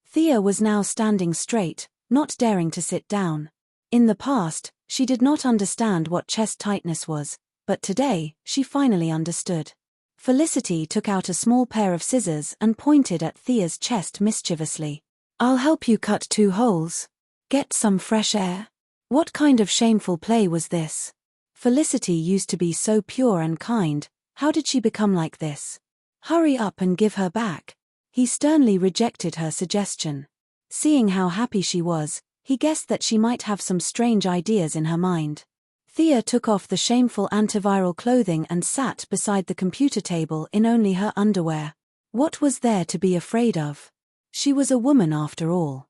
Thea was now standing straight, not daring to sit down. In the past, she did not understand what chest tightness was, but today, she finally understood. Felicity took out a small pair of scissors and pointed at Thea's chest mischievously. I'll help you cut 2 holes. Get some fresh air. What kind of shameful play was this? Felicity used to be so pure and kind, how did she become like this? Hurry up and give her back. He sternly rejected her suggestion. Seeing how happy she was, he guessed that she might have some strange ideas in her mind. Thea took off the shameful antiviral clothing and sat beside the computer table in only her underwear. What was there to be afraid of? She was a woman after all.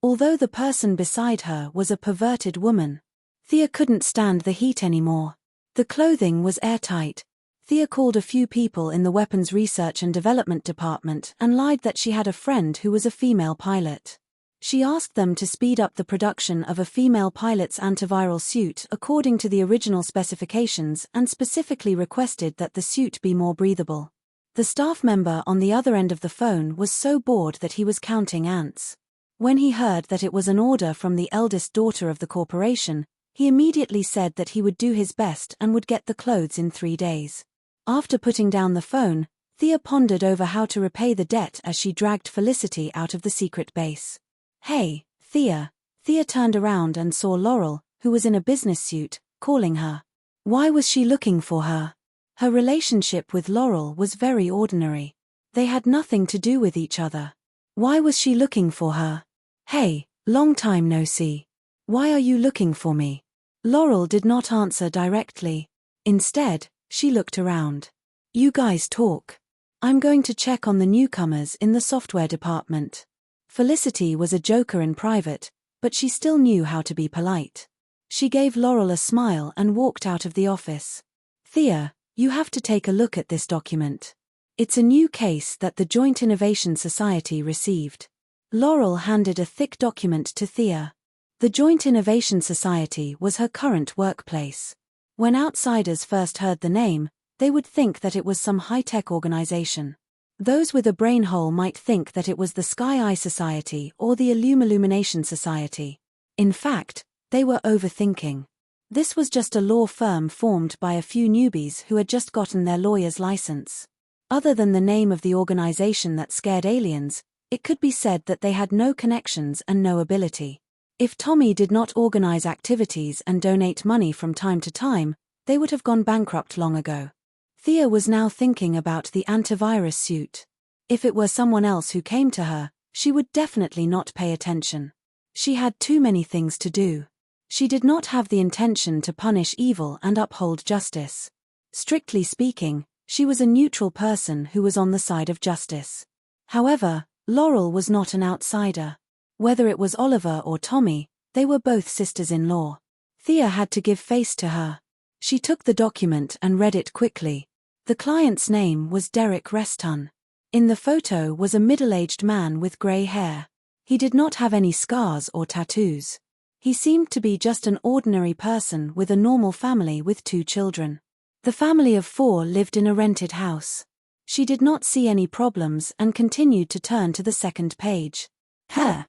Although the person beside her was a perverted woman, Thea couldn't stand the heat anymore. The clothing was airtight. Thea called a few people in the Weapons Research and Development Department and lied that she had a friend who was a female pilot. She asked them to speed up the production of a female pilot's antiviral suit according to the original specifications and specifically requested that the suit be more breathable. The staff member on the other end of the phone was so bored that he was counting ants. When he heard that it was an order from the eldest daughter of the corporation, he immediately said that he would do his best and would get the clothes in 3 days. After putting down the phone, Thea pondered over how to repay the debt as she dragged Felicity out of the secret base. Hey, Thea. Thea turned around and saw Laurel, who was in a business suit, calling her. Why was she looking for her? Her relationship with Laurel was very ordinary. They had nothing to do with each other. Why was she looking for her? Hey, long time no see. Why are you looking for me? Laurel did not answer directly. Instead, she looked around. You guys talk. I'm going to check on the newcomers in the software department. Felicity was a joker in private, but she still knew how to be polite. She gave Laurel a smile and walked out of the office. Thea, you have to take a look at this document. It's a new case that the Joint Innovation Society received. Laurel handed a thick document to Thea. The Joint Innovation Society was her current workplace. When outsiders first heard the name, they would think that it was some high-tech organization. Those with a brain hole might think that it was the Sky Eye Society or the Illumination Society. In fact, they were overthinking. This was just a law firm formed by a few newbies who had just gotten their lawyer's license. Other than the name of the organization that scared aliens, it could be said that they had no connections and no ability. If Tommy did not organize activities and donate money from time to time, they would have gone bankrupt long ago. Thea was now thinking about the antivirus suit. If it were someone else who came to her, she would definitely not pay attention. She had too many things to do. She did not have the intention to punish evil and uphold justice. Strictly speaking, she was a neutral person who was on the side of justice. However, Laurel was not an outsider. Whether it was Oliver or Tommy, they were both sisters-in-law. Thea had to give face to her. She took the document and read it quickly. The client's name was Derek Reston. In the photo was a middle-aged man with grey hair. He did not have any scars or tattoos. He seemed to be just an ordinary person with a normal family with 2 children. The family of 4 lived in a rented house. She did not see any problems and continued to turn to the second page. Huh.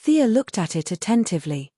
Thea looked at it attentively.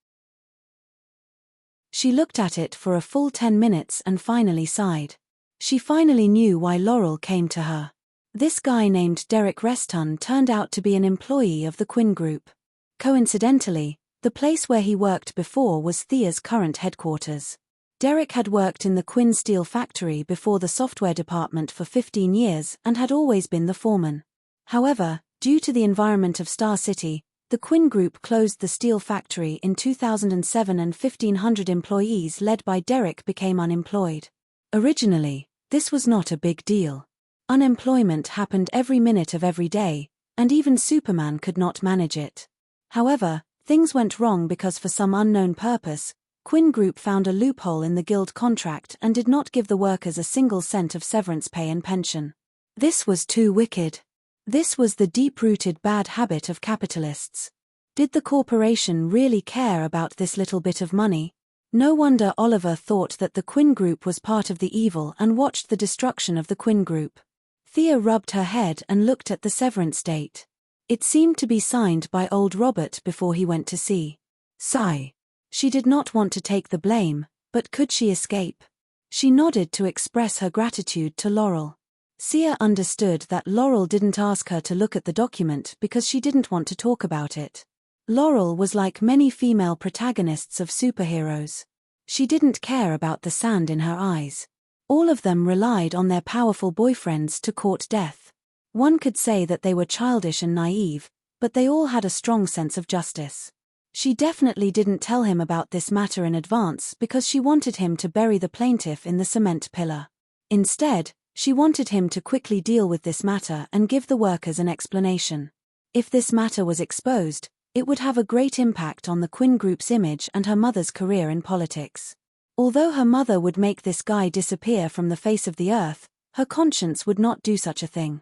She looked at it for a full 10 minutes and finally sighed. She finally knew why Laurel came to her. This guy named Derek Reston turned out to be an employee of the Quinn Group. Coincidentally, the place where he worked before was Thea's current headquarters. Derek had worked in the Quinn Steel factory before the software department for 15 years and had always been the foreman. However, due to the environment of Star City, the Quinn Group closed the steel factory in 2007 and 1,500 employees led by Derek became unemployed. Originally, this was not a big deal. Unemployment happened every minute of every day, and even Superman could not manage it. However, things went wrong because for some unknown purpose, Quinn Group found a loophole in the guild contract and did not give the workers a single cent of severance pay and pension. This was too wicked. This was the deep-rooted bad habit of capitalists. Did the corporation really care about this little bit of money? No wonder Oliver thought that the Quinn Group was part of the evil and watched the destruction of the Quinn Group. Thea rubbed her head and looked at the severance date. It seemed to be signed by old Robert before he went to sea. Sigh. She did not want to take the blame, but could she escape? She nodded to express her gratitude to Laurel. Thea understood that Laurel didn't ask her to look at the document because she didn't want to talk about it. Laurel was like many female protagonists of superheroes. She didn't care about the sand in her eyes. All of them relied on their powerful boyfriends to court death. One could say that they were childish and naive, but they all had a strong sense of justice. She definitely didn't tell him about this matter in advance because she wanted him to bury the plaintiff in the cement pillar. Instead, she wanted him to quickly deal with this matter and give the workers an explanation. If this matter was exposed, it would have a great impact on the Quinn Group's image and her mother's career in politics. Although her mother would make this guy disappear from the face of the earth, her conscience would not do such a thing.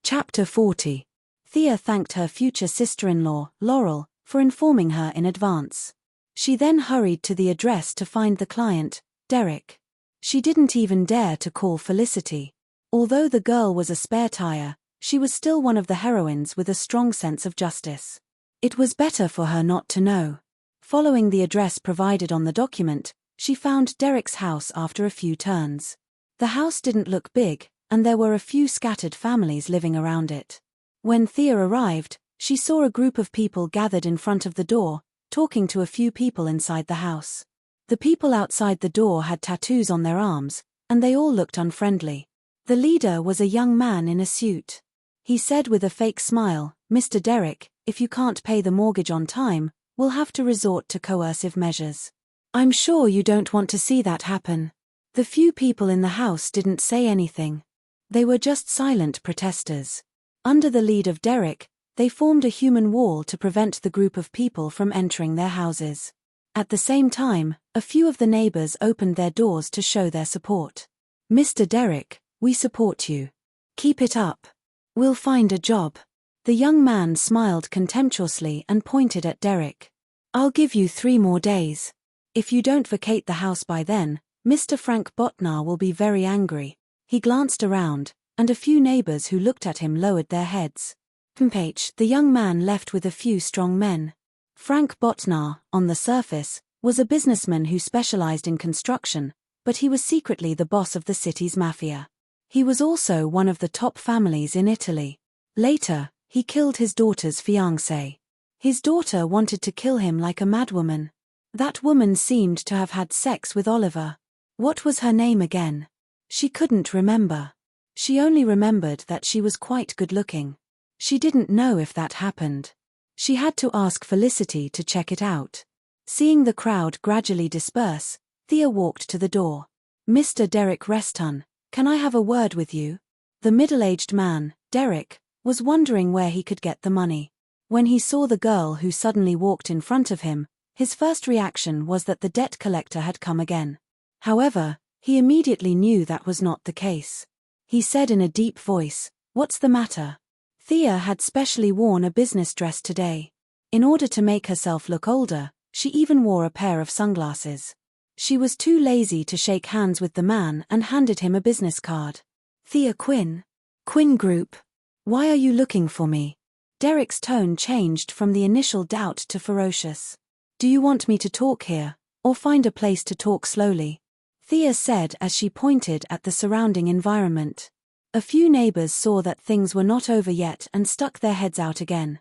Chapter 40. Thea thanked her future sister-in-law, Laurel, for informing her in advance. She then hurried to the address to find the client, Derek. She didn't even dare to call Felicity. Although the girl was a spare tire, she was still one of the heroines with a strong sense of justice. It was better for her not to know. Following the address provided on the document, she found Derek's house after a few turns. The house didn't look big, and there were a few scattered families living around it. When Thea arrived, she saw a group of people gathered in front of the door, talking to a few people inside the house. The people outside the door had tattoos on their arms, and they all looked unfriendly. The leader was a young man in a suit. He said with a fake smile, "Mr. Derek, if you can't pay the mortgage on time, we'll have to resort to coercive measures. I'm sure you don't want to see that happen." The few people in the house didn't say anything. They were just silent protesters. Under the lead of Derek, they formed a human wall to prevent the group of people from entering their houses. At the same time, a few of the neighbors opened their doors to show their support. "Mr. Derek, we support you. Keep it up. We'll find a job." The young man smiled contemptuously and pointed at Derek. "I'll give you 3 more days. If you don't vacate the house by then, Mr. Frank Botnar will be very angry." He glanced around, and a few neighbors who looked at him lowered their heads. The young man left with a few strong men. Frank Botnar, on the surface, was a businessman who specialized in construction, but he was secretly the boss of the city's mafia. He was also one of the top families in Italy. Later, he killed his daughter's fiancé. His daughter wanted to kill him like a madwoman. That woman seemed to have had sex with Oliver. What was her name again? She couldn't remember. She only remembered that she was quite good-looking. She didn't know if that happened. She had to ask Felicity to check it out. Seeing the crowd gradually disperse, Thea walked to the door. "Mr. Derek Reston, can I have a word with you?" The middle-aged man, Derek, was wondering where he could get the money. When he saw the girl who suddenly walked in front of him, his first reaction was that the debt collector had come again. However, he immediately knew that was not the case. He said in a deep voice, "What's the matter?" Thea had specially worn a business dress today. In order to make herself look older, she even wore a pair of sunglasses. She was too lazy to shake hands with the man and handed him a business card. "Thea Quinn? Quinn Group? Why are you looking for me? Derek's tone changed from the initial doubt to ferocious. Do you want me to talk here, or find a place to talk slowly? Thea said as she pointed at the surrounding environment. A few neighbors saw that things were not over yet and stuck their heads out again.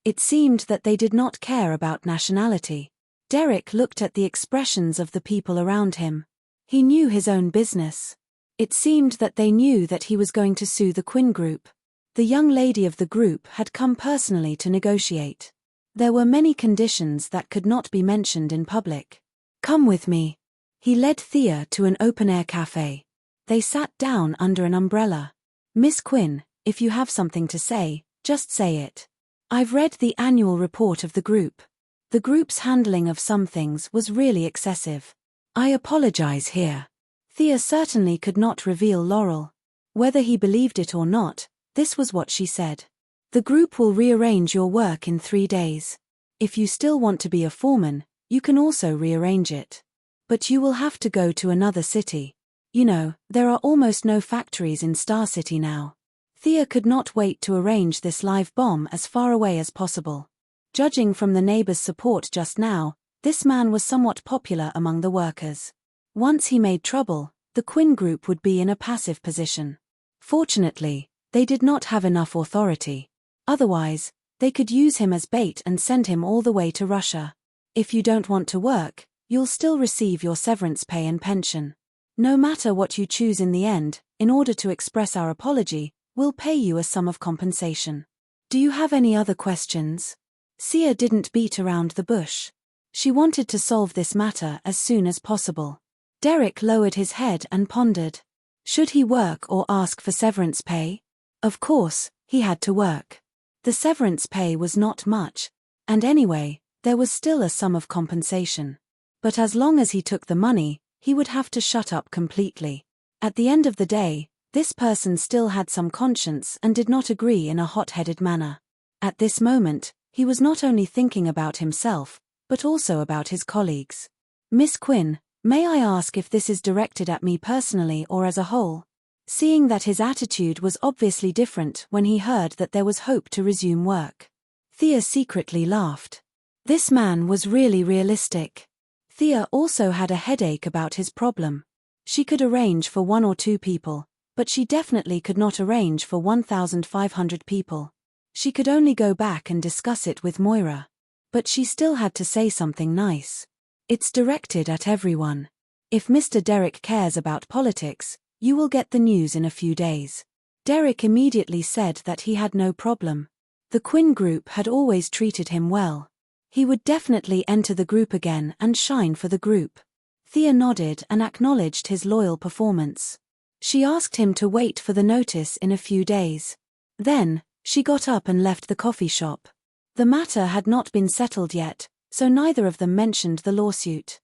It seemed that they did not care about nationality. Derek looked at the expressions of the people around him. He knew his own business. It seemed that they knew that he was going to sue the Quinn group. The young lady of the group had come personally to negotiate. There were many conditions that could not be mentioned in public. Come with me. He led Thea to an open-air cafe. They sat down under an umbrella. Miss Quinn, if you have something to say, just say it. I've read the annual report of the group. The group's handling of some things was really excessive. I apologize here. Thea certainly could not reveal Laurel. Whether he believed it or not, this was what she said. The group will rearrange your work in 3 days. If you still want to be a foreman, you can also rearrange it. But you will have to go to another city. You know, there are almost no factories in Star City now. Thea could not wait to arrange this live bomb as far away as possible. Judging from the neighbors' support just now, this man was somewhat popular among the workers. Once he made trouble, the Quinn group would be in a passive position. Fortunately, they did not have enough authority. Otherwise, they could use him as bait and send him all the way to Russia. If you don't want to work, you'll still receive your severance pay and pension. No matter what you choose in the end, in order to express our apology, we'll pay you a sum of compensation. Do you have any other questions? Sia didn't beat around the bush. She wanted to solve this matter as soon as possible. Derek lowered his head and pondered. Should he work or ask for severance pay? Of course, he had to work. The severance pay was not much, and anyway, there was still a sum of compensation. But as long as he took the money, he would have to shut up completely. At the end of the day, this person still had some conscience and did not agree in a hot-headed manner. At this moment, he was not only thinking about himself, but also about his colleagues. Miss Quinn, may I ask if this is directed at me personally or as a whole? Seeing that his attitude was obviously different when he heard that there was hope to resume work. Thea secretly laughed. This man was really realistic. Thea also had a headache about his problem. She could arrange for 1 or 2 people, but she definitely could not arrange for 1,500 people. She could only go back and discuss it with Moira. But she still had to say something nice. It's directed at everyone. If Mr. Derek cares about politics, you will get the news in a few days. Derek immediately said that he had no problem. The Quinn group had always treated him well. He would definitely enter the group again and shine for the group. Thea nodded and acknowledged his loyal performance. She asked him to wait for the notice in a few days. Then, she got up and left the coffee shop. The matter had not been settled yet, so neither of them mentioned the lawsuit.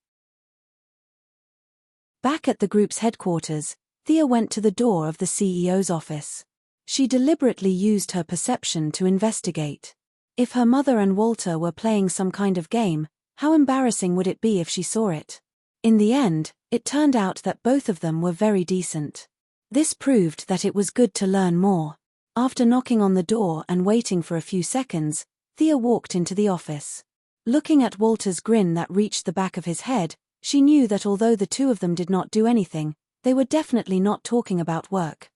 Back at the group's headquarters, Thea went to the door of the CEO's office. She deliberately used her perception to investigate. If her mother and Walter were playing some kind of game, how embarrassing would it be if she saw it? In the end, it turned out that both of them were very decent. This proved that it was good to learn more. After knocking on the door and waiting for a few seconds, Thea walked into the office. Looking at Walter's grin that reached the back of his head, she knew that although the two of them did not do anything, they were definitely not talking about work.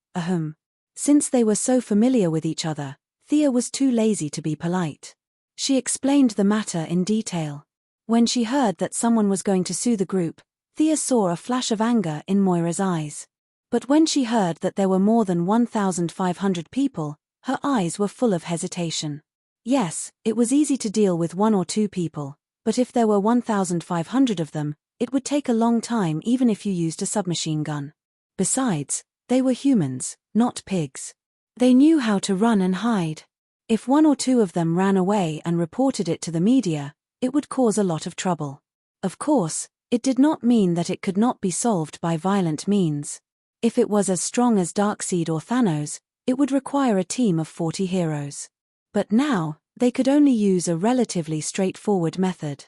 Since they were so familiar with each other, Thea was too lazy to be polite. She explained the matter in detail. When she heard that someone was going to sue the group, Thea saw a flash of anger in Moira's eyes. But when she heard that there were more than 1,500 people, her eyes were full of hesitation. Yes, it was easy to deal with 1 or 2 people, but if there were 1,500 of them, it would take a long time even if you used a submachine gun. Besides, they were humans, not pigs. They knew how to run and hide. If 1 or 2 of them ran away and reported it to the media, it would cause a lot of trouble. Of course, it did not mean that it could not be solved by violent means. If it was as strong as Darkseid or Thanos, it would require a team of 40 heroes. But now, they could only use a relatively straightforward method.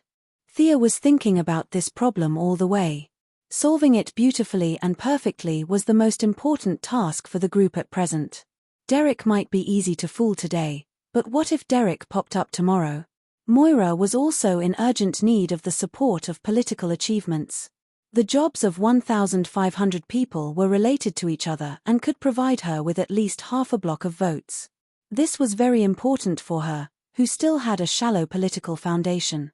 Thea was thinking about this problem all the way. Solving it beautifully and perfectly was the most important task for the group at present. Derek might be easy to fool today, but what if Derek popped up tomorrow? Moira was also in urgent need of the support of political achievements. The jobs of 1,500 people were related to each other and could provide her with at least half a block of votes. This was very important for her, who still had a shallow political foundation.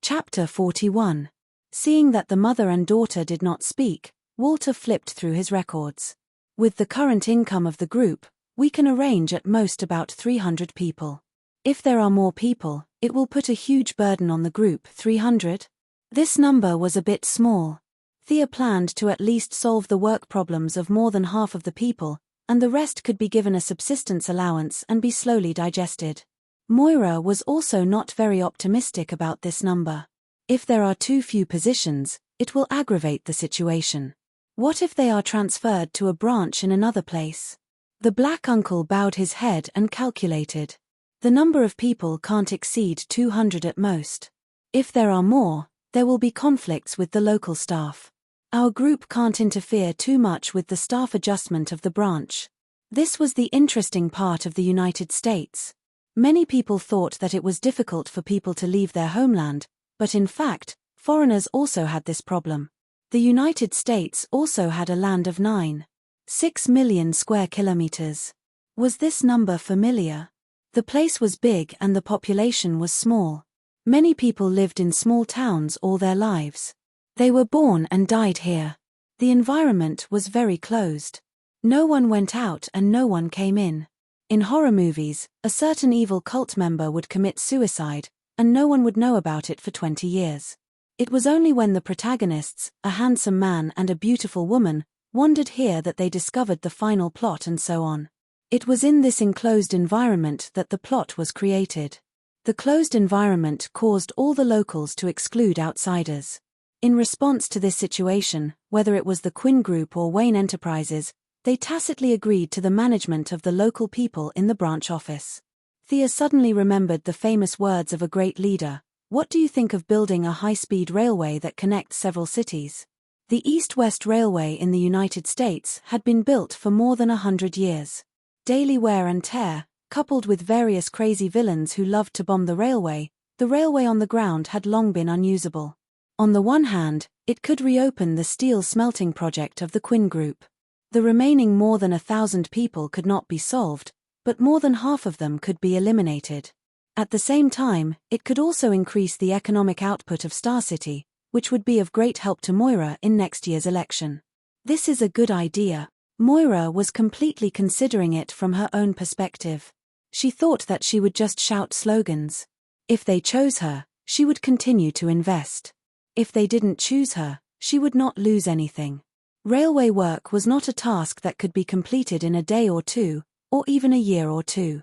Chapter 41. Seeing that the mother and daughter did not speak, Walter flipped through his records. With the current income of the group, we can arrange at most about 300 people. If there are more people, it will put a huge burden on the group. 300? This number was a bit small. Thea planned to at least solve the work problems of more than half of the people, and the rest could be given a subsistence allowance and be slowly digested. Moira was also not very optimistic about this number. If there are too few positions, it will aggravate the situation. What if they are transferred to a branch in another place? The black uncle bowed his head and calculated. The number of people can't exceed 200 at most. If there are more, there will be conflicts with the local staff. Our group can't interfere too much with the staff adjustment of the branch. This was the interesting part of the United States. Many people thought that it was difficult for people to leave their homeland, but in fact, foreigners also had this problem. The United States also had a land of 9.6 million square kilometers. Was this number familiar? The place was big and the population was small. Many people lived in small towns all their lives. They were born and died here. The environment was very closed. No one went out and no one came in. In horror movies, a certain evil cult member would commit suicide, and no one would know about it for 20 years. It was only when the protagonists, a handsome man and a beautiful woman, wandered here that they discovered the final plot and so on. It was in this enclosed environment that the plot was created. The closed environment caused all the locals to exclude outsiders. In response to this situation, whether it was the Quinn Group or Wayne Enterprises, they tacitly agreed to the management of the local people in the branch office. Thea suddenly remembered the famous words of a great leader. What do you think of building a high-speed railway that connects several cities? The East-West Railway in the United States had been built for more than 100 years. Daily wear and tear, coupled with various crazy villains who loved to bomb the railway on the ground had long been unusable. On the one hand, it could reopen the steel smelting project of the Quinn Group. The remaining more than 1,000 people could not be solved, but more than half of them could be eliminated. At the same time, it could also increase the economic output of Star City, which would be of great help to Moira in next year's election. This is a good idea. Moira was completely considering it from her own perspective. She thought that she would just shout slogans. If they chose her, she would continue to invest. If they didn't choose her, she would not lose anything. Railway work was not a task that could be completed in a day or two, or even a year or two.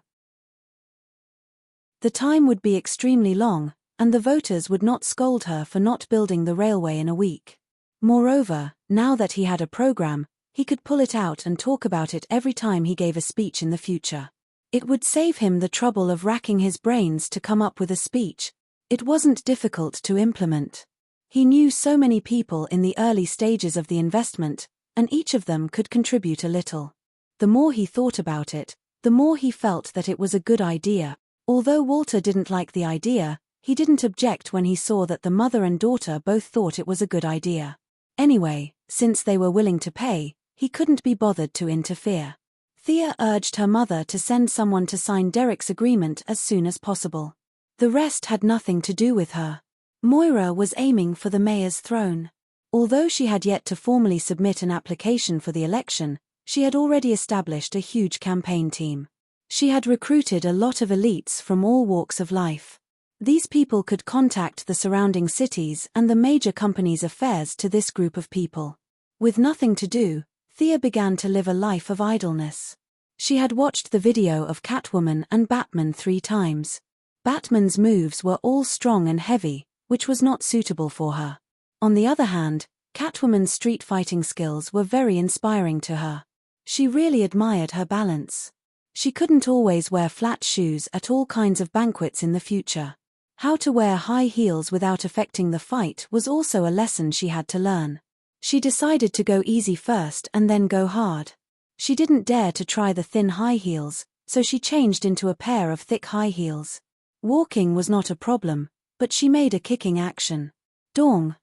The time would be extremely long, and the voters would not scold her for not building the railway in a week. Moreover, now that he had a program, he could pull it out and talk about it every time he gave a speech in the future. It would save him the trouble of racking his brains to come up with a speech. It wasn't difficult to implement. He knew so many people in the early stages of the investment, and each of them could contribute a little. The more he thought about it, the more he felt that it was a good idea. Although Walter didn't like the idea, he didn't object when he saw that the mother and daughter both thought it was a good idea. Anyway, since they were willing to pay, he couldn't be bothered to interfere. Thea urged her mother to send someone to sign Derek's agreement as soon as possible. The rest had nothing to do with her. Moira was aiming for the mayor's throne. Although she had yet to formally submit an application for the election, she had already established a huge campaign team. She had recruited a lot of elites from all walks of life. These people could contact the surrounding cities and the major companies' affairs to this group of people. With nothing to do, Thea began to live a life of idleness. She had watched the video of Catwoman and Batman 3 times. Batman's moves were all strong and heavy, which was not suitable for her. On the other hand, Catwoman's street fighting skills were very inspiring to her. She really admired her balance. She couldn't always wear flat shoes at all kinds of banquets in the future. How to wear high heels without affecting the fight was also a lesson she had to learn. She decided to go easy first and then go hard. She didn't dare to try the thin high heels, so she changed into a pair of thick high heels. Walking was not a problem, but she made a kicking action. Dong,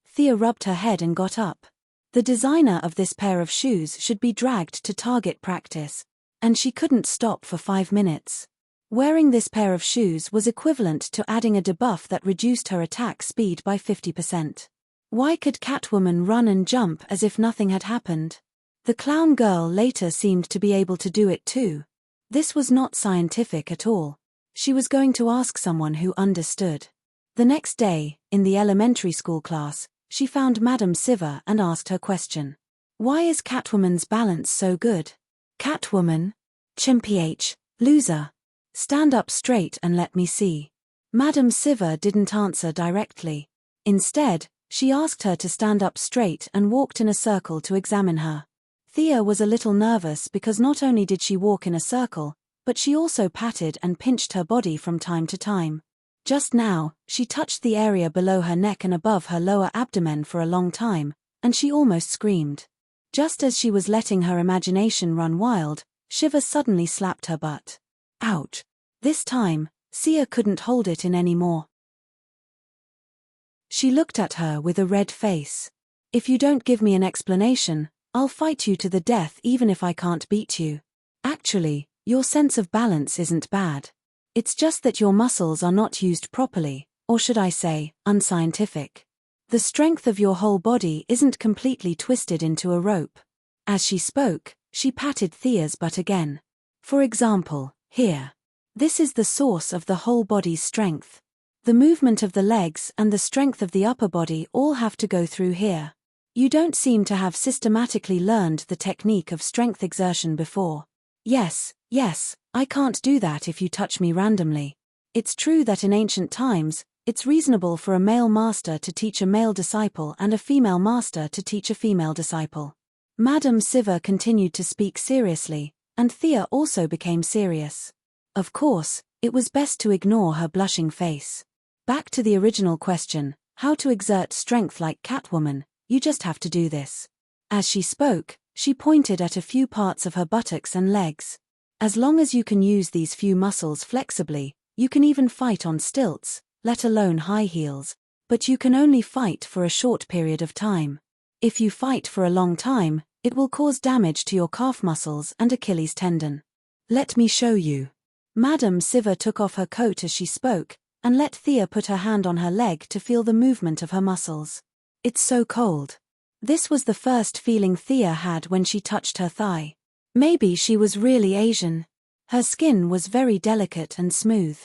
Thea rubbed her head and got up. The designer of this pair of shoes should be dragged to target practice, and she couldn't stop for 5 minutes. Wearing this pair of shoes was equivalent to adding a debuff that reduced her attack speed by 50%. Why could Catwoman run and jump as if nothing had happened? The clown girl later seemed to be able to do it too. This was not scientific at all. She was going to ask someone who understood. The next day, in the elementary school class, she found Madame Siver and asked her question. Why is Catwoman's balance so good? Catwoman? Chimph, loser. Stand up straight and let me see. Madame Siver didn't answer directly. Instead, she asked her to stand up straight and walked in a circle to examine her. Thea was a little nervous because not only did she walk in a circle, but she also patted and pinched her body from time to time. Just now, she touched the area below her neck and above her lower abdomen for a long time, and she almost screamed. Just as she was letting her imagination run wild, Shiva suddenly slapped her butt. Ouch! This time, Sia couldn't hold it in anymore. She looked at her with a red face. If you don't give me an explanation, I'll fight you to the death even if I can't beat you. Actually, your sense of balance isn't bad. It's just that your muscles are not used properly, or should I say, unscientific. The strength of your whole body isn't completely twisted into a rope. As she spoke, she patted Thea's butt again. For example, here. This is the source of the whole body's strength. The movement of the legs and the strength of the upper body all have to go through here. You don't seem to have systematically learned the technique of strength exertion before. Yes, I can't do that if you touch me randomly. It's true that in ancient times, it's reasonable for a male master to teach a male disciple and a female master to teach a female disciple. Madame Siver continued to speak seriously, and Thea also became serious. Of course, it was best to ignore her blushing face. Back to the original question, how to exert strength like Catwoman, you just have to do this. As she spoke, she pointed at a few parts of her buttocks and legs. As long as you can use these few muscles flexibly, you can even fight on stilts, let alone high heels, but you can only fight for a short period of time. If you fight for a long time, it will cause damage to your calf muscles and Achilles tendon. Let me show you. Madame Siver took off her coat as she spoke, and let Thea put her hand on her leg to feel the movement of her muscles. It's so cold. This was the first feeling Thea had when she touched her thigh. Maybe she was really Asian. Her skin was very delicate and smooth.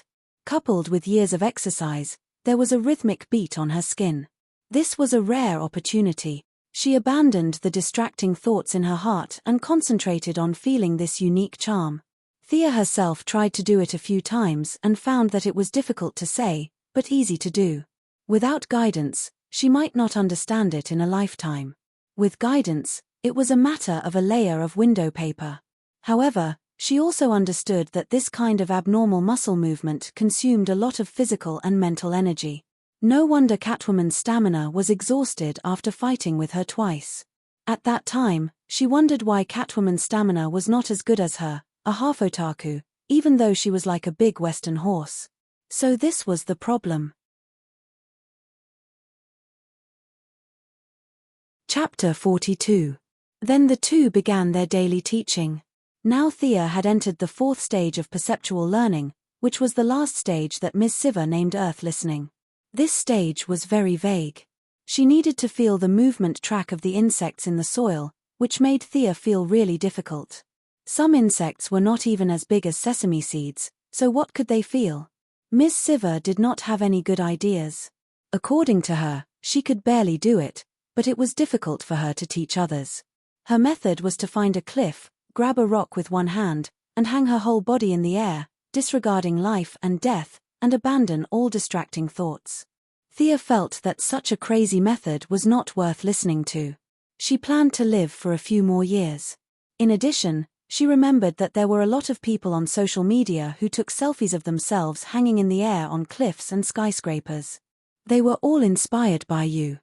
Coupled with years of exercise, there was a rhythmic beat on her skin. This was a rare opportunity. She abandoned the distracting thoughts in her heart and concentrated on feeling this unique charm. Thea herself tried to do it a few times and found that it was difficult to say, but easy to do. Without guidance, she might not understand it in a lifetime. With guidance, it was a matter of a layer of window paper. However, she also understood that this kind of abnormal muscle movement consumed a lot of physical and mental energy. No wonder Catwoman's stamina was exhausted after fighting with her twice. At that time, she wondered why Catwoman's stamina was not as good as her, a half otaku, even though she was like a big Western horse. So this was the problem. Chapter 42. Then the two began their daily teaching. Now Thea had entered the fourth stage of perceptual learning, which was the last stage that Ms. Siver named Earth Listening. This stage was very vague. She needed to feel the movement track of the insects in the soil, which made Thea feel really difficult. Some insects were not even as big as sesame seeds, so what could they feel? Ms. Siver did not have any good ideas. According to her, she could barely do it, but it was difficult for her to teach others. Her method was to find a cliff, grab a rock with one hand, and hang her whole body in the air, disregarding life and death, and abandon all distracting thoughts. Thea felt that such a crazy method was not worth listening to. She planned to live for a few more years. In addition, she remembered that there were a lot of people on social media who took selfies of themselves hanging in the air on cliffs and skyscrapers. They were all inspired by you.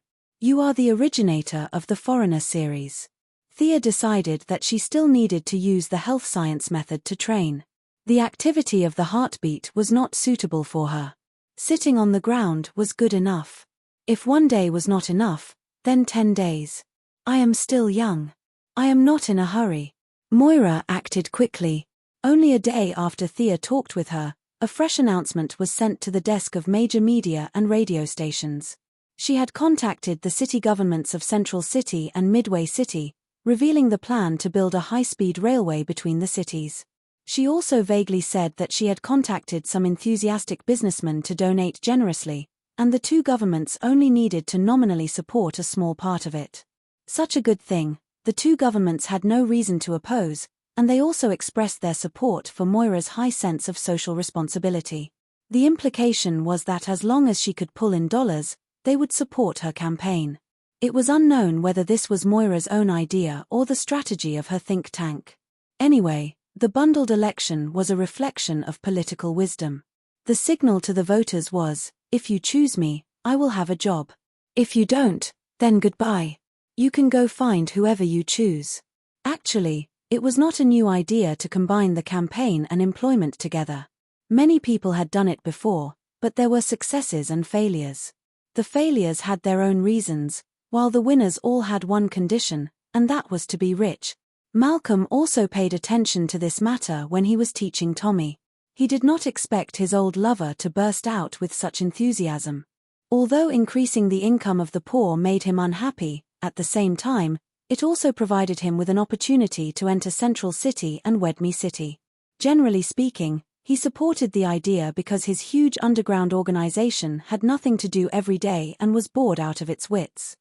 You are the originator of the Foreigner series. Thea decided that she still needed to use the health science method to train. The activity of the heartbeat was not suitable for her. Sitting on the ground was good enough. If one day was not enough, then 10 days. I am still young. I am not in a hurry. Moira acted quickly. Only a day after Thea talked with her, a fresh announcement was sent to the desk of major media and radio stations. She had contacted the city governments of Central City and Midway City, revealing the plan to build a high-speed railway between the cities. She also vaguely said that she had contacted some enthusiastic businessmen to donate generously, and the two governments only needed to nominally support a small part of it. Such a good thing, the two governments had no reason to oppose, and they also expressed their support for Moira's high sense of social responsibility. The implication was that as long as she could pull in dollars, they would support her campaign. It was unknown whether this was Moira's own idea or the strategy of her think tank. Anyway, the bundled election was a reflection of political wisdom. The signal to the voters was, if you choose me, I will have a job. If you don't, then goodbye. You can go find whoever you choose. Actually, it was not a new idea to combine the campaign and employment together. Many people had done it before, but there were successes and failures. The failures had their own reasons, while the winners all had one condition, and that was to be rich. Malcolm also paid attention to this matter when he was teaching Tommy. He did not expect his old lover to burst out with such enthusiasm. Although increasing the income of the poor made him unhappy, at the same time, it also provided him with an opportunity to enter Central City and Wedme City. Generally speaking, he supported the idea because his huge underground organization had nothing to do every day and was bored out of its wits.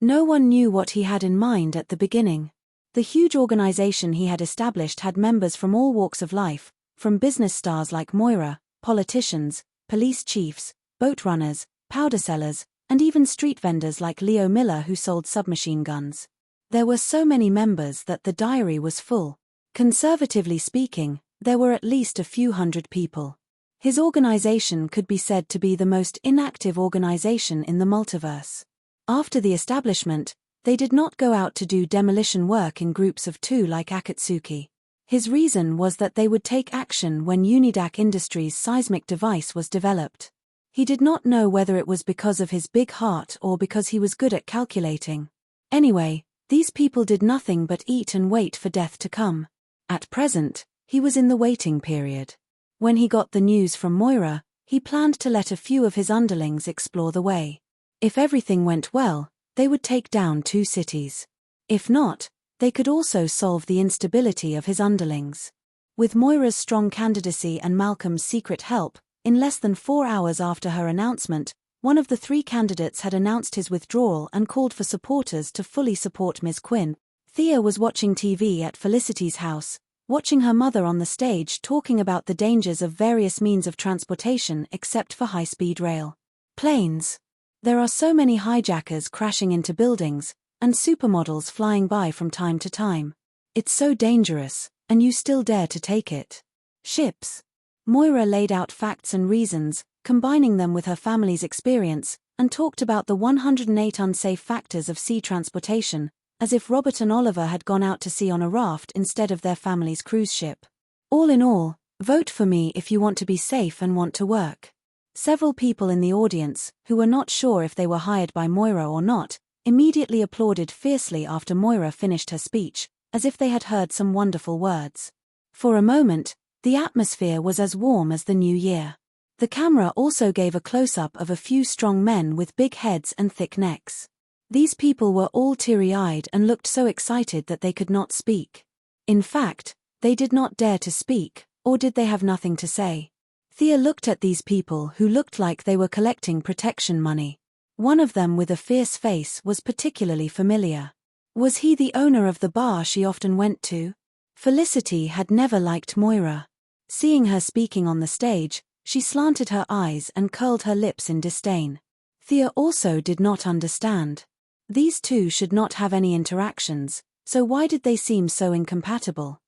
No one knew what he had in mind at the beginning. The huge organization he had established had members from all walks of life, from business stars like Moira, politicians, police chiefs, boat runners, powder sellers, and even street vendors like Leo Miller who sold submachine guns. There were so many members that the diary was full. Conservatively speaking, there were at least a few hundred people. His organization could be said to be the most inactive organization in the multiverse. After the establishment, they did not go out to do demolition work in groups of 2 like Akatsuki. His reason was that they would take action when Unidac Industries' seismic device was developed. He did not know whether it was because of his big heart or because he was good at calculating. Anyway, these people did nothing but eat and wait for death to come. At present, he was in the waiting period. When he got the news from Moira, he planned to let a few of his underlings explore the way. If everything went well, they would take down 2 cities. If not, they could also solve the instability of his underlings. With Moira's strong candidacy and Malcolm's secret help, in less than 4 hours after her announcement, one of the 3 candidates had announced his withdrawal and called for supporters to fully support Ms. Quinn. Thea was watching TV at Felicity's house, watching her mother on the stage talking about the dangers of various means of transportation except for high-speed rail. Planes. There are so many hijackers crashing into buildings, and supermodels flying by from time to time. It's so dangerous, and you still dare to take it. Ships. Moira laid out facts and reasons, combining them with her family's experience, and talked about the 108 unsafe factors of sea transportation, as if Robert and Oliver had gone out to sea on a raft instead of their family's cruise ship. All in all, vote for me if you want to be safe and want to work. Several people in the audience, who were not sure if they were hired by Moira or not, immediately applauded fiercely after Moira finished her speech, as if they had heard some wonderful words. For a moment, the atmosphere was as warm as the new year. The camera also gave a close-up of a few strong men with big heads and thick necks. These people were all teary-eyed and looked so excited that they could not speak. In fact, they did not dare to speak, or did they have nothing to say? Thea looked at these people who looked like they were collecting protection money. One of them with a fierce face was particularly familiar. Was he the owner of the bar she often went to? Felicity had never liked Moira. Seeing her speaking on the stage, she slanted her eyes and curled her lips in disdain. Thea also did not understand. These two should not have any interactions, so why did they seem so incompatible?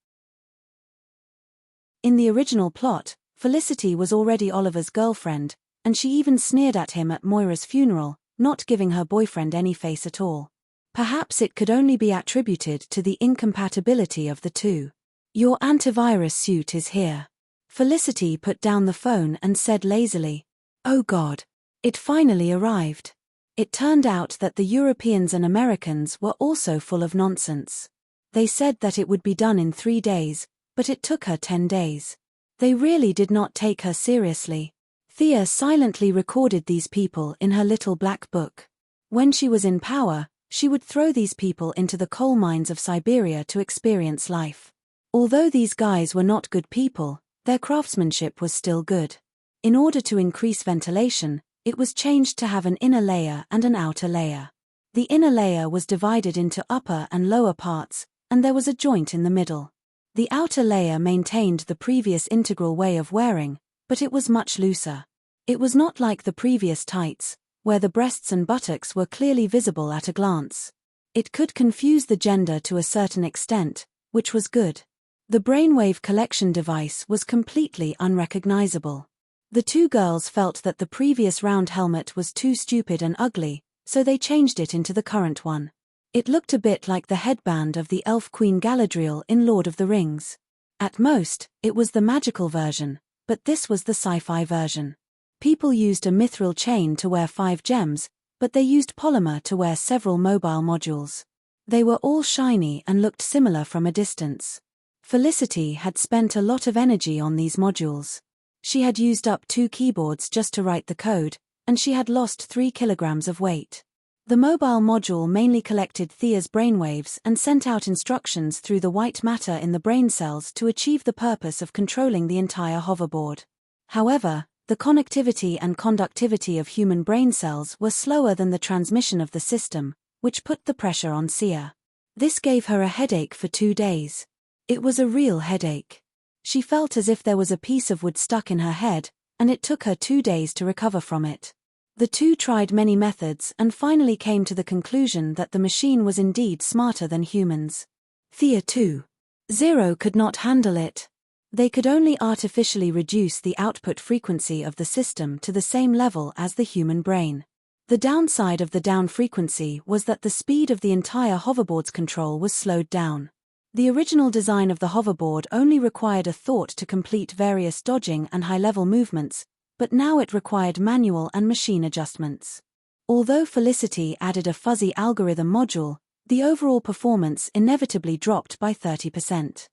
In the original plot, Felicity was already Oliver's girlfriend, and she even sneered at him at Moira's funeral, not giving her boyfriend any face at all. Perhaps it could only be attributed to the incompatibility of the two. "Your antivirus suit is here." Felicity put down the phone and said lazily, "Oh God." It finally arrived. It turned out that the Europeans and Americans were also full of nonsense. They said that it would be done in 3 days, but it took her 10 days. They really did not take her seriously. Thea silently recorded these people in her little black book. When she was in power, she would throw these people into the coal mines of Siberia to experience life. Although these guys were not good people, their craftsmanship was still good. In order to increase ventilation, it was changed to have an inner layer and an outer layer. The inner layer was divided into upper and lower parts, and there was a joint in the middle. The outer layer maintained the previous integral way of wearing, but it was much looser. It was not like the previous tights, where the breasts and buttocks were clearly visible at a glance. It could confuse the gender to a certain extent, which was good. The brainwave collection device was completely unrecognizable. The two girls felt that the previous round helmet was too stupid and ugly, so they changed it into the current one. It looked a bit like the headband of the elf Queen Galadriel in Lord of the Rings. At most, it was the magical version, but this was the sci-fi version. People used a mithril chain to wear 5 gems, but they used polymer to wear several mobile modules. They were all shiny and looked similar from a distance. Felicity had spent a lot of energy on these modules. She had used up 2 keyboards just to write the code, and she had lost 3 kilograms of weight. The mobile module mainly collected Thea's brainwaves and sent out instructions through the white matter in the brain cells to achieve the purpose of controlling the entire hoverboard. However, the connectivity and conductivity of human brain cells were slower than the transmission of the system, which put the pressure on Sia. This gave her a headache for 2 days. It was a real headache. She felt as if there was a piece of wood stuck in her head, and it took her 2 days to recover from it. The two tried many methods and finally came to the conclusion that the machine was indeed smarter than humans. Thea 2.0 could not handle it. They could only artificially reduce the output frequency of the system to the same level as the human brain. The downside of the down frequency was that the speed of the entire hoverboard's control was slowed down. The original design of the hoverboard only required a thought to complete various dodging and high-level movements, but now it required manual and machine adjustments. Although Felicity added a fuzzy algorithm module, the overall performance inevitably dropped by 30%.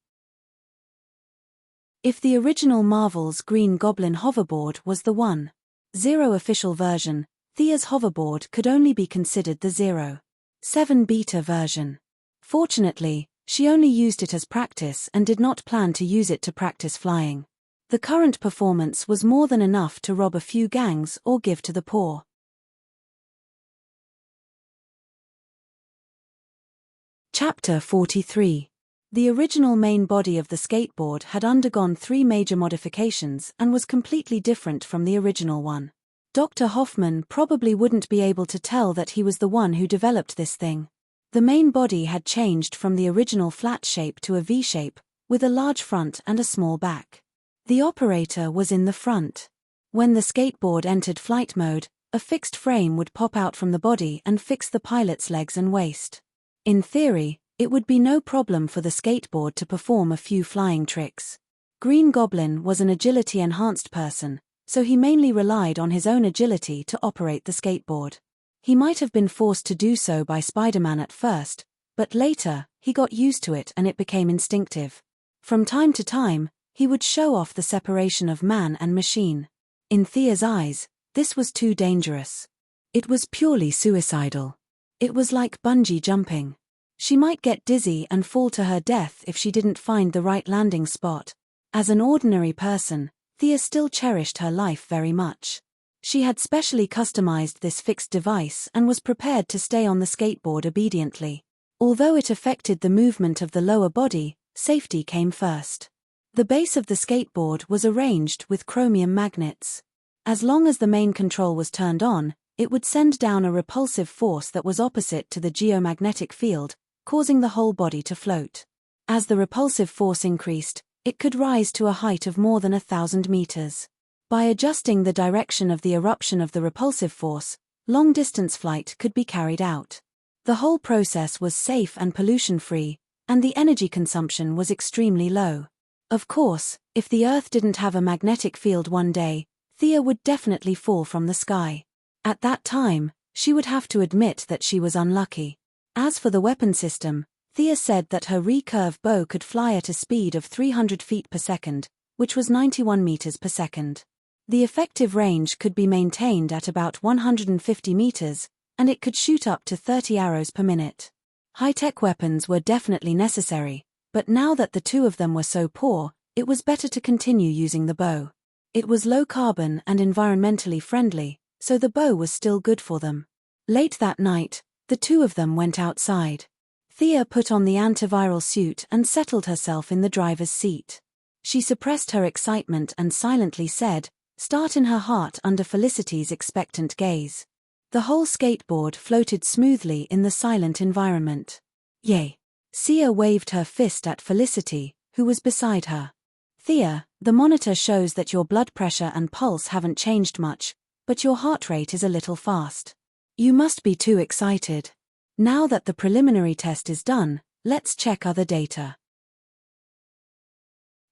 If the original Marvel's Green Goblin hoverboard was the 1.0 official version, Thea's hoverboard could only be considered the 0.7 beta version. Fortunately, she only used it as practice and did not plan to use it to practice flying. The current performance was more than enough to rob a few gangs or give to the poor. Chapter 43. The original main body of the skateboard had undergone 3 major modifications and was completely different from the original one. Dr. Hoffman probably wouldn't be able to tell that he was the one who developed this thing. The main body had changed from the original flat shape to a V-shape, with a large front and a small back. The operator was in the front. When the skateboard entered flight mode, a fixed frame would pop out from the body and fix the pilot's legs and waist. In theory, it would be no problem for the skateboard to perform a few flying tricks. Green Goblin was an agility-enhanced person, so he mainly relied on his own agility to operate the skateboard. He might have been forced to do so by Spider-Man at first, but later, he got used to it and it became instinctive. From time to time, he would show off the separation of man and machine. In Thea's eyes, this was too dangerous. It was purely suicidal. It was like bungee jumping. She might get dizzy and fall to her death if she didn't find the right landing spot. As an ordinary person, Thea still cherished her life very much. She had specially customized this fixed device and was prepared to stay on the skateboard obediently. Although it affected the movement of the lower body, safety came first. The base of the skateboard was arranged with chromium magnets. As long as the main control was turned on, it would send down a repulsive force that was opposite to the geomagnetic field, causing the whole body to float. As the repulsive force increased, it could rise to a height of more than 1,000 meters. By adjusting the direction of the eruption of the repulsive force, long-distance flight could be carried out. The whole process was safe and pollution-free, and the energy consumption was extremely low. Of course, if the Earth didn't have a magnetic field one day, Thea would definitely fall from the sky. At that time, she would have to admit that she was unlucky. As for the weapon system, Thea said that her recurve bow could fly at a speed of 300 feet per second, which was 91 meters per second. The effective range could be maintained at about 150 meters, and it could shoot up to 30 arrows per minute. High-tech weapons were definitely necessary, but now that the two of them were so poor, it was better to continue using the bow. It was low-carbon and environmentally friendly, so the bow was still good for them. Late that night, the two of them went outside. Thea put on the antiviral suit and settled herself in the driver's seat. She suppressed her excitement and silently said, "Start," in her heart under Felicity's expectant gaze. The whole skateboard floated smoothly in the silent environment. "Yay!" Sia waved her fist at Felicity, who was beside her. "Thea, the monitor shows that your blood pressure and pulse haven't changed much, but your heart rate is a little fast. You must be too excited. Now that the preliminary test is done, let's check other data."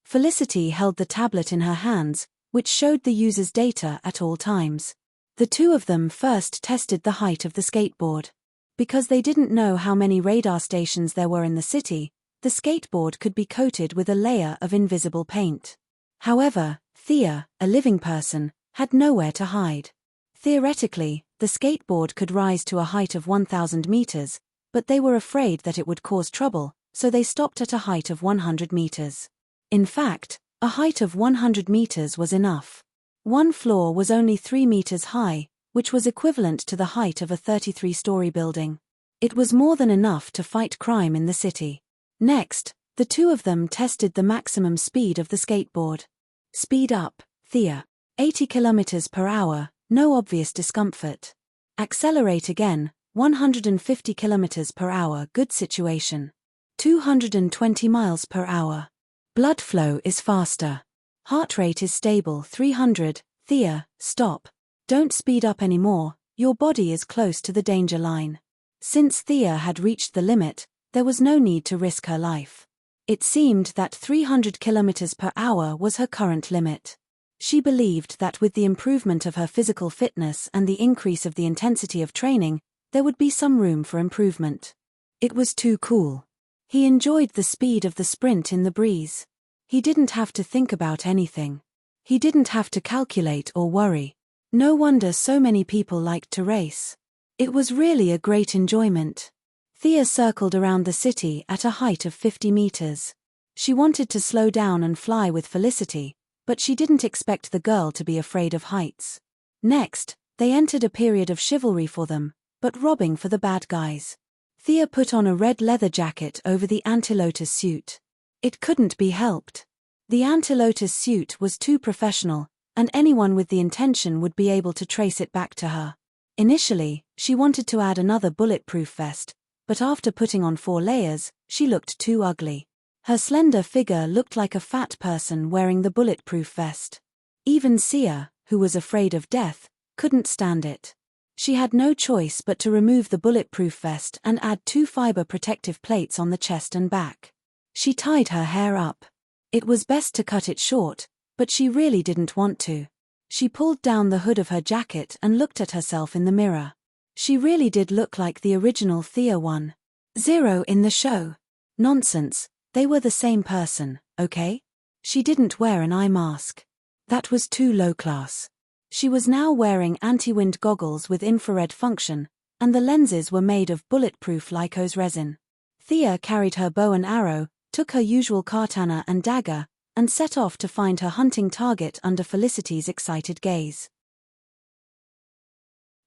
Felicity held the tablet in her hands, which showed the user's data at all times. The two of them first tested the height of the skateboard. Because they didn't know how many radar stations there were in the city, the skateboard could be coated with a layer of invisible paint. However, Thea, a living person, had nowhere to hide. Theoretically, the skateboard could rise to a height of 1,000 meters, but they were afraid that it would cause trouble, so they stopped at a height of 100 meters. In fact, a height of 100 meters was enough. One floor was only 3 meters high, which was equivalent to the height of a 33-story building. It was more than enough to fight crime in the city. Next, the two of them tested the maximum speed of the skateboard. "Speed up, Thea. 80 kilometers per hour, no obvious discomfort. Accelerate again, 150 kilometers per hour, good situation. 220 miles per hour. Blood flow is faster. Heart rate is stable, 300, Thea, stop. Don't speed up anymore, your body is close to the danger line." Since Thea had reached the limit, there was no need to risk her life. It seemed that 300 kilometers per hour was her current limit. She believed that with the improvement of her physical fitness and the increase of the intensity of training, there would be some room for improvement. It was too cool. He enjoyed the speed of the sprint in the breeze. He didn't have to think about anything. He didn't have to calculate or worry. No wonder so many people liked to race. It was really a great enjoyment. Thea circled around the city at a height of 50 meters. She wanted to slow down and fly with Felicity, but she didn't expect the girl to be afraid of heights. Next, they entered a period of chivalry for them, but robbing for the bad guys. Thea put on a red leather jacket over the anti-lotus suit. It couldn't be helped. The anti-lotus suit was too professional, and anyone with the intention would be able to trace it back to her. Initially, she wanted to add another bulletproof vest, but after putting on 4 layers, she looked too ugly. Her slender figure looked like a fat person wearing the bulletproof vest. Even Sia, who was afraid of death, couldn't stand it. She had no choice but to remove the bulletproof vest and add 2 fiber protective plates on the chest and back. She tied her hair up. It was best to cut it short, but she really didn't want to. She pulled down the hood of her jacket and looked at herself in the mirror. She really did look like the original Thea 1.0 in the show. Nonsense, they were the same person, okay? She didn't wear an eye mask. That was too low class. She was now wearing anti-wind goggles with infrared function, and the lenses were made of bulletproof Lycos resin. Thea carried her bow and arrow, took her usual katana and dagger, and set off to find her hunting target under Felicity's excited gaze.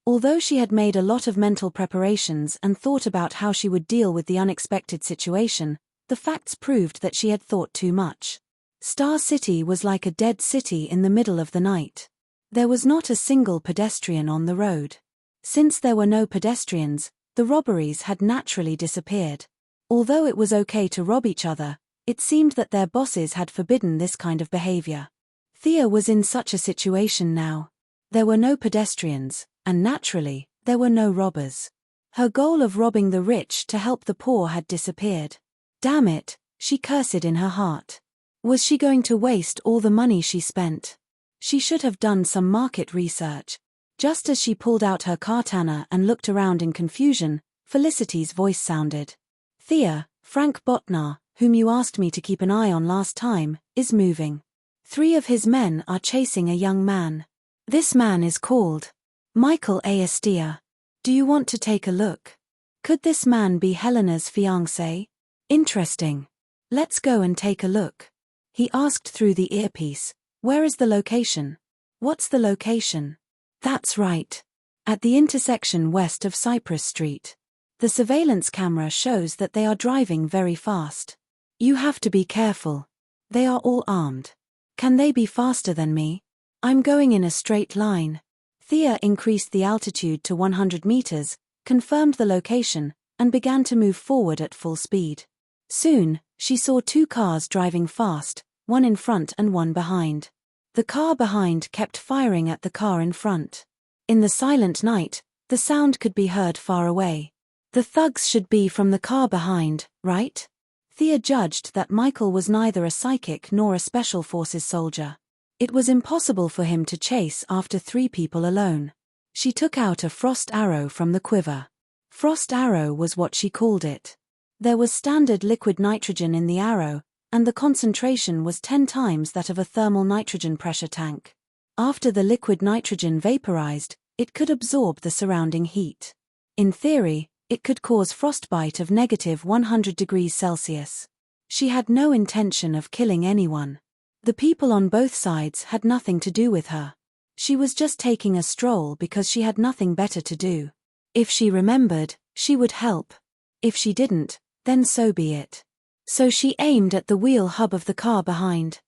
Although she had made a lot of mental preparations and thought about how she would deal with the unexpected situation, the facts proved that she had thought too much. Star City was like a dead city in the middle of the night. There was not a single pedestrian on the road. Since there were no pedestrians, the robberies had naturally disappeared. Although it was okay to rob each other, it seemed that their bosses had forbidden this kind of behavior. Thea was in such a situation now. There were no pedestrians, and naturally, There were no robbers. Her goal of robbing the rich to help the poor had disappeared. Damn it, she cursed in her heart. Was she going to waste all the money she spent? She should have done some market research. Just as she pulled out her katana and looked around in confusion, Felicity's voice sounded. Thea, Frank Botnar, whom you asked me to keep an eye on last time, is moving. 3 of his men are chasing a young man. This man is called Michael Aestia. Do you want to take a look? Could this man be Helena's fiancé? Interesting. Let's go and take a look. He asked through the earpiece. Where is the location? What's the location? That's right. At the intersection west of Cypress Street. The surveillance camera shows that they are driving very fast. You have to be careful. They are all armed. Can they be faster than me? I'm going in a straight line. Thea increased the altitude to 100 meters, confirmed the location, and began to move forward at full speed. Soon, she saw 2 cars driving fast, one in front and one behind. The car behind kept firing at the car in front. In the silent night, the sound could be heard far away. The thugs should be from the car behind, right? Thea judged that Michael was neither a psychic nor a special forces soldier. It was impossible for him to chase after 3 people alone. She took out a frost arrow from the quiver. Frost arrow was what she called it. There was standard liquid nitrogen in the arrow, and the concentration was 10 times that of a thermal nitrogen pressure tank. After the liquid nitrogen vaporized, it could absorb the surrounding heat. In theory, it could cause frostbite of -100 degrees Celsius. She had no intention of killing anyone. The people on both sides had nothing to do with her. She was just taking a stroll because she had nothing better to do. If she remembered, she would help. If she didn't, then so be it. So she aimed at the wheel hub of the car behind.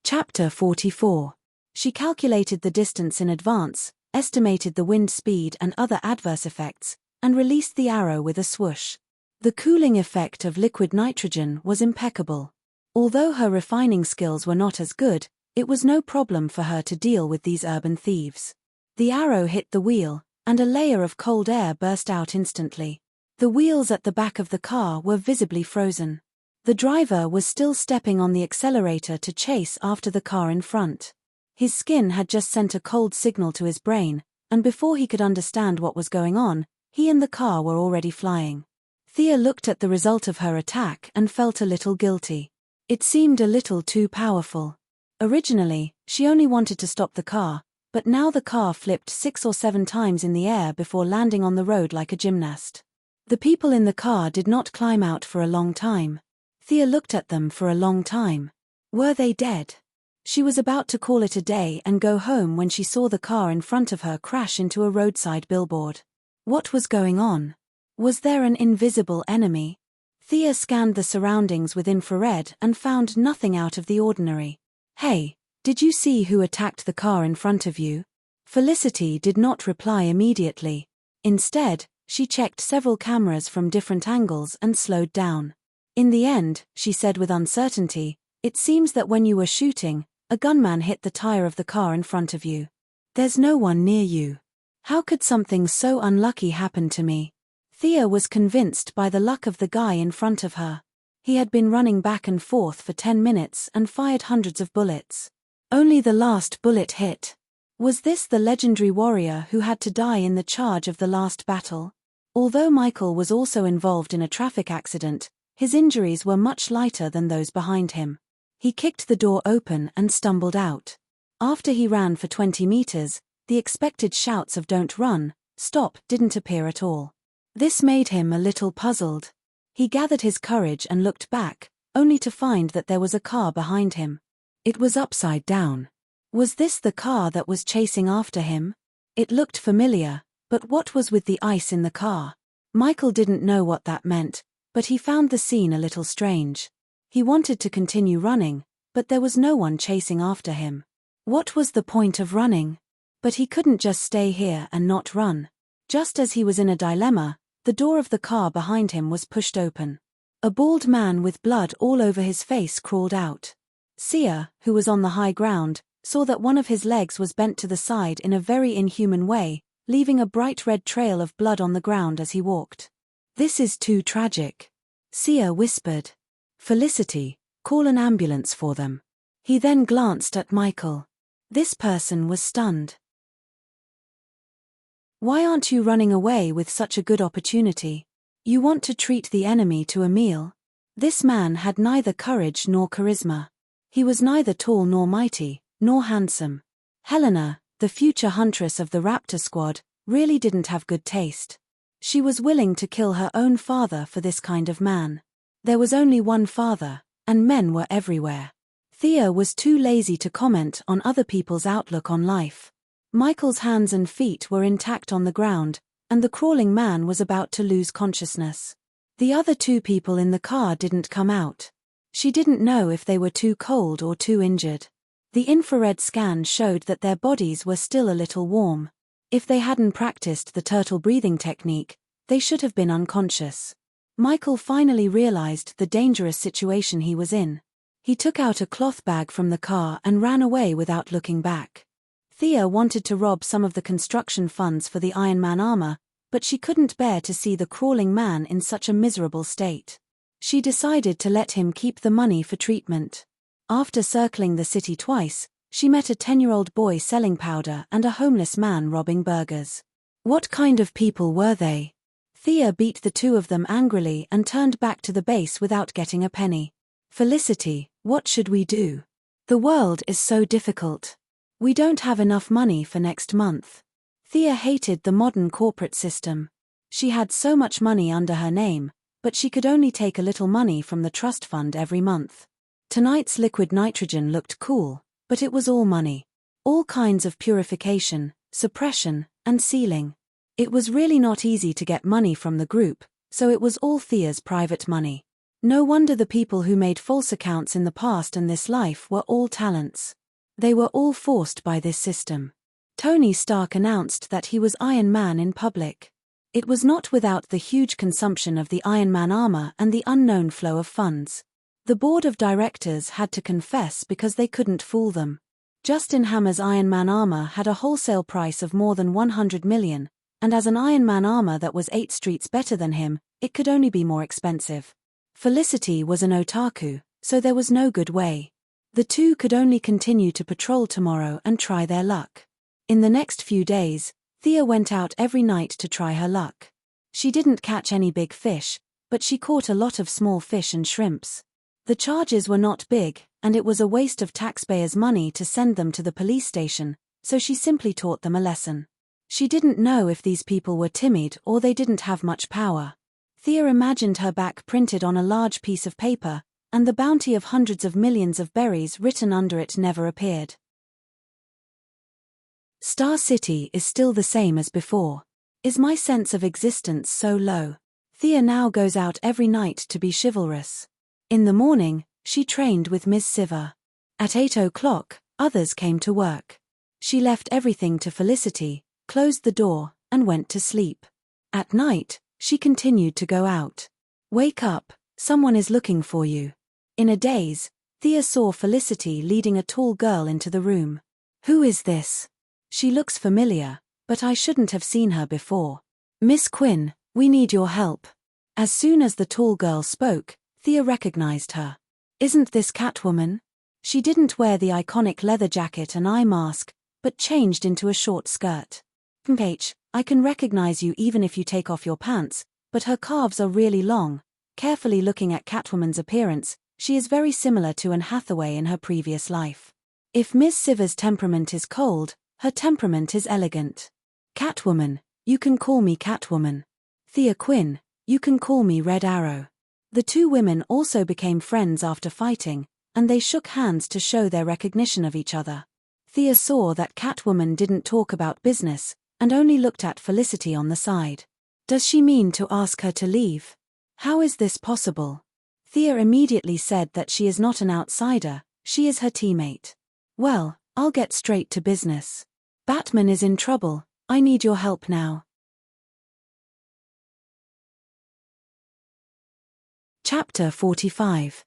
Chapter 44. She calculated the distance in advance, estimated the wind speed and other adverse effects, and released the arrow with a swoosh. The cooling effect of liquid nitrogen was impeccable. Although her refining skills were not as good, it was no problem for her to deal with these urban thieves. The arrow hit the wheel, and a layer of cold air burst out instantly. The wheels at the back of the car were visibly frozen. The driver was still stepping on the accelerator to chase after the car in front. His skin had just sent a cold signal to his brain, and before he could understand what was going on, he and the car were already flying. Thea looked at the result of her attack and felt a little guilty. It seemed a little too powerful. Originally, she only wanted to stop the car, but now the car flipped 6 or 7 times in the air before landing on the road like a gymnast. The people in the car did not climb out for a long time. Thea looked at them for a long time. Were they dead? She was about to call it a day and go home when she saw the car in front of her crash into a roadside billboard. What was going on? Was there an invisible enemy? Thea scanned the surroundings with infrared and found nothing out of the ordinary. Hey, did you see who attacked the car in front of you? Felicity did not reply immediately. Instead, she checked several cameras from different angles and slowed down. In the end, she said with uncertainty, it seems that when you were shooting, a gunman hit the tire of the car in front of you. There's no one near you. How could something so unlucky happen to me? Thea was convinced by the luck of the guy in front of her. He had been running back and forth for 10 minutes and fired hundreds of bullets. Only the last bullet hit. Was this the legendary warrior who had to die in the charge of the last battle? Although Michael was also involved in a traffic accident, his injuries were much lighter than those behind him. He kicked the door open and stumbled out. After he ran for 20 meters, the expected shouts of "Don't run, stop" didn't appear at all. This made him a little puzzled. He gathered his courage and looked back, only to find that there was a car behind him. It was upside down. Was this the car that was chasing after him? It looked familiar, but what was with the ice in the car? Michael didn't know what that meant, but he found the scene a little strange. He wanted to continue running, but there was no one chasing after him. What was the point of running? But he couldn't just stay here and not run. Just as he was in a dilemma, the door of the car behind him was pushed open. A bald man with blood all over his face crawled out. Sia, who was on the high ground, saw that one of his legs was bent to the side in a very inhuman way, leaving a bright red trail of blood on the ground as he walked. "This is too tragic," Sia whispered. "Felicity, call an ambulance for them." He then glanced at Michael. This person was stunned. "Why aren't you running away with such a good opportunity? You want to treat the enemy to a meal?" This man had neither courage nor charisma. He was neither tall nor mighty, nor handsome. Helena, the future huntress of the Raptor squad, really didn't have good taste. She was willing to kill her own father for this kind of man. There was only one father, and men were everywhere. Thea was too lazy to comment on other people's outlook on life. Michael's hands and feet were intact on the ground, and the crawling man was about to lose consciousness. The other two people in the car didn't come out. She didn't know if they were too cold or too injured. The infrared scan showed that their bodies were still a little warm. If they hadn't practiced the turtle breathing technique, they should have been unconscious. Michael finally realized the dangerous situation he was in. He took out a cloth bag from the car and ran away without looking back. Thea wanted to rob some of the construction funds for the Iron Man armor, but she couldn't bear to see the crawling man in such a miserable state. She decided to let him keep the money for treatment. After circling the city twice, she met a 10-year-old boy selling powder and a homeless man robbing burgers. What kind of people were they? Thea beat the two of them angrily and turned back to the base without getting a penny. "Felicity, what should we do? The world is so difficult. We don't have enough money for next month." Thea hated the modern corporate system. She had so much money under her name, but she could only take a little money from the trust fund every month. Tonight's liquid nitrogen looked cool, but it was all money. All kinds of purification, suppression, and sealing. It was really not easy to get money from the group, so it was all Thea's private money. No wonder the people who made false accounts in the past and this life were all talents. They were all forced by this system. Tony Stark announced that he was Iron Man in public. It was not without the huge consumption of the Iron Man armor and the unknown flow of funds. The board of directors had to confess because they couldn't fool them. Justin Hammer's Iron Man armor had a wholesale price of more than 100 million, and as an Iron Man armor that was 8 streets better than him, it could only be more expensive. Felicity was an otaku, so there was no good way. The two could only continue to patrol tomorrow and try their luck. In the next few days, Thea went out every night to try her luck. She didn't catch any big fish, but she caught a lot of small fish and shrimps. The charges were not big, and it was a waste of taxpayers' money to send them to the police station, so she simply taught them a lesson. She didn't know if these people were timid or they didn't have much power. Thea imagined her back printed on a large piece of paper, and the bounty of hundreds of millions of berries written under it never appeared. Star City is still the same as before. Is my sense of existence so low? Thea now goes out every night to be chivalrous. In the morning, she trained with Ms. Siva. At 8 o'clock, others came to work. She left everything to Felicity, closed the door, and went to sleep. At night, she continued to go out. "Wake up, someone is looking for you." In a daze, Thea saw Felicity leading a tall girl into the room. "Who is this? She looks familiar, but I shouldn't have seen her before." "Miss Quinn, we need your help." As soon as the tall girl spoke, Thea recognized her. "Isn't this Catwoman?" She didn't wear the iconic leather jacket and eye mask, but changed into a short skirt. "I can recognize you even if you take off your pants, but her calves are really long." Carefully looking at Catwoman's appearance, she is very similar to Anne Hathaway in her previous life. If Miss Siva's temperament is cold, her temperament is elegant. "Catwoman, you can call me Catwoman." "Thea Quinn, you can call me Red Arrow." The two women also became friends after fighting, and they shook hands to show their recognition of each other. Thea saw that Catwoman didn't talk about business, and only looked at Felicity on the side. Does she mean to ask her to leave? How is this possible? Thea immediately said that she is not an outsider, she is her teammate. "Well, I'll get straight to business. Batman is in trouble, I need your help now." Chapter 45.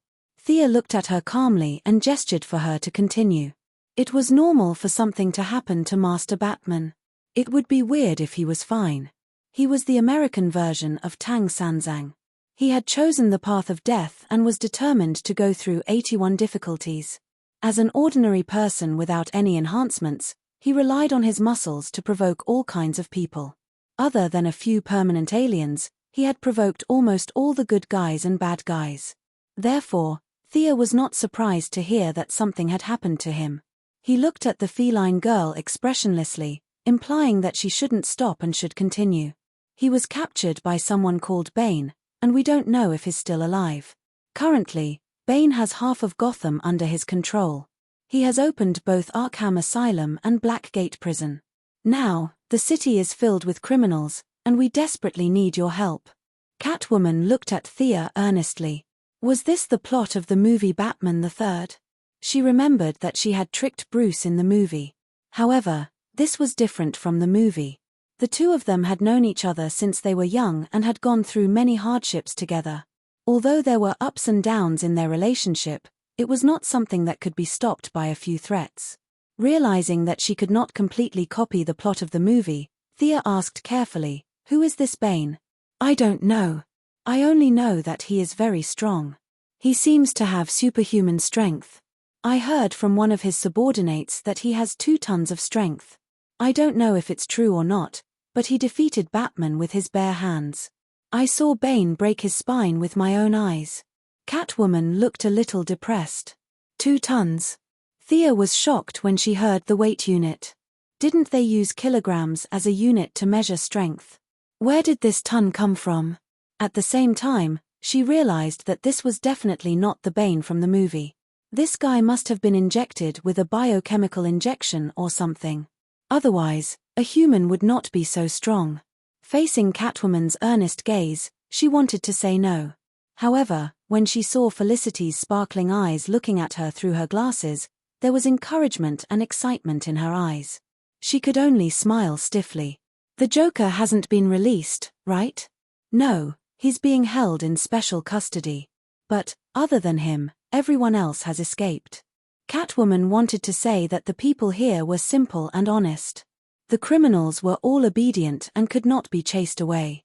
Thea looked at her calmly and gestured for her to continue. It was normal for something to happen to Master Batman. It would be weird if he was fine. He was the American version of Tang Sanzang. He had chosen the path of death and was determined to go through 81 difficulties. As an ordinary person without any enhancements, he relied on his muscles to provoke all kinds of people. Other than a few permanent aliens, he had provoked almost all the good guys and bad guys. Therefore, Thea was not surprised to hear that something had happened to him. He looked at the feline girl expressionlessly, implying that she shouldn't stop and should continue. He was captured by someone called Bane, and we don't know if he's still alive. Currently, Bane has half of Gotham under his control. He has opened both Arkham Asylum and Blackgate Prison. Now, the city is filled with criminals, and we desperately need your help. Catwoman looked at Thea earnestly. Was this the plot of the movie Batman the Third? She remembered that she had tricked Bruce in the movie. However, this was different from the movie. The two of them had known each other since they were young and had gone through many hardships together. Although there were ups and downs in their relationship, it was not something that could be stopped by a few threats. Realizing that she could not completely copy the plot of the movie, Thea asked carefully, "Who is this Bane?" "I don't know. I only know that he is very strong. He seems to have superhuman strength. I heard from one of his subordinates that he has 2 tons of strength. I don't know if it's true or not, but he defeated Batman with his bare hands. I saw Bane break his spine with my own eyes." Catwoman looked a little depressed. 2 tons. Thea was shocked when she heard the weight unit. Didn't they use kilograms as a unit to measure strength? Where did this ton come from? At the same time, she realized that this was definitely not the Bane from the movie. This guy must have been injected with a biochemical injection or something. Otherwise, a human would not be so strong. Facing Catwoman's earnest gaze, she wanted to say no. However, when she saw Felicity's sparkling eyes looking at her through her glasses, there was encouragement and excitement in her eyes. She could only smile stiffly. "The Joker hasn't been released, right?" "No, he's being held in special custody. But, other than him, everyone else has escaped." Catwoman wanted to say that the people here were simple and honest. The criminals were all obedient and could not be chased away.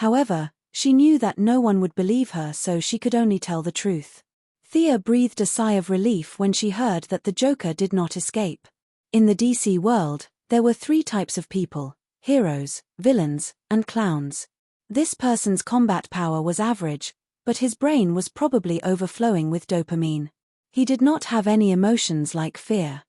However, she knew that no one would believe her, so she could only tell the truth. Thea breathed a sigh of relief when she heard that the Joker did not escape. In the DC world, there were 3 types of people: heroes, villains, and clowns. This person's combat power was average, but his brain was probably overflowing with dopamine. He did not have any emotions like fear.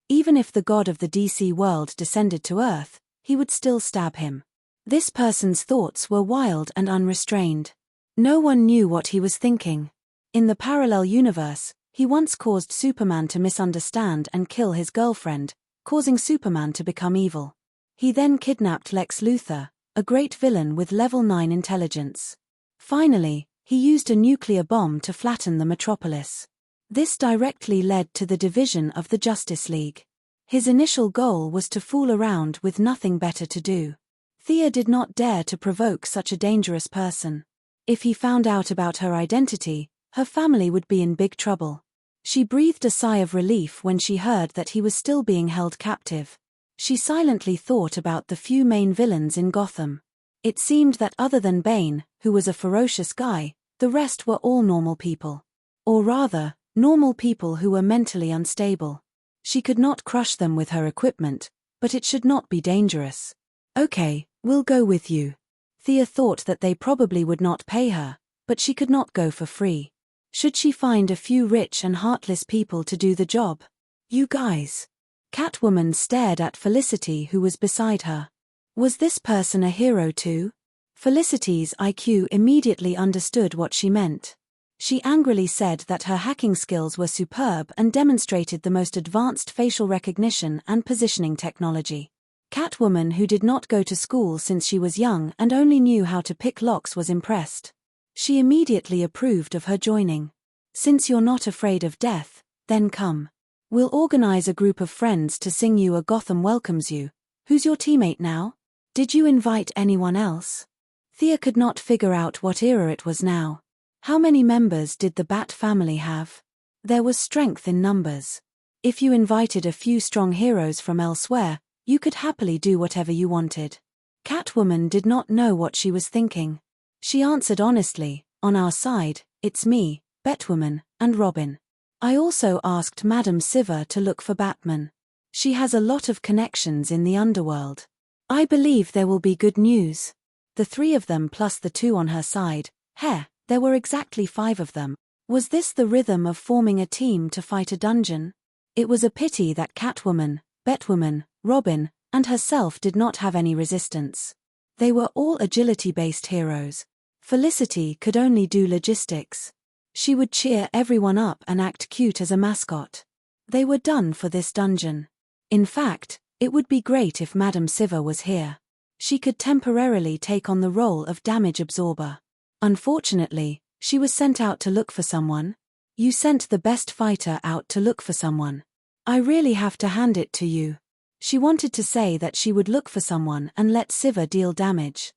Even if the god of the DC world descended to Earth, he would still stab him. This person's thoughts were wild and unrestrained. No one knew what he was thinking. In the parallel universe, he once caused Superman to misunderstand and kill his girlfriend, causing Superman to become evil. He then kidnapped Lex Luthor, a great villain with level 9 intelligence. Finally, he used a nuclear bomb to flatten the metropolis. This directly led to the division of the Justice League. His initial goal was to fool around with nothing better to do. Thea did not dare to provoke such a dangerous person. If he found out about her identity, her family would be in big trouble. She breathed a sigh of relief when she heard that he was still being held captive. She silently thought about the few main villains in Gotham. It seemed that other than Bane, who was a ferocious guy, the rest were all normal people. Or rather, normal people who were mentally unstable. She could not crush them with her equipment, but it should not be dangerous. "Okay, we'll go with you." Thea thought that they probably would not pay her, but she could not go for free. Should she find a few rich and heartless people to do the job? "You guys." Catwoman stared at Felicity, who was beside her. Was this person a hero too? Felicity's IQ immediately understood what she meant. She angrily said that her hacking skills were superb and demonstrated the most advanced facial recognition and positioning technology. Catwoman, who did not go to school since she was young and only knew how to pick locks, was impressed. She immediately approved of her joining. "Since you're not afraid of death, then come. We'll organize a group of friends to sing you a Gotham welcomes you. Who's your teammate now? Did you invite anyone else?" Thea could not figure out what era it was now. How many members did the Bat family have? There was strength in numbers. If you invited a few strong heroes from elsewhere, you could happily do whatever you wanted. Catwoman did not know what she was thinking. She answered honestly, on our side, it's me, Batwoman, and Robin. I also asked Madame Sivir to look for Batman. She has a lot of connections in the underworld. I believe there will be good news. The three of them plus the two on her side, there were exactly 5 of them. Was this the rhythm of forming a team to fight a dungeon? It was a pity that Catwoman, Batwoman, Robin, and herself did not have any resistance. They were all agility-based heroes. Felicity could only do logistics. She would cheer everyone up and act cute as a mascot. They were done for this dungeon. In fact, it would be great if Madame Sivir was here. She could temporarily take on the role of damage absorber. Unfortunately, she was sent out to look for someone. You sent the best fighter out to look for someone. I really have to hand it to you. She wanted to say that she would look for someone and let Sivir deal damage.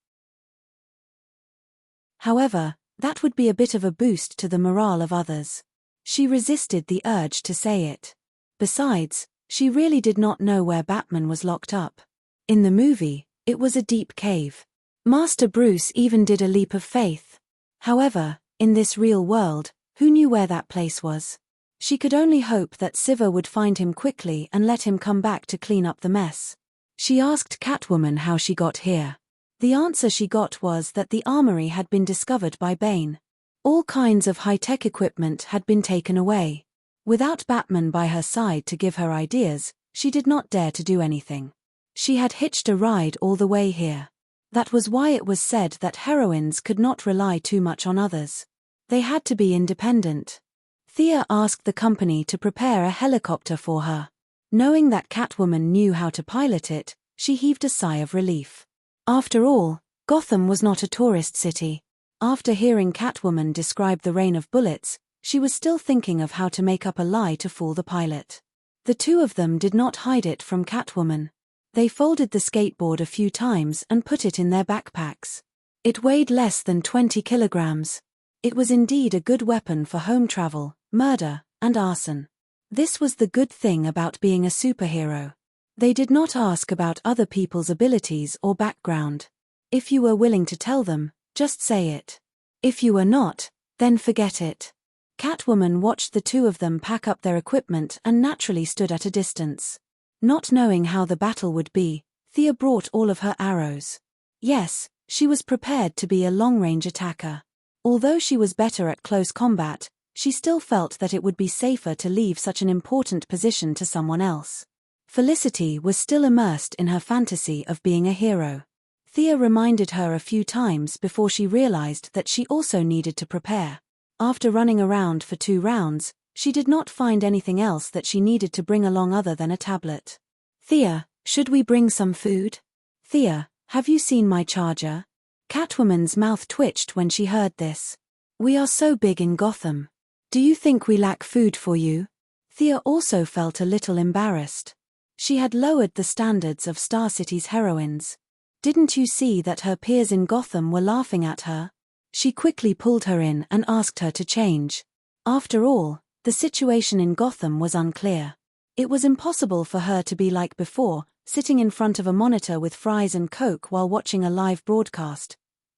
However, that would be a bit of a boost to the morale of others. She resisted the urge to say it. Besides, she really did not know where Batman was locked up. In the movie, it was a deep cave. Master Bruce even did a leap of faith. However, in this real world, who knew where that place was? She could only hope that Sivir would find him quickly and let him come back to clean up the mess. She asked Catwoman how she got here. The answer she got was that the armory had been discovered by Bane. All kinds of high-tech equipment had been taken away. Without Batman by her side to give her ideas, she did not dare to do anything. She had hitched a ride all the way here. That was why it was said that heroines could not rely too much on others. They had to be independent. Thea asked the company to prepare a helicopter for her. Knowing that Catwoman knew how to pilot it, she heaved a sigh of relief. After all, Gotham was not a tourist city. After hearing Catwoman describe the rain of bullets, she was still thinking of how to make up a lie to fool the pilot. The two of them did not hide it from Catwoman. They folded the skateboard a few times and put it in their backpacks. It weighed less than 20 kilograms. It was indeed a good weapon for home travel, murder, and arson. This was the good thing about being a superhero. They did not ask about other people's abilities or background. If you were willing to tell them, just say it. If you were not, then forget it. Catwoman watched the two of them pack up their equipment and naturally stood at a distance. Not knowing how the battle would be, Thea brought all of her arrows. Yes, she was prepared to be a long-range attacker. Although she was better at close combat, she still felt that it would be safer to leave such an important position to someone else. Felicity was still immersed in her fantasy of being a hero. Thea reminded her a few times before she realized that she also needed to prepare. After running around for 2 rounds, she did not find anything else that she needed to bring along other than a tablet. Thea, should we bring some food? Thea, have you seen my charger? Catwoman's mouth twitched when she heard this. We are so big in Gotham. Do you think we lack food for you? Thea also felt a little embarrassed. She had lowered the standards of Star City's heroines. Didn't you see that her peers in Gotham were laughing at her? She quickly pulled her in and asked her to change. After all, the situation in Gotham was unclear. It was impossible for her to be like before, sitting in front of a monitor with fries and Coke while watching a live broadcast.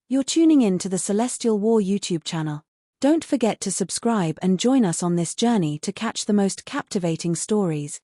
You're tuning in to the Celestial War YouTube channel. Don't forget to subscribe and join us on this journey to catch the most captivating stories.